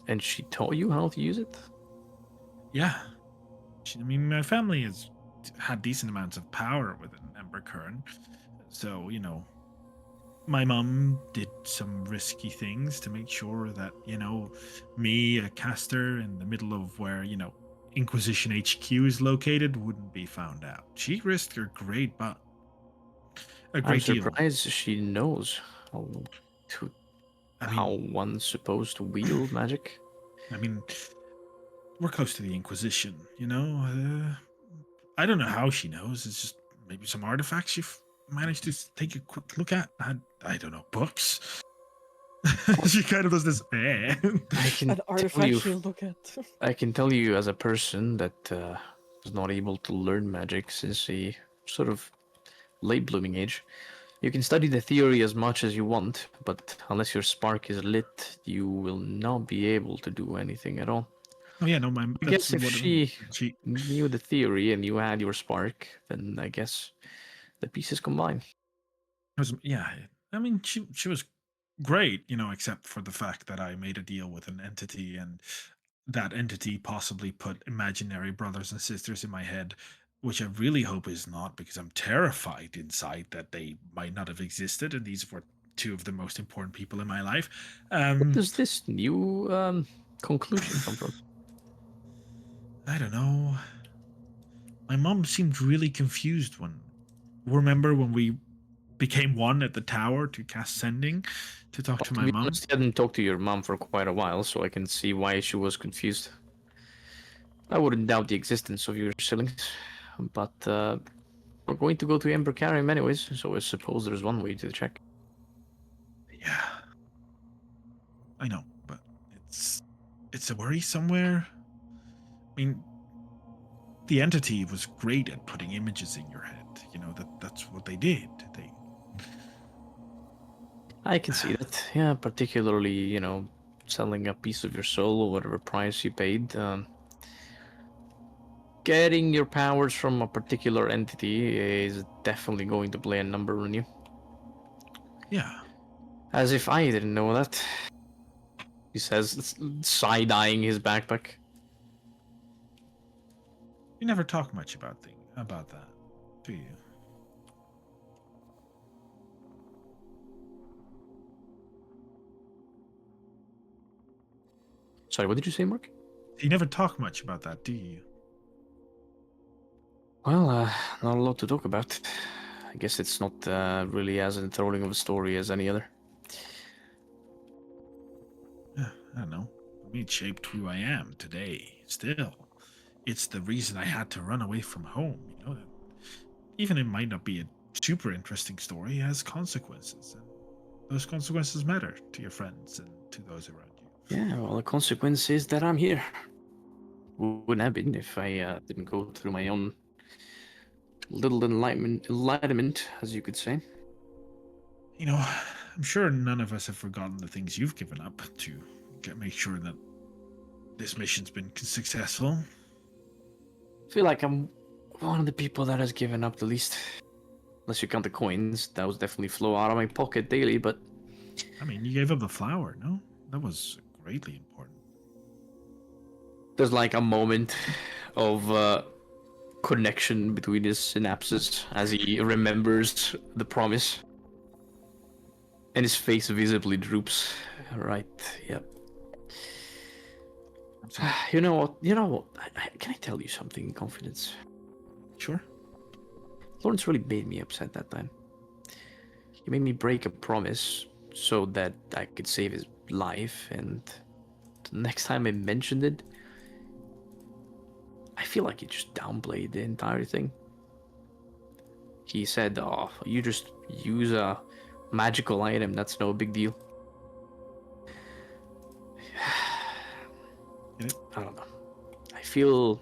And she taught you how to use it? Yeah. I mean, my family has had decent amounts of power within Ember Kern. So, my mom did some risky things to make sure that, me, a caster in the middle of where, Inquisition HQ is located, wouldn't be found out. She risked her great butt. A I'm great deal. surprised she knows how one's supposed to wield magic. I mean, we're close to the Inquisition, I don't know how she knows. It's just maybe some artifacts she managed to take a quick look at. I don't know, books. She kind of does this. I can An tell artifact you, you look at. I can tell you as a person that was not able to learn magic since a sort of late blooming age. You can study the theory as much as you want, but unless your spark is lit, you will not be able to do anything at all. Oh yeah, no, I guess if she knew the theory and you had your spark, then I guess the pieces combine. Yeah, I mean, she was great, except for the fact that I made a deal with an entity, and that entity possibly put imaginary brothers and sisters in my head, which I really hope is not, because I'm terrified inside that they might not have existed, and these were two of the most important people in my life. Where does this new conclusion come from? I don't know. My mom seemed really confused when. Remember when we became one at the tower to cast Sending to talk to my be mom? honest, I hadn't talked to your mom for quite a while, so I can see why she was confused. I wouldn't doubt the existence of your siblings, but we're going to go to Ember Karim anyways, so I suppose there's one way to check. Yeah, I know, but it's a worry somewhere. I mean, the entity was great at putting images in your head. That's what they did. I can see that. Yeah, particularly, selling a piece of your soul or whatever price you paid. Getting your powers from a particular entity is definitely going to play a number on you. Yeah. As if I didn't know that. He says, side-eyeing his backpack. You never talk much about that, do you? Sorry, what did you say, Mark? You never talk much about that, do you? Well, not a lot to talk about. I guess it's not really as enthralling of a story as any other. Yeah, I don't know. For me, it shaped who I am today. Still, it's the reason I had to run away from home. Even it might not be a super interesting story, it has consequences, and those consequences matter to your friends and to those around you. Yeah, well, the consequence is that I'm here. Wouldn't have been if I didn't go through my own little enlightenment, as you could say. I'm sure none of us have forgotten the things you've given up to make sure that this mission's been successful. I feel like I'm one of the people that has given up the least. Unless you count the coins, that was definitely flow out of my pocket daily, but... I mean, you gave up the flower, no? That was greatly important. There's like a moment of connection between his synapses as he remembers the promise. And his face visibly droops. Right, yep. sorry. You know what? You know what? Can I tell you something in confidence? Sure. Lawrence really made me upset that time. He made me break a promise so that I could save his life, and the next time I mentioned it, I feel like he just downplayed the entire thing. He said, "Oh, you just use a magical item, that's no big deal." Get it? I don't know. I feel...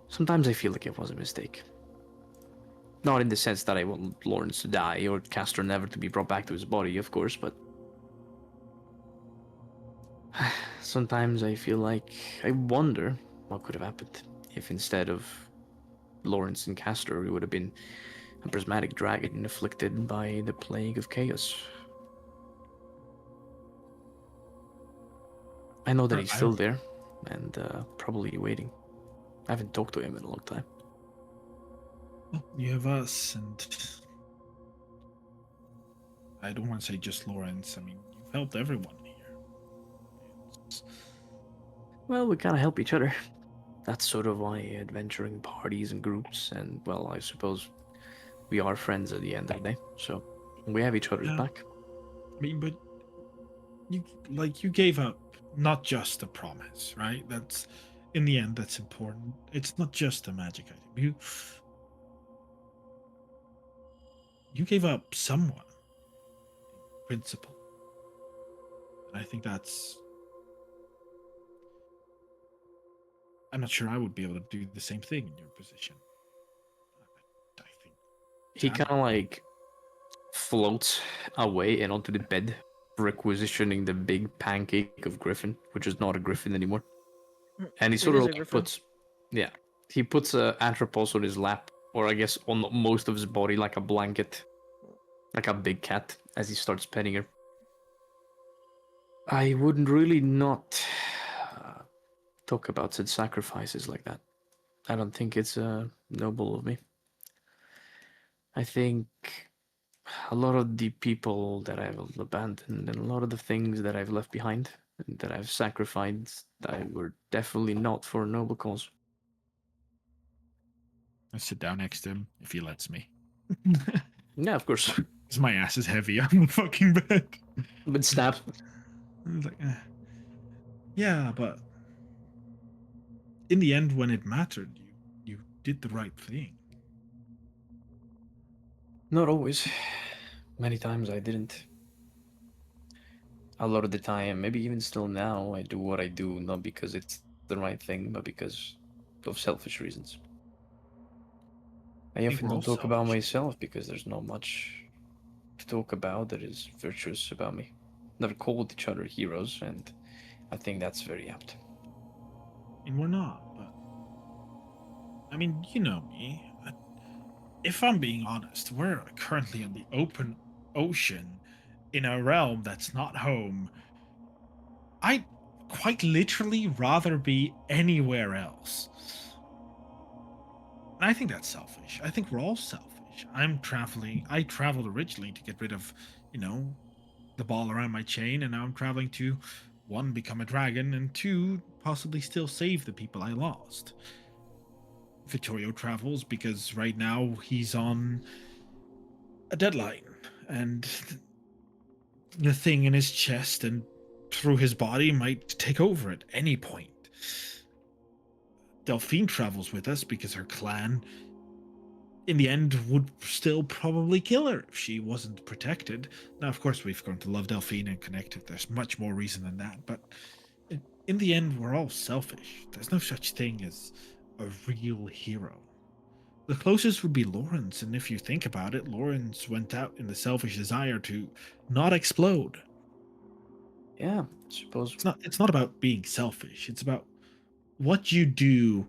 Sometimes I feel like it was a mistake. Not in the sense that I want Lawrence to die or Castor never to be brought back to his body, of course, but... Sometimes I feel like... I wonder what could have happened if instead of Lawrence and Castor, it would have been a prismatic dragon afflicted by the plague of chaos. I know that he's still there, and probably waiting. I haven't talked to him in a long time. Well, you have us, and I don't want to say just Lawrence. I mean, you've helped everyone here. Well, we kind of help each other. That's sort of why adventuring parties and groups, and, well, I suppose we are friends at the end of the day, so we have each other's back. I mean, but you gave up not just a promise, right? That's in the end that's important. It's not just a magic item. You gave up someone in principle. And I think that's... I'm not sure I would be able to do the same thing in your position. I think He kind of like floats away and onto the bed, requisitioning the big pancake of Griffin, which is not a Griffin anymore. And he It sort of is a like griffin. he puts a Anthropos on his lap, or I guess on most of his body, like a blanket, like a big cat, as he starts petting her. I wouldn't really not talk about said sacrifices like that. I don't think it's noble of me. I think a lot of the people that I've abandoned and a lot of the things that I've left behind and that I've sacrificed, I were definitely not for a noble cause. I sit down next to him if he lets me. Yeah, of course. Because my ass is heavy on the fucking bed. But snap. I was like, yeah, but in the end, when it mattered, you did the right thing. Not always. Many times I didn't. A lot of the time, maybe even still now, I do what I do not because it's the right thing, but because of selfish reasons. I think often we're all don't talk about selfish. myself because there's not much to talk about that is virtuous about me. Never called each other heroes, and I think that's very apt. I mean, we're not, but I mean, you know me. If I'm being honest, we're currently on the open ocean in a realm that's not home. I'd quite literally rather be anywhere else. And I think that's selfish. I think we're all selfish. I traveled originally to get rid of, the ball around my chain, and now I'm traveling to, one, become a dragon, and two, possibly still save the people I lost. Vittorio travels because right now he's on a deadline, and the thing in his chest and through his body might take over at any point. Delphine travels with us because her clan, in the end, would still probably kill her if she wasn't protected. Now, of course, we've grown to love Delphine and connect. There's much more reason than that, but in the end, we're all selfish. There's no such thing as a real hero. The closest would be Lawrence, and if you think about it, Lawrence went out in the selfish desire to not explode. Yeah, I suppose. It's not about being selfish. It's about what you do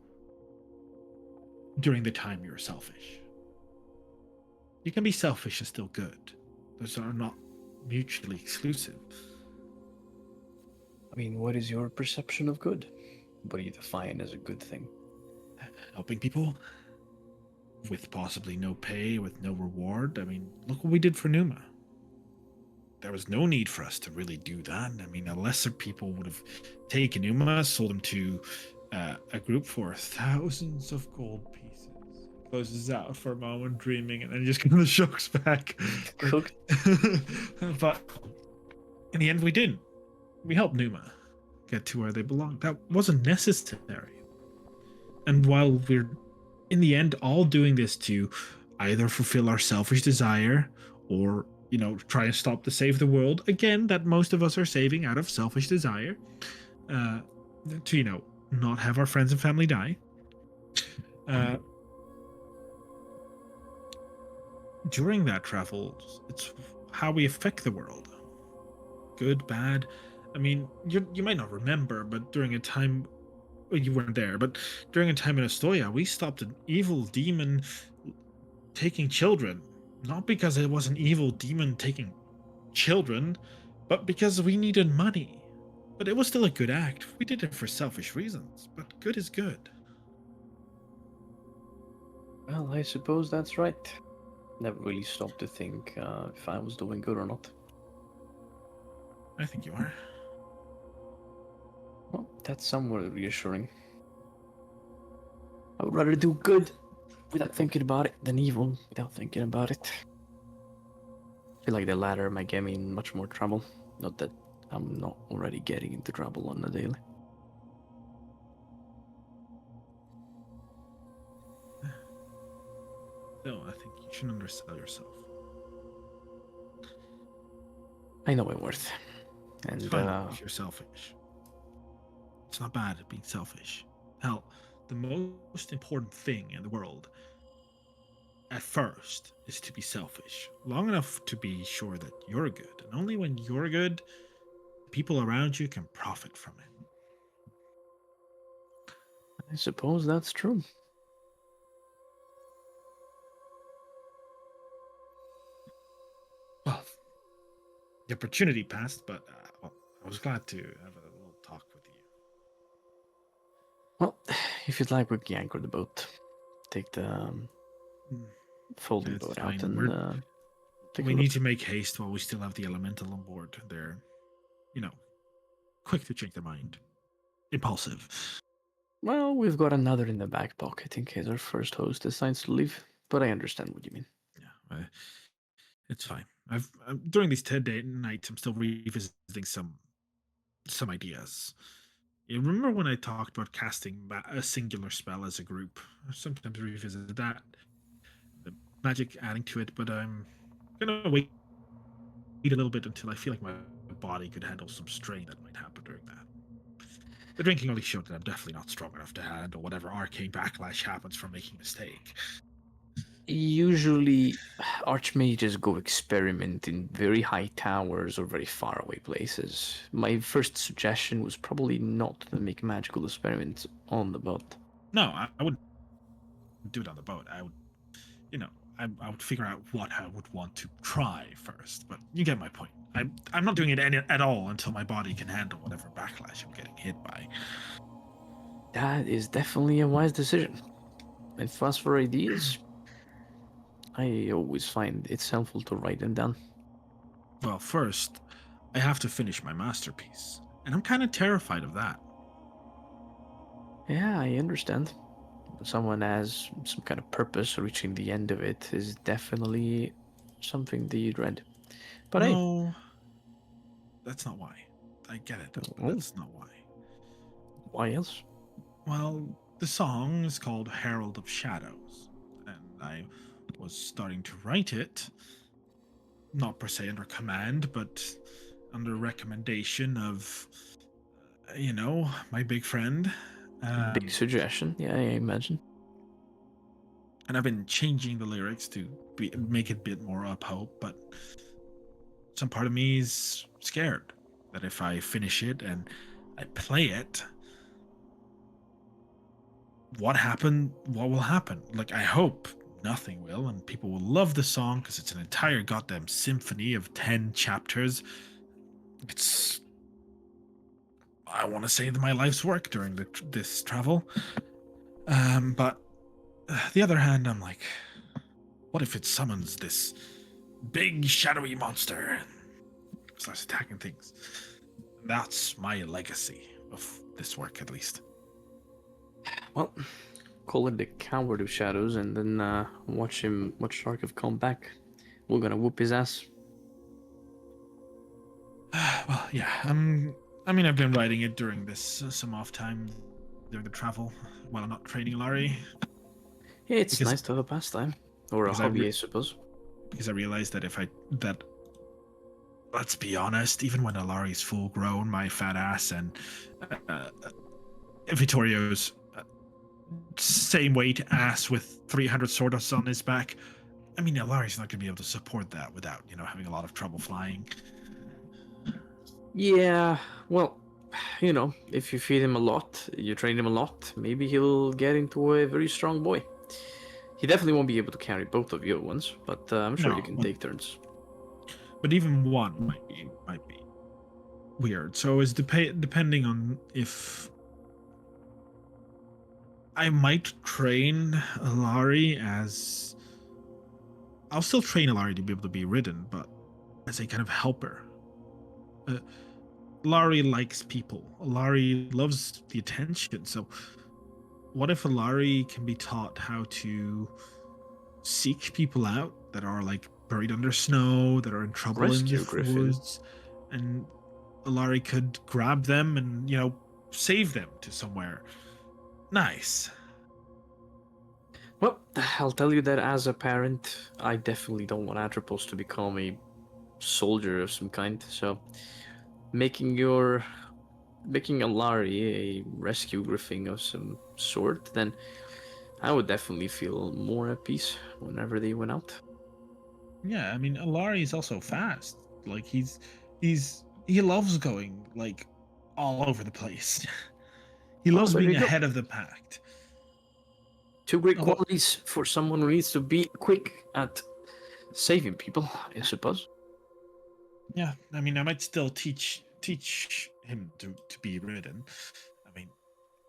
during the time you're selfish. You can be selfish and still good. Those are not mutually exclusive. I mean, what is your perception of good? What do you define as a good thing? Helping people with possibly no pay, with no reward. I mean, look what we did for Numa. there was no need for us to really do that. I mean, a lesser people would have taken Uma, sold him to a group for thousands of gold pieces. Closes out for a moment, dreaming, and then just kind of shocks back. Cooked. But in the end, we didn't. We helped Numa get to where they belong. That wasn't necessary. And while we're, in the end, all doing this to either fulfill our selfish desire or, try and stop to save the world, again, that most of us are saving out of selfish desire, to, not have our friends and family die. During that travel, it's how we affect the world. Good, bad. I mean, you might not remember, but during a time, well, you weren't there, but during a time in Astoria, we stopped an evil demon taking children. Not because it was an evil demon taking children, but because we needed money. But it was still a good act. We did it for selfish reasons, but good is good. Well, I suppose that's right. Never really stopped to think if I was doing good or not. I think you are. Well, that's somewhat reassuring. I would rather do good without thinking about it than evil without thinking about it. I feel like the latter might get me in much more trouble. Not that I'm not already getting into trouble on the daily. No, I think you shouldn't undersell yourself. I know I'm worth. And It's fine if you're selfish. It's not bad at being selfish. Hell, the most important thing in the world at first is to be selfish. Long enough to be sure that you're good. And only when you're good, people around you can profit from it. I suppose that's true. Well, the opportunity passed, but I was glad to have a little talk with you. Well, if you'd like, we can anchor the boat. Take the folding It's boat fine. out and take a We look. need to make haste while we still have the elemental on board. They're, quick to change their mind. Impulsive. Well, we've got another in the back pocket in case our first host decides to leave. But I understand what you mean. Yeah, it's fine. During these 10-day nights, I'm still revisiting some ideas. You remember when I talked about casting a singular spell as a group? I sometimes revisit that. The magic adding to it, but I'm gonna wait a little bit until I feel like my body could handle some strain that might happen during that. The drinking only showed that I'm definitely not strong enough to handle whatever arcane backlash happens from making a mistake. Usually, archmages go experiment in very high towers or very far away places. My first suggestion was probably not to make magical experiments on the boat. No, I wouldn't do it on the boat. I would, I would figure out what I would want to try first. But you get my point. I'm not doing it at all until my body can handle whatever backlash I'm getting hit by. That is definitely a wise decision. And as for ideas, I always find it's helpful to write them down. Well, first, I have to finish my masterpiece, and I'm kind of terrified of that. Yeah, I understand. Someone has some kind of purpose reaching the end of it is definitely something that you dread. But hey, No, that's not why. I get it, but that's not why. why else? Well, the song is called Herald of Shadows, and I was starting to write it, not per se under command, but under recommendation of, my big friend. Big suggestion, yeah, I imagine. And I've been changing the lyrics to make it a bit more uphope, but some part of me is scared that if I finish it and I play it, what will happen? Like, I hope nothing will, and people will love the song because it's an entire goddamn symphony of 10 chapters. It's, I want to say, my life's work during this travel. But the other hand, I'm like, what if it summons this big shadowy monster? starts attacking things. That's my legacy of this work, at least. Well, call it the coward of shadows, and then watch Sharkov come back. We're gonna whoop his ass. Well, yeah. I mean, I've been writing it during this some off time during the travel while I'm not training Alari. Yeah, it's Because- nice to have a pastime or a because I hobby, re- I suppose. Because I realized that let's be honest, even when Alari's full grown, my fat ass and Vittorio's same weight ass with 300 swords on his back. I mean, Alari's not going to be able to support that without, having a lot of trouble flying. Yeah, well, if you feed him a lot, you train him a lot, maybe he'll get into a very strong boy. He definitely won't be able to carry both of you at once, but I'm sure you can take turns. But even one might be weird. So it's depending on if I might train Alari as. I'll still train Alari to be able to be ridden, but as a kind of helper. Alari likes people. Alari loves the attention. So, what if Alari can be taught how to seek people out that are like buried under snow, that are in trouble Rescue in the Griffin. woods, and Alari could grab them and save them to somewhere nice. Well, I'll tell you that as a parent, I definitely don't want Atropos to become a soldier of some kind, so making Alari a rescue griffin of some sort, then I would definitely feel more at peace whenever they went out. Yeah, I mean Alari is also fast. Like he loves going like all over the place. He loves there being you go. ahead of the pack. Two great Although- qualities for someone who needs to be quick at saving people, I suppose. Yeah, I mean I might still teach him to be ridden. I mean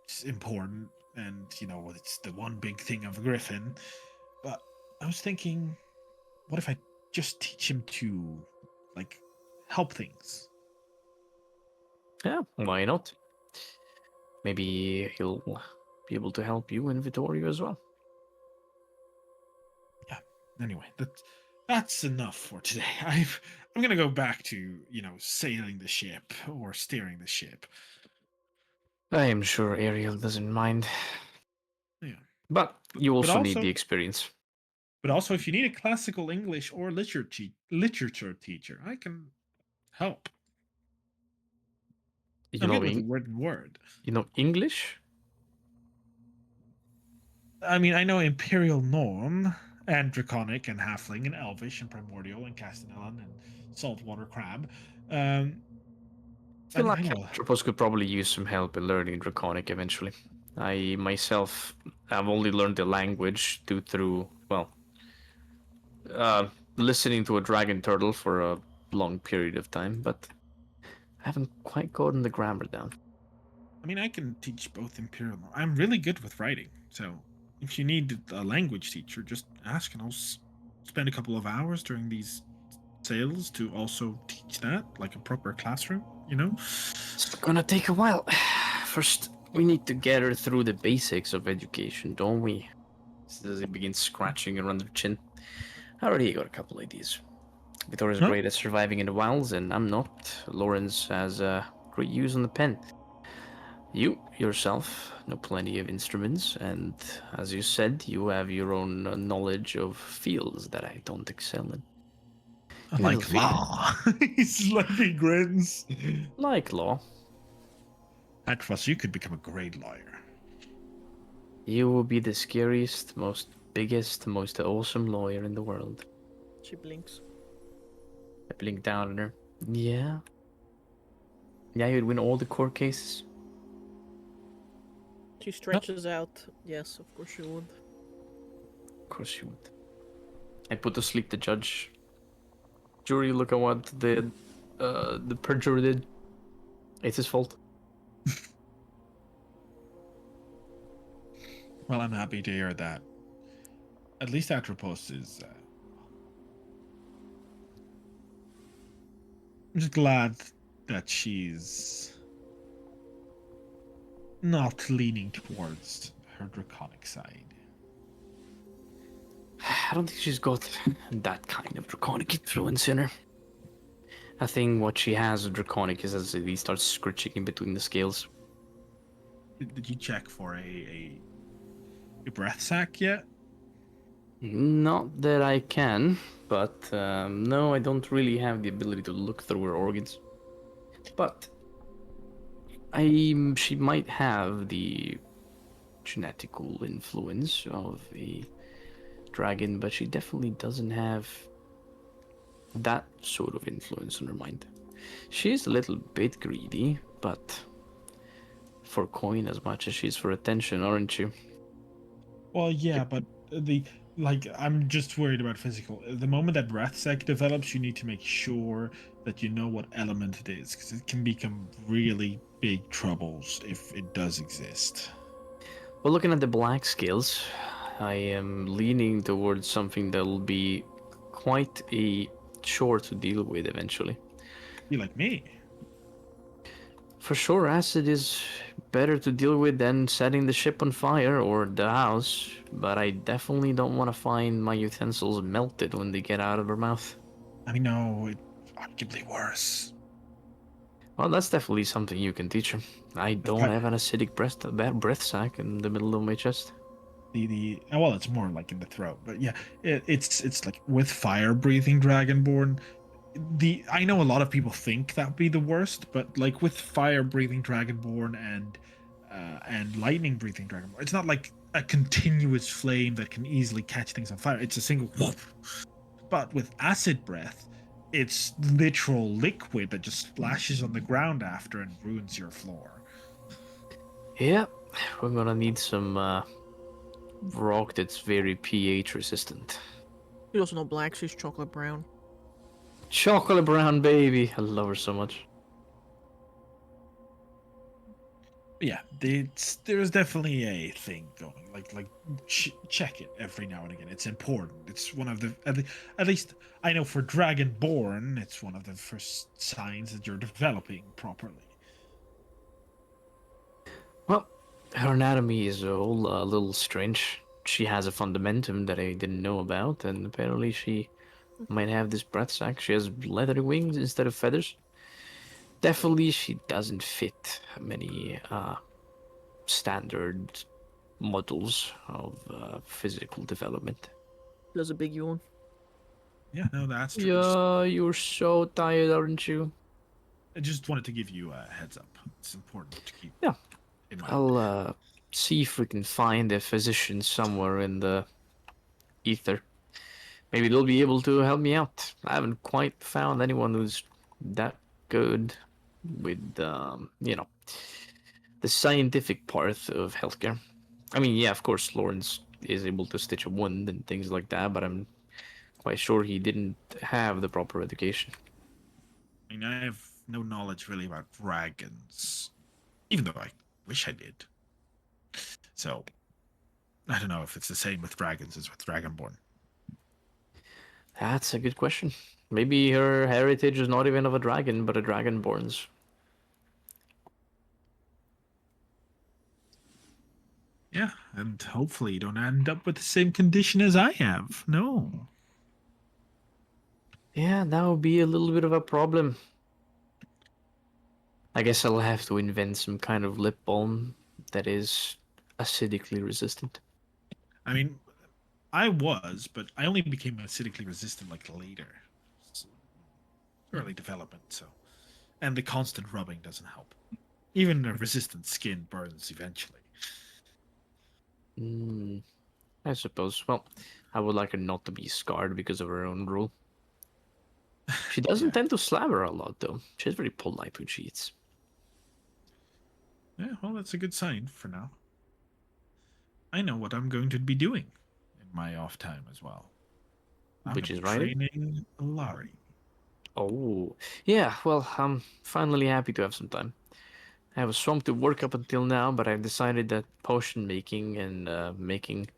it's important, and it's the one big thing of a griffin. But I was thinking, what if I just teach him to like help things? Yeah, why not? Maybe he'll be able to help you in Vittorio as well. Anyway, that's enough for today. I'm gonna go back to sailing the ship or steering the ship. I am sure Ariel doesn't mind. Yeah, But you also need also- the experience. but also if you need a classical English or literature teacher, I can help. You I'm know, good with the written word. English? I mean, I know Imperial Norm and Draconic and Halfling and Elvish and Primordial and Castellan and Saltwater Crab. I feel like I know. Atropos could probably use some help in learning Draconic eventually. I myself have only learned the language through listening to a dragon turtle for a long period of time, but I haven't quite gotten the grammar down. I mean, I can teach both Imperial Norm. I'm really good with writing, so if you need a language teacher, just ask and I'll spend a couple of hours during these sales to also teach that, like a proper classroom, It's gonna take a while. First, we need to get her through the basics of education, don't we? As he begins scratching around her chin. I already got a couple ideas. Victoria's Huh? great at surviving in the wilds, and I'm not. Lawrence has great use on the pen. You, yourself, know plenty of instruments, and as you said, you have your own knowledge of fields that I don't excel in. Like law. He's like, he grins. Like law. Atros, you could become a great lawyer. You will be the scariest, biggest, most awesome lawyer in the world. She blinks. I blinked down at her. Yeah? Yeah, you'd win all the court cases? She stretches out. Yes, of course she would. Of course you would. I put to sleep the judge. Jury, look at what the perjurer did. It's his fault. Well, I'm happy to hear that. At least Atropos is just glad that she's not leaning towards her draconic side. I don't think she's got that kind of draconic influence in her. I think what she has of draconic is as he starts scritching in between the scales. Did you check for a breath sac yet? Not that I can, but no, I don't really have the ability to look through her organs. But she might have the genetical influence of a dragon, but she definitely doesn't have that sort of influence on her mind. She is a little bit greedy, but for coin as much as she's for attention, aren't you? Well, yeah, but I'm just worried about physical. The moment that breath sac develops, you need to make sure that you know what element it is, because it can become really big troubles if it does exist. Well, looking at the black scales, I am leaning towards something that'll be quite a chore to deal with eventually. Be like me. For sure, acid is better to deal with than setting the ship on fire or the house, but I definitely don't want to find my utensils melted when they get out of her mouth. I mean, no, it's arguably worse. Well, that's definitely something you can teach her. I don't have an acidic breath sac in the middle of my chest. Well, it's more like in the throat, but yeah, it's like with fire breathing dragonborn. I know a lot of people think that would be the worst, but like with fire breathing dragonborn and lightning breathing dragonborn, it's not like a continuous flame that can easily catch things on fire. It's a single whoosh. But with acid breath, it's literal liquid that just splashes on the ground after and ruins your floor. Yeah, we're gonna need some rock that's very pH resistant. She's also not black, she's chocolate brown. Chocolate brown baby, I love her so much. Yeah, there's definitely a thing going. Check it every now and again. It's important. It's one of the at least I know for Dragonborn, it's one of the first signs that you're developing properly. Well, her anatomy is all a little strange. She has a fundamentum that I didn't know about, and apparently she might have this breath sac. She has leathery wings instead of feathers. Definitely, she doesn't fit many standard models of physical development. There's a big yawn. Yeah, no, that's true. Yeah, you're so tired, aren't you? I just wanted to give you a heads up. It's important to keep. Yeah. In mind. I'll see if we can find a physician somewhere in the ether. Maybe they'll be able to help me out. I haven't quite found anyone who's that good with, the scientific part of healthcare. I mean, yeah, of course, Lawrence is able to stitch a wound and things like that, but I'm quite sure he didn't have the proper education. I mean, I have no knowledge really about dragons, even though I wish I did. So, I don't know if it's the same with dragons as with Dragonborn. That's a good question. Maybe her heritage is not even of a dragon, but a dragonborn's. Yeah, and hopefully you don't end up with the same condition as I have. No. Yeah, that would be a little bit of a problem. I guess I'll have to invent some kind of lip balm that is acidically resistant. I mean, I was, but I only became acidically resistant like later. Early development, so. And the constant rubbing doesn't help. Even a resistant skin burns eventually. I suppose. Well, I would like her not to be scarred because of her own rule. She doesn't Yeah. tend to slabber a lot, though. She's very polite when she eats. Yeah, well, that's a good sign for now. I know what I'm going to be doing in my off time as well. I'm Which gonna is be writing? training Lari. Oh, yeah, well, I'm finally happy to have some time. I was swamped to work up until now, but I've decided that potion making and making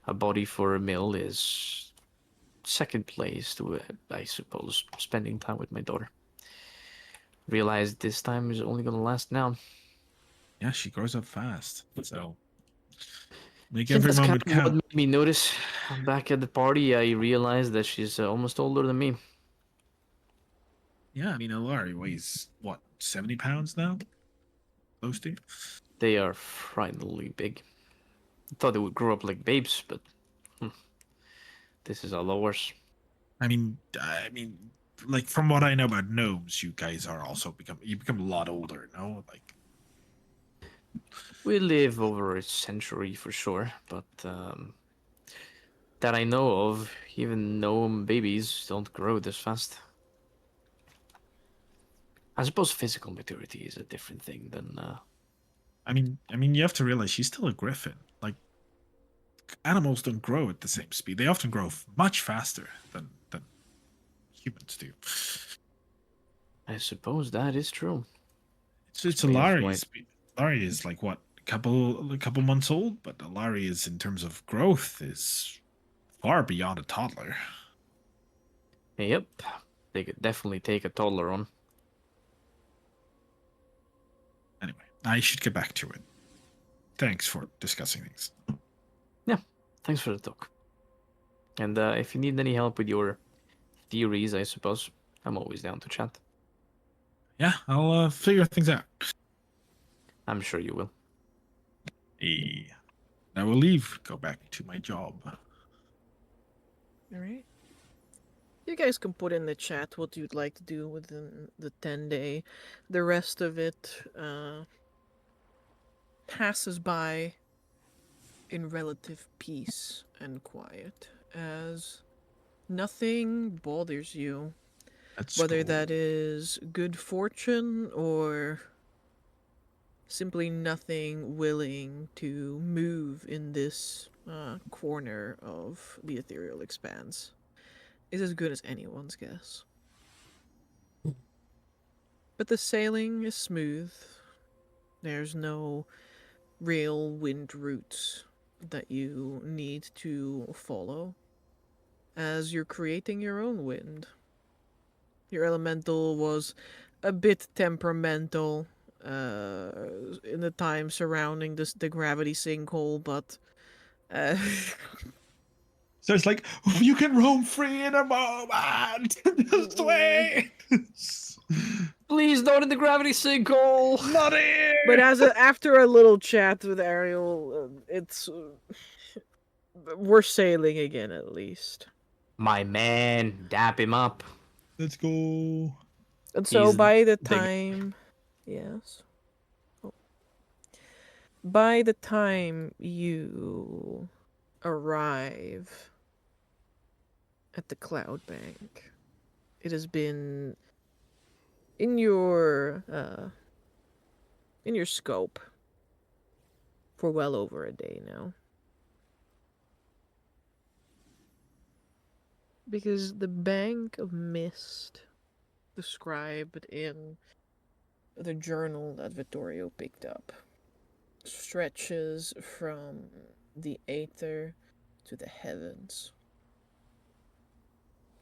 a body for a mill is second place to, I suppose, spending time with my daughter. Realized this time is only gonna last now. Yeah, she grows up fast. So make Since every that's kind moment of what count. made me notice. Back at the party, I realized that she's almost older than me. Yeah, I mean, Alari weighs, what, 70 pounds now? Close to? They are frighteningly big. I thought they would grow up like babes, but this is a lot worse. I mean, like from what I know about gnomes, you guys are also become a lot older, no? Like, We live over a century for sure, but that I know of, even gnome babies don't grow this fast. I suppose physical maturity is a different thing than. I mean, you have to realize she's still a griffin. Like, animals don't grow at the same speed. They often grow much faster than humans do. I suppose that is true. It's Explains why. Alari's. Alari is like what, a couple months old, but Alari is in terms of growth is far beyond a toddler. Yep, they could definitely take a toddler on. Anyway, I should get back to it. Thanks for discussing things. Yeah, thanks for the talk. And if you need any help with your theories, I suppose I'm always down to chat. Yeah, I'll figure things out. I'm sure you will. I will leave. Go back to my job. All right. You guys can put in the chat what you'd like to do within the 10-day. The rest of it passes by in relative peace and quiet, as nothing bothers you. Let's Whether go. that is good fortune or simply nothing willing to move in this corner of the ethereal expanse is as good as anyone's guess. But the sailing is smooth. There's no real wind routes that you need to follow, as you're creating your own wind. Your elemental was a bit temperamental in the time surrounding the gravity sinkhole, but So it's like, you can roam free in a moment. Just wait. Please don't in the gravity sinkhole. Not here. but after a little chat with Ariel, it's we're sailing again at least. My man, dap him up. Let's go. And so He's by the big. time, yes, by the time you arrive at the cloud bank, it has been in your scope for well over a day now. Because the bank of mist described in the journal that Vittorio picked up stretches from the aether to the heavens.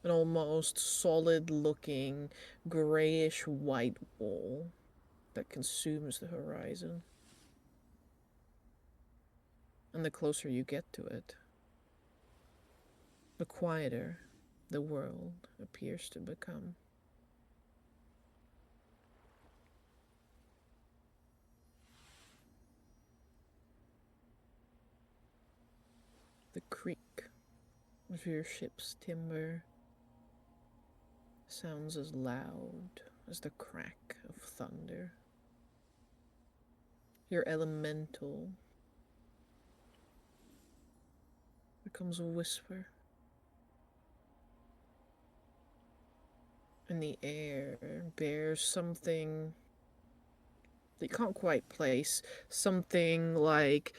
An almost solid looking grayish white wall that consumes the horizon. And the closer you get to it, the quieter the world appears to become. The creak of your ship's timber sounds as loud as the crack of thunder. Your elemental becomes a whisper, and the air bears something that you can't quite place. Something like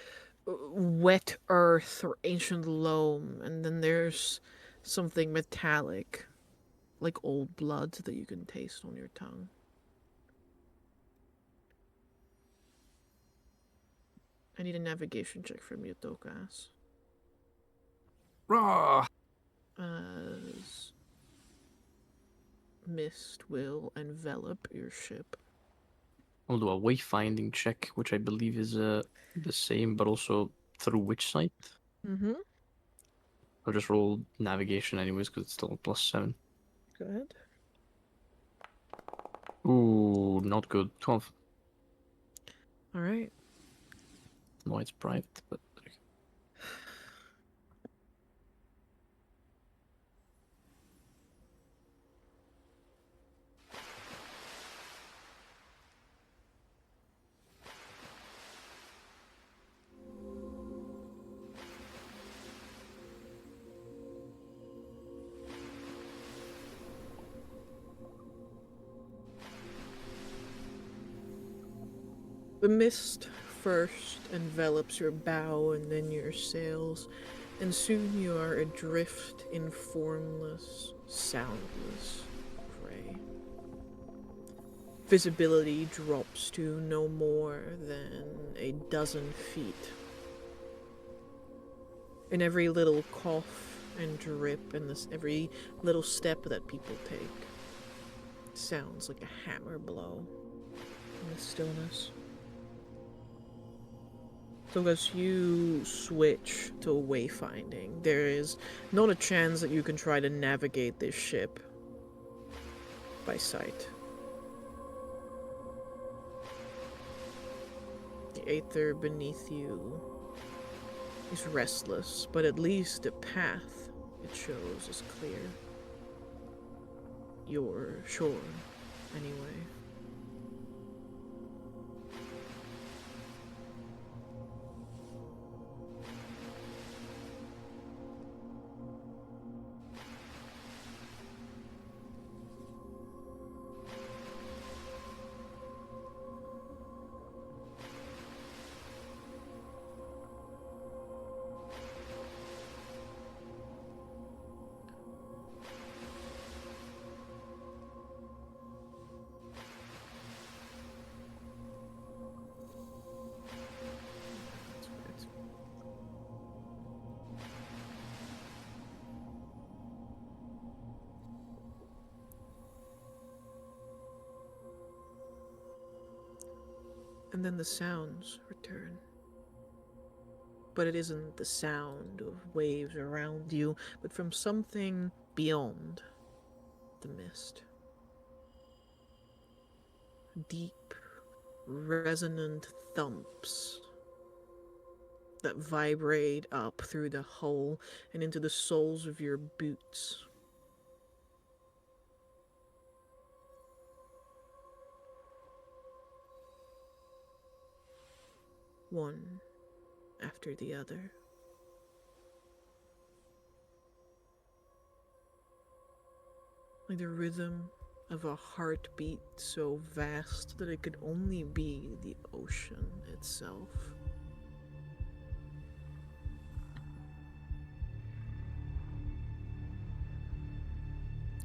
wet earth or ancient loam, and then there's something metallic, like old blood that you can taste on your tongue. I need a navigation check from you, Tokas. Raw. As mist will envelop your ship. I'll do a wayfinding check, which I believe is the same, but also through which site? Mm-hmm. I'll just roll navigation anyways, because it's still a +7. Go ahead. Ooh, not good. 12. All right. No, it's private, but The mist first envelops your bow and then your sails, and soon you are adrift in formless, soundless gray. Visibility drops to no more than a dozen feet. And every little cough and drip and every little step that people take sounds like a hammer blow in the stillness. So as you switch to wayfinding, there is not a chance that you can try to navigate this ship by sight. The aether beneath you is restless, but at least the path it shows is clear. Your shore, anyway. And then the sounds return. But it isn't the sound of waves around you, but from something beyond the mist. Deep, resonant thumps that vibrate up through the hull and into the soles of your boots. One after the other. Like the rhythm of a heartbeat so vast that it could only be the ocean itself.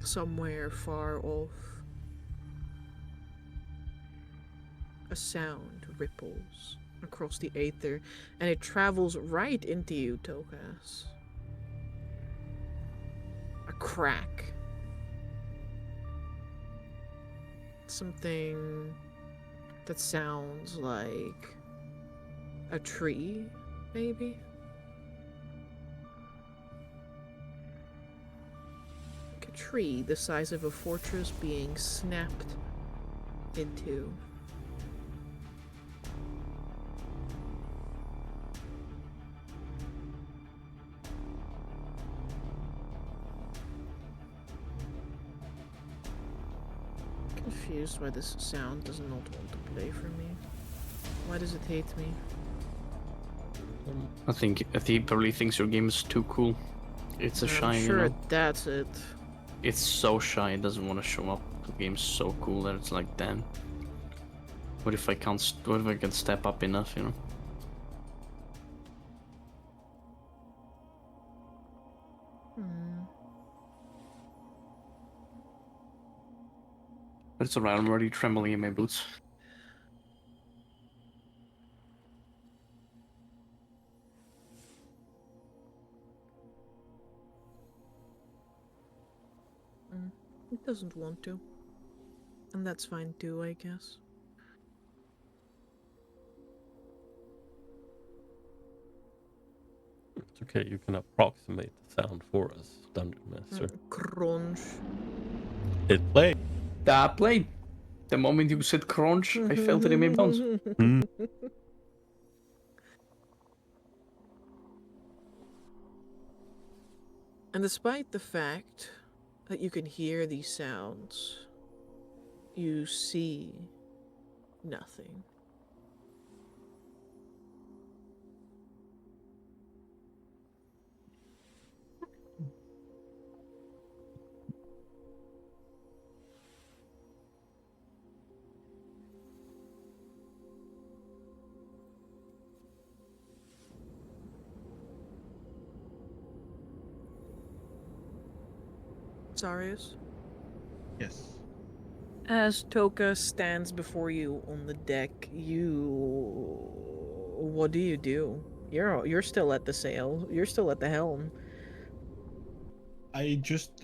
Somewhere far off, a sound ripples across the aether, and it travels right into you, Tokas. A crack. Something that sounds like a tree, maybe? Like a tree the size of a fortress being snapped in two. Confused why this sound does not want to play for me. Why does it hate me? I think he probably thinks your game is too cool. It's a I'm shy, sure you know? that's it. It's so shy, it doesn't want to show up. The game's so cool that it's like, damn. What if I can't? What if I can step up enough, you know? Hmm. But it's alright, I'm already trembling in my boots. It doesn't want to. And that's fine too, I guess. It's okay, you can approximate the sound for us, Dungeon Master. Crunch. It played. That played. The moment you said crunch, I felt it in my bones. Mm. And despite the fact that you can hear these sounds, you see nothing. Sarius? Yes. As Toka stands before you on the deck, what do? You're still at the sail. You're still at the helm. I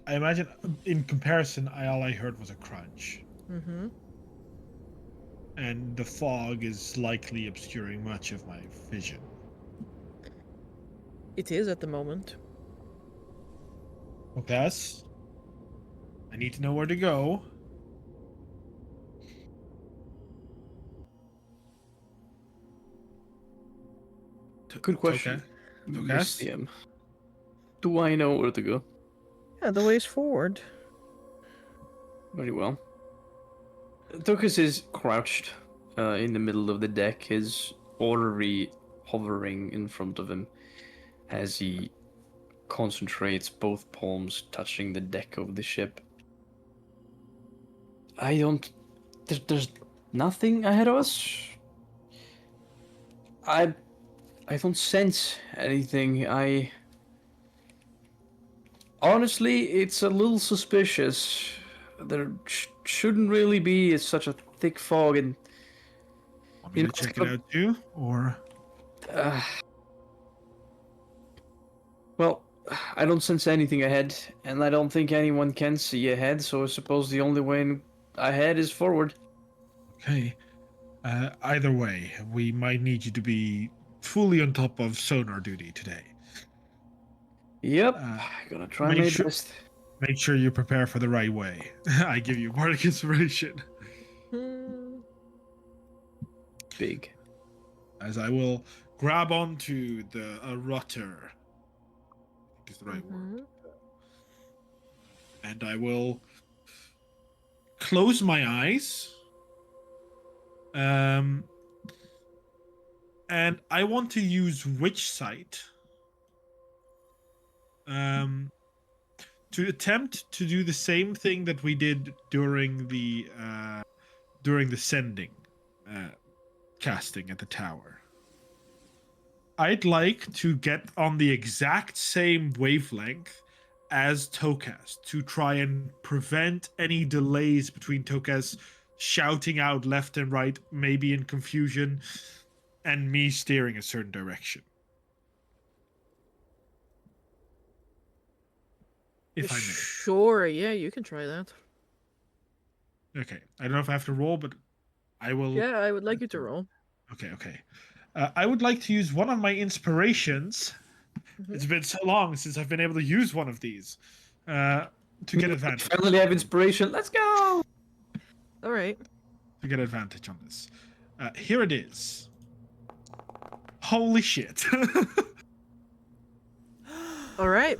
imagine in comparison, all I heard was a crunch. Mm-hmm. And the fog is likely obscuring much of my vision. It is at the moment. Okay. I need to know where to go. Good question. Okay. Miss DM. Do I know where to go? Yeah, the way's forward. Very well. Tokus is crouched in the middle of the deck, his orrery hovering in front of him as he concentrates, both palms touching the deck of the ship. There's nothing ahead of us. I don't sense anything. Honestly, it's a little suspicious. There shouldn't really be such a thick fog, and Want me to check it out too, or? Well, I don't sense anything ahead, and I don't think anyone can see ahead. So I suppose the only way ahead is forward. Okay. Either way, we might need you to be fully on top of sonar duty today. Yep, gonna try my best. Make sure you prepare for the right way. I give you bardic inspiration. Big. As I will grab onto the rudder. Is the right word. And I will close my eyes. And I want to use witch sight. To attempt to do the same thing that we did during the sending casting at the tower. I'd like to get on the exact same wavelength as Tokas to try and prevent any delays between Tokas shouting out left and right, maybe in confusion, and me steering a certain direction. If I may. Sure, yeah, you can try that. Okay. I don't know if I have to roll, but I will. Yeah, I would like you to roll. Okay. I would like to use one of my inspirations. It's been so long since I've been able to use one of these to get advantage. Finally have inspiration. Let's go! All right. To get advantage on this. Here it is. Holy shit. All right.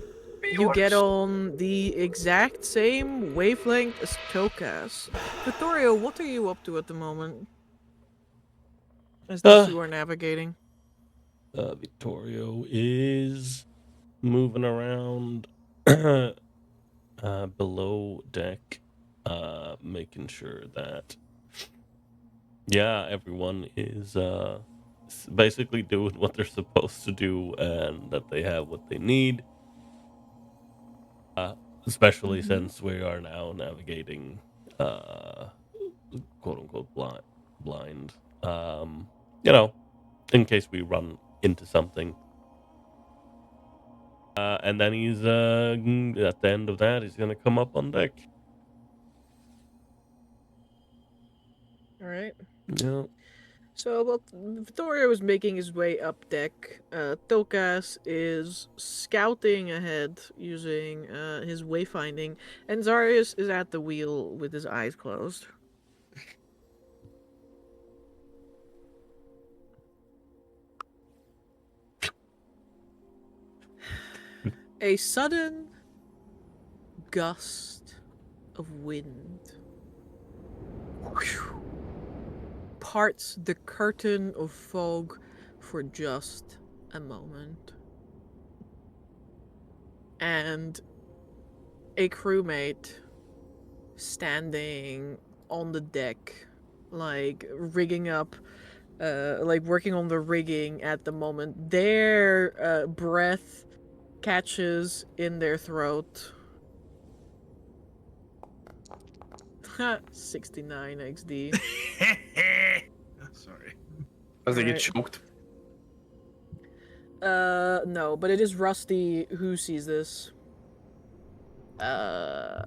You get on the exact same wavelength as Tokas. Vittorio, what are you up to at the moment? As these two are navigating. Vittorio is moving around below deck, making sure that everyone is basically doing what they're supposed to do and that they have what they need. Especially since we are now navigating quote unquote blind. In case we run into something. And then he's at the end of that, he's gonna come up on deck. Alright. No. So, while Vittorio was making his way up deck, Tilkas is scouting ahead using his wayfinding, and Zarius is at the wheel with his eyes closed. A sudden gust of wind parts the curtain of fog for just a moment. And a crewmate standing on the deck, like rigging up, like working on the rigging at the moment, their breath catches in their throat. 69 XD. Sorry. I think it Right. choked. No, but it is Rusty who sees this. Yeah.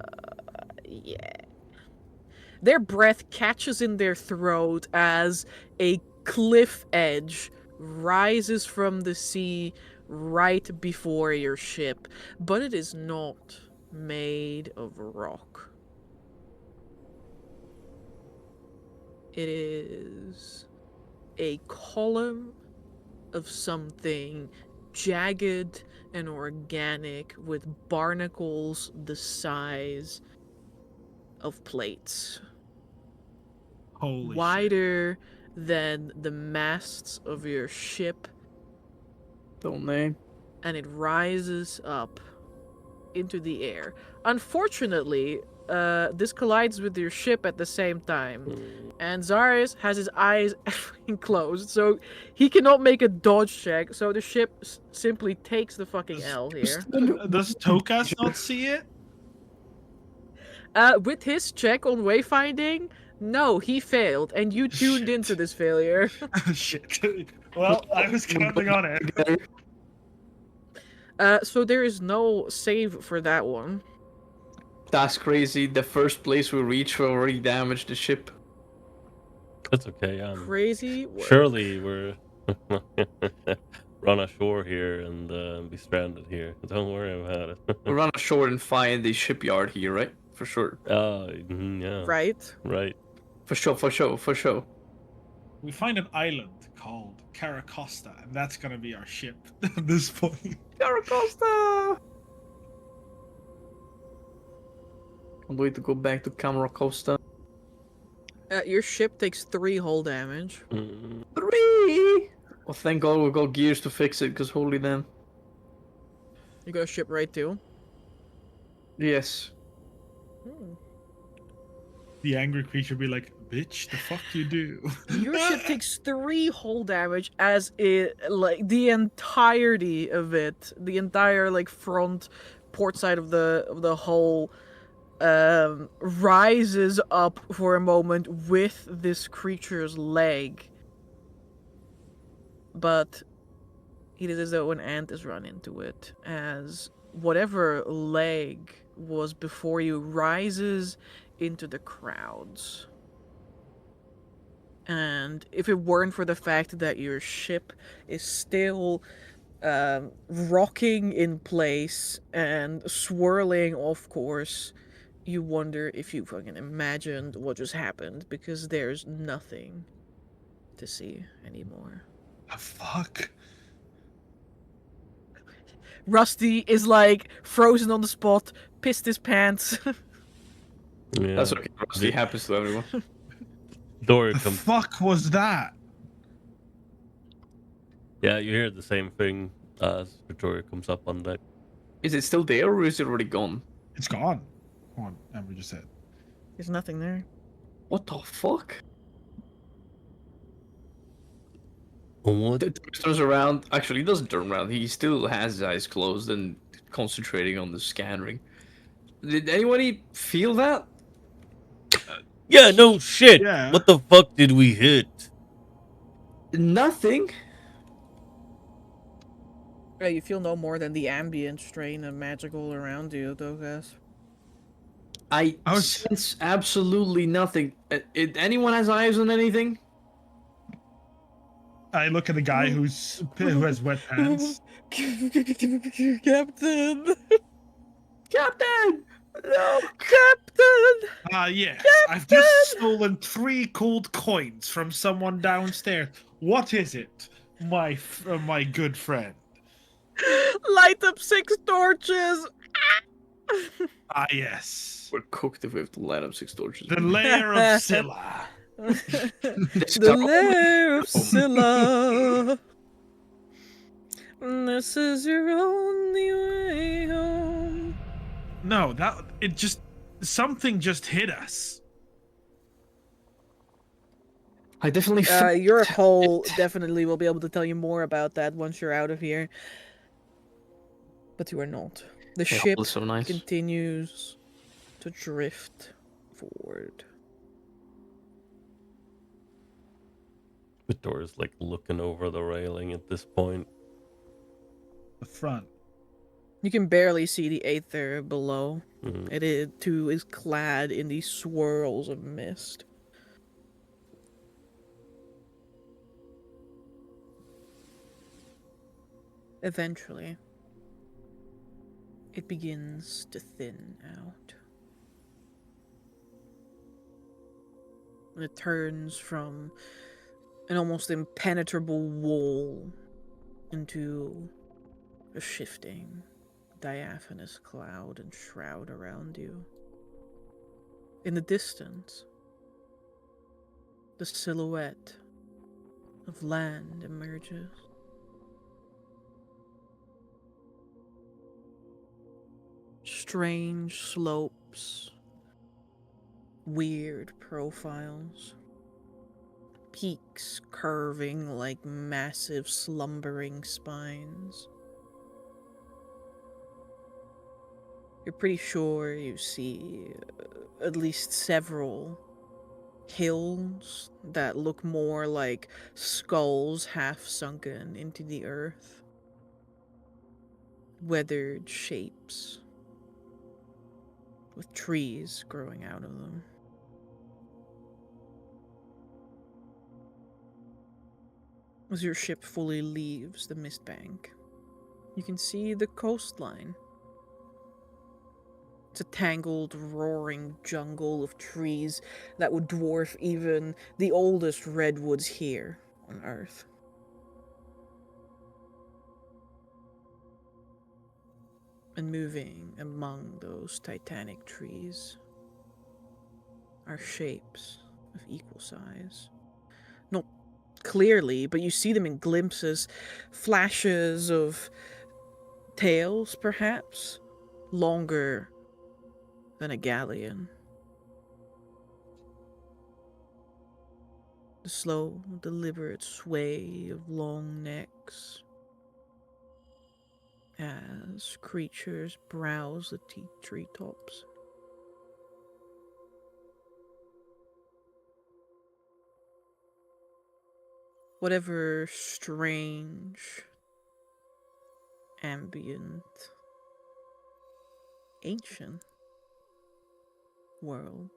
Their breath catches in their throat as a cliff edge rises from the sea right before your ship, but it is not made of rock. It is a column of something jagged and organic with barnacles the size of plates. Holy shit. Wider than the masts of your ship, Don't they? and it rises up into the air. Unfortunately, this collides with your ship at the same time. And Zarius has his eyes closed, so he cannot make a dodge check, so the ship simply takes the fucking L here. Does Tokas not see it? With his check on wayfinding, no, he failed, and you tuned Shit. into this failure. Shit. Well, I was counting on it. So there is no save for that one. That's crazy. The first place we reach, we already damaged the ship. That's okay. Crazy work. Surely we're run ashore here and be stranded here. Don't worry about it. We'll run ashore and find the shipyard here, right? For sure. Yeah. Right? For sure. We find an island called Caracosta, and that's gonna be our ship at this point. Caracosta! Can't wait to go back to Caracosta. Your ship takes 3 hull damage. 3! Well, thank God we got gears to fix it, because holy damn. You go ship right too. Yes. The angry creature be like, "Bitch, the fuck you do?" Your ship takes 3 hull damage as it, like, the entirety of it, the entire, like, front port side of the hull, rises up for a moment with this creature's leg. But it is as though an ant has run into it, as whatever leg was before you rises into the crowds. And if it weren't for the fact that your ship is still rocking in place and swirling off course, you wonder if you fucking imagined what just happened, because there's nothing to see anymore. The fuck? Rusty is like frozen on the spot, pissed his pants. Yeah. That's okay. Rusty happens to everyone. Dory The comes. fuck was that? Yeah, you hear the same thing as Victoria comes up on deck. Is it still there or is it already gone? It's gone. Come on, Amber just said. There's nothing there. What the fuck? What? Turns around. Actually, he doesn't turn around. He still has his eyes closed and concentrating on the scan ring. Did anybody feel that? Yeah, no shit. Yeah. What the fuck did we hit? Nothing. You feel no more than the ambient strain of magical around you, though, guys. I I was- sense absolutely nothing. Anyone has eyes on anything? I look at the guy who has wet pants. Captain! Captain! No! Captain! Ah, yes. I've just stolen 3 gold coins from someone downstairs. What is it, my good friend? Light up 6 torches! Ah, yes. We're cooked if we have to light up 6 torches. The lair of Scylla. This is The our lair of home. Scylla. This is your only way home. No, something just hit us. I definitely felt Your hull it. definitely will be able to tell you more about that once you're out of here. But you are not. The Yeah, ship so nice. continues to drift forward. Victor's like looking over the railing at this point. The front. You can barely see the Aether below. Mhm. It too is clad in these swirls of mist. Eventually, it begins to thin out. And it turns from an almost impenetrable wall into a shifting, diaphanous cloud and shroud around you. In the distance, the silhouette of land emerges. Strange slopes, weird profiles, peaks curving like massive slumbering spines. You're pretty sure you see at least several hills that look more like skulls half sunken into the earth. Weathered shapes with trees growing out of them. As your ship fully leaves the mist bank, you can see the coastline. It's a tangled, roaring jungle of trees that would dwarf even the oldest redwoods here on Earth. And moving among those titanic trees are shapes of equal size. Not clearly, but you see them in glimpses, flashes of tails, perhaps, longer than a galleon. The slow, deliberate sway of long necks as creatures browse the treetops. Whatever strange, ambient, ancient world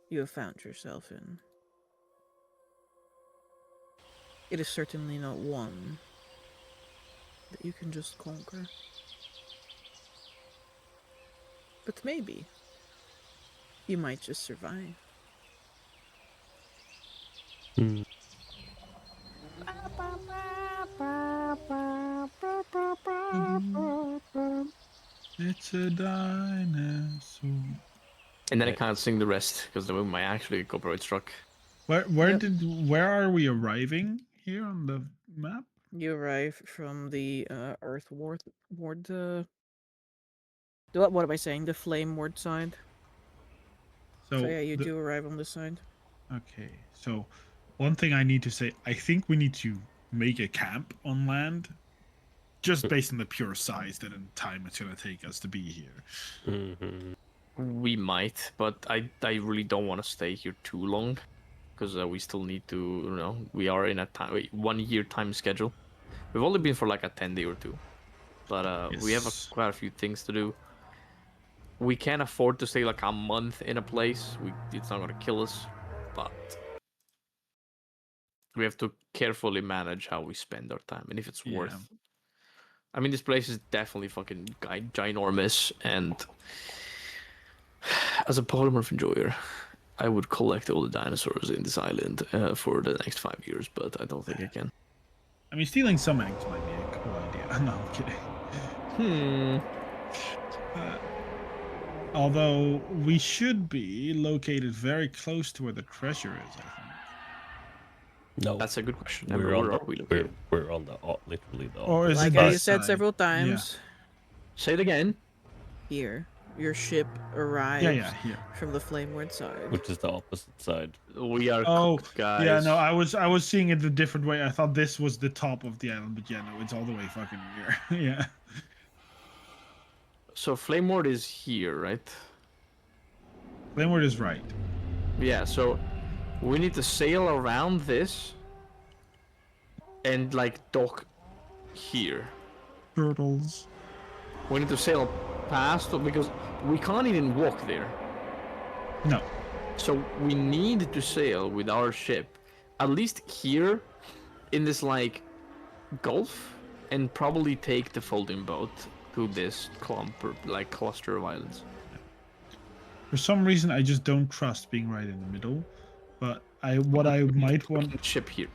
you have found yourself in, it is certainly not one that you can just conquer. But maybe you might just survive. Hmm. It's a dinosaur. And then I can't sing the rest because the might actually get copyright struck. Where Yep. where are we arriving here on the map? You arrive from the Earth Ward. What am I saying? The Flame Ward side. So yeah, you do arrive on this side. Okay, so one thing I need to say, I think we need to make a camp on land, just based on the pure size that and time it's gonna take us to be here. Mhm. We might, but I really don't want to stay here too long because we still need to, we are in a 1 year time schedule. We've only been for like a 10-day or two, but we have Yes. quite a few things to do. we can't afford to stay like a month in a place. It's not gonna kill us, but we have to carefully manage how we spend our time and if it's Yeah. worth. I mean, this place is definitely fucking ginormous, and as a polymorph enjoyer, I would collect all the dinosaurs in this island for the next 5 years, but I don't think I can. I mean, stealing some eggs might be a cool idea. No, I'm kidding. Although we should be located very close to where the treasure is, I think. No, That's a good question. we're Where on the are we located? we're on the literally the Or is Like it I this said side? several times, Say it again. here, your ship arrives Yeah, here. from the flameward side. which is the opposite side. We are Oh, cooked, guys. yeah, no, I was seeing it a different way. I thought this was the top of the island, but yeah, no, it's all the way fucking here. Yeah. So Flameward is here, right? Landward is right. Yeah, so we need to sail around this and like dock here. Turtles. We need to sail past because we can't even walk there. No. So we need to sail with our ship at least here in this like gulf and probably take the folding boat to this clump or like cluster of islands. For some reason, I just don't trust being right in the middle. But what I might want, Ship here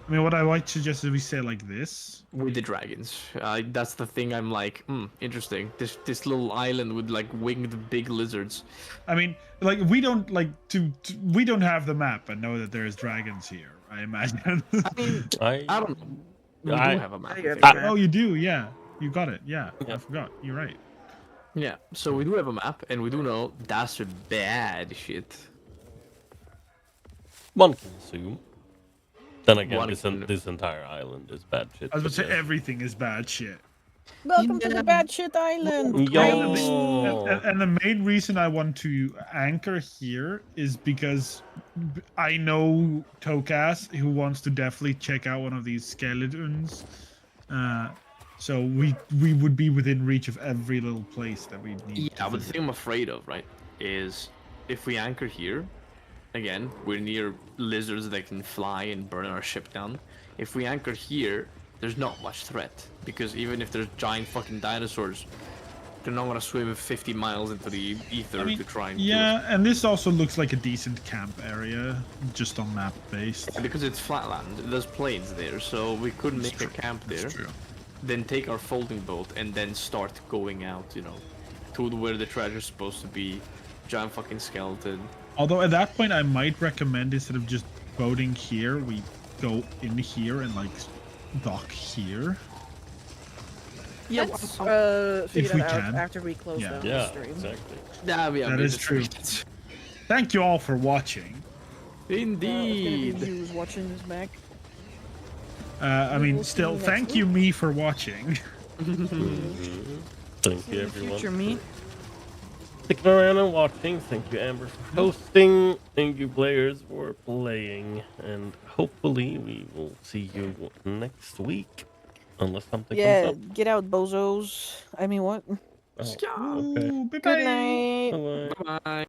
I mean, what I might suggest is we say like this. with the dragons. That's the thing. I'm like, interesting. This little island with like winged big lizards. I mean, like we don't like we don't have the map and know that there's dragons here. I imagine. I don't know. We do have a map. I I got think, that. right? Oh, you do? Yeah, you got it. Yeah, Yeah. I forgot. You're right. Yeah, so we do have a map, and we do know that's bad shit. One can assume. Then again, One this can- this entire island is bad shit. I was about to but say yes. everything is bad shit. Welcome to the bad shit island. Yo. And the main reason I want to anchor here is because I know Tokas who wants to definitely check out one of these skeletons. So we would be within reach of every little place that we need. Yeah, to but the visit. thing I'm afraid of, right, is if we anchor here, again, we're near lizards that can fly and burn our ship down. If we anchor here, there's not much threat, because even if there's giant fucking dinosaurs, they're not gonna swim 50 miles into the ether I mean, to try and kill yeah, us. and this also looks like a decent camp area, just on map based. Yeah, because it's flatland, there's plains there, so we could make a camp there, then take our folding boat, and then start going out, you know, to where the treasure's supposed to be, giant fucking skeleton. Although at that point, I might recommend instead of just boating here, we go in here and like dock here. Yeah, let's figure If we that out can. after we close Yeah. down the Yeah, stream. exactly. Yeah, That is true. Thank you all for watching. Indeed. Who's watching this back? I We mean, will see still, you next thank you me for watching. Thank See you, you, everyone. future me. Sticking around and watching. Thank you, Amber, for hosting. Thank you, players, for playing. And hopefully, we will see you next week. Unless something Yeah, comes up. get out, bozos. I mean, what? Oh, okay. Ooh, Good bye-bye. night. Bye-bye. Bye.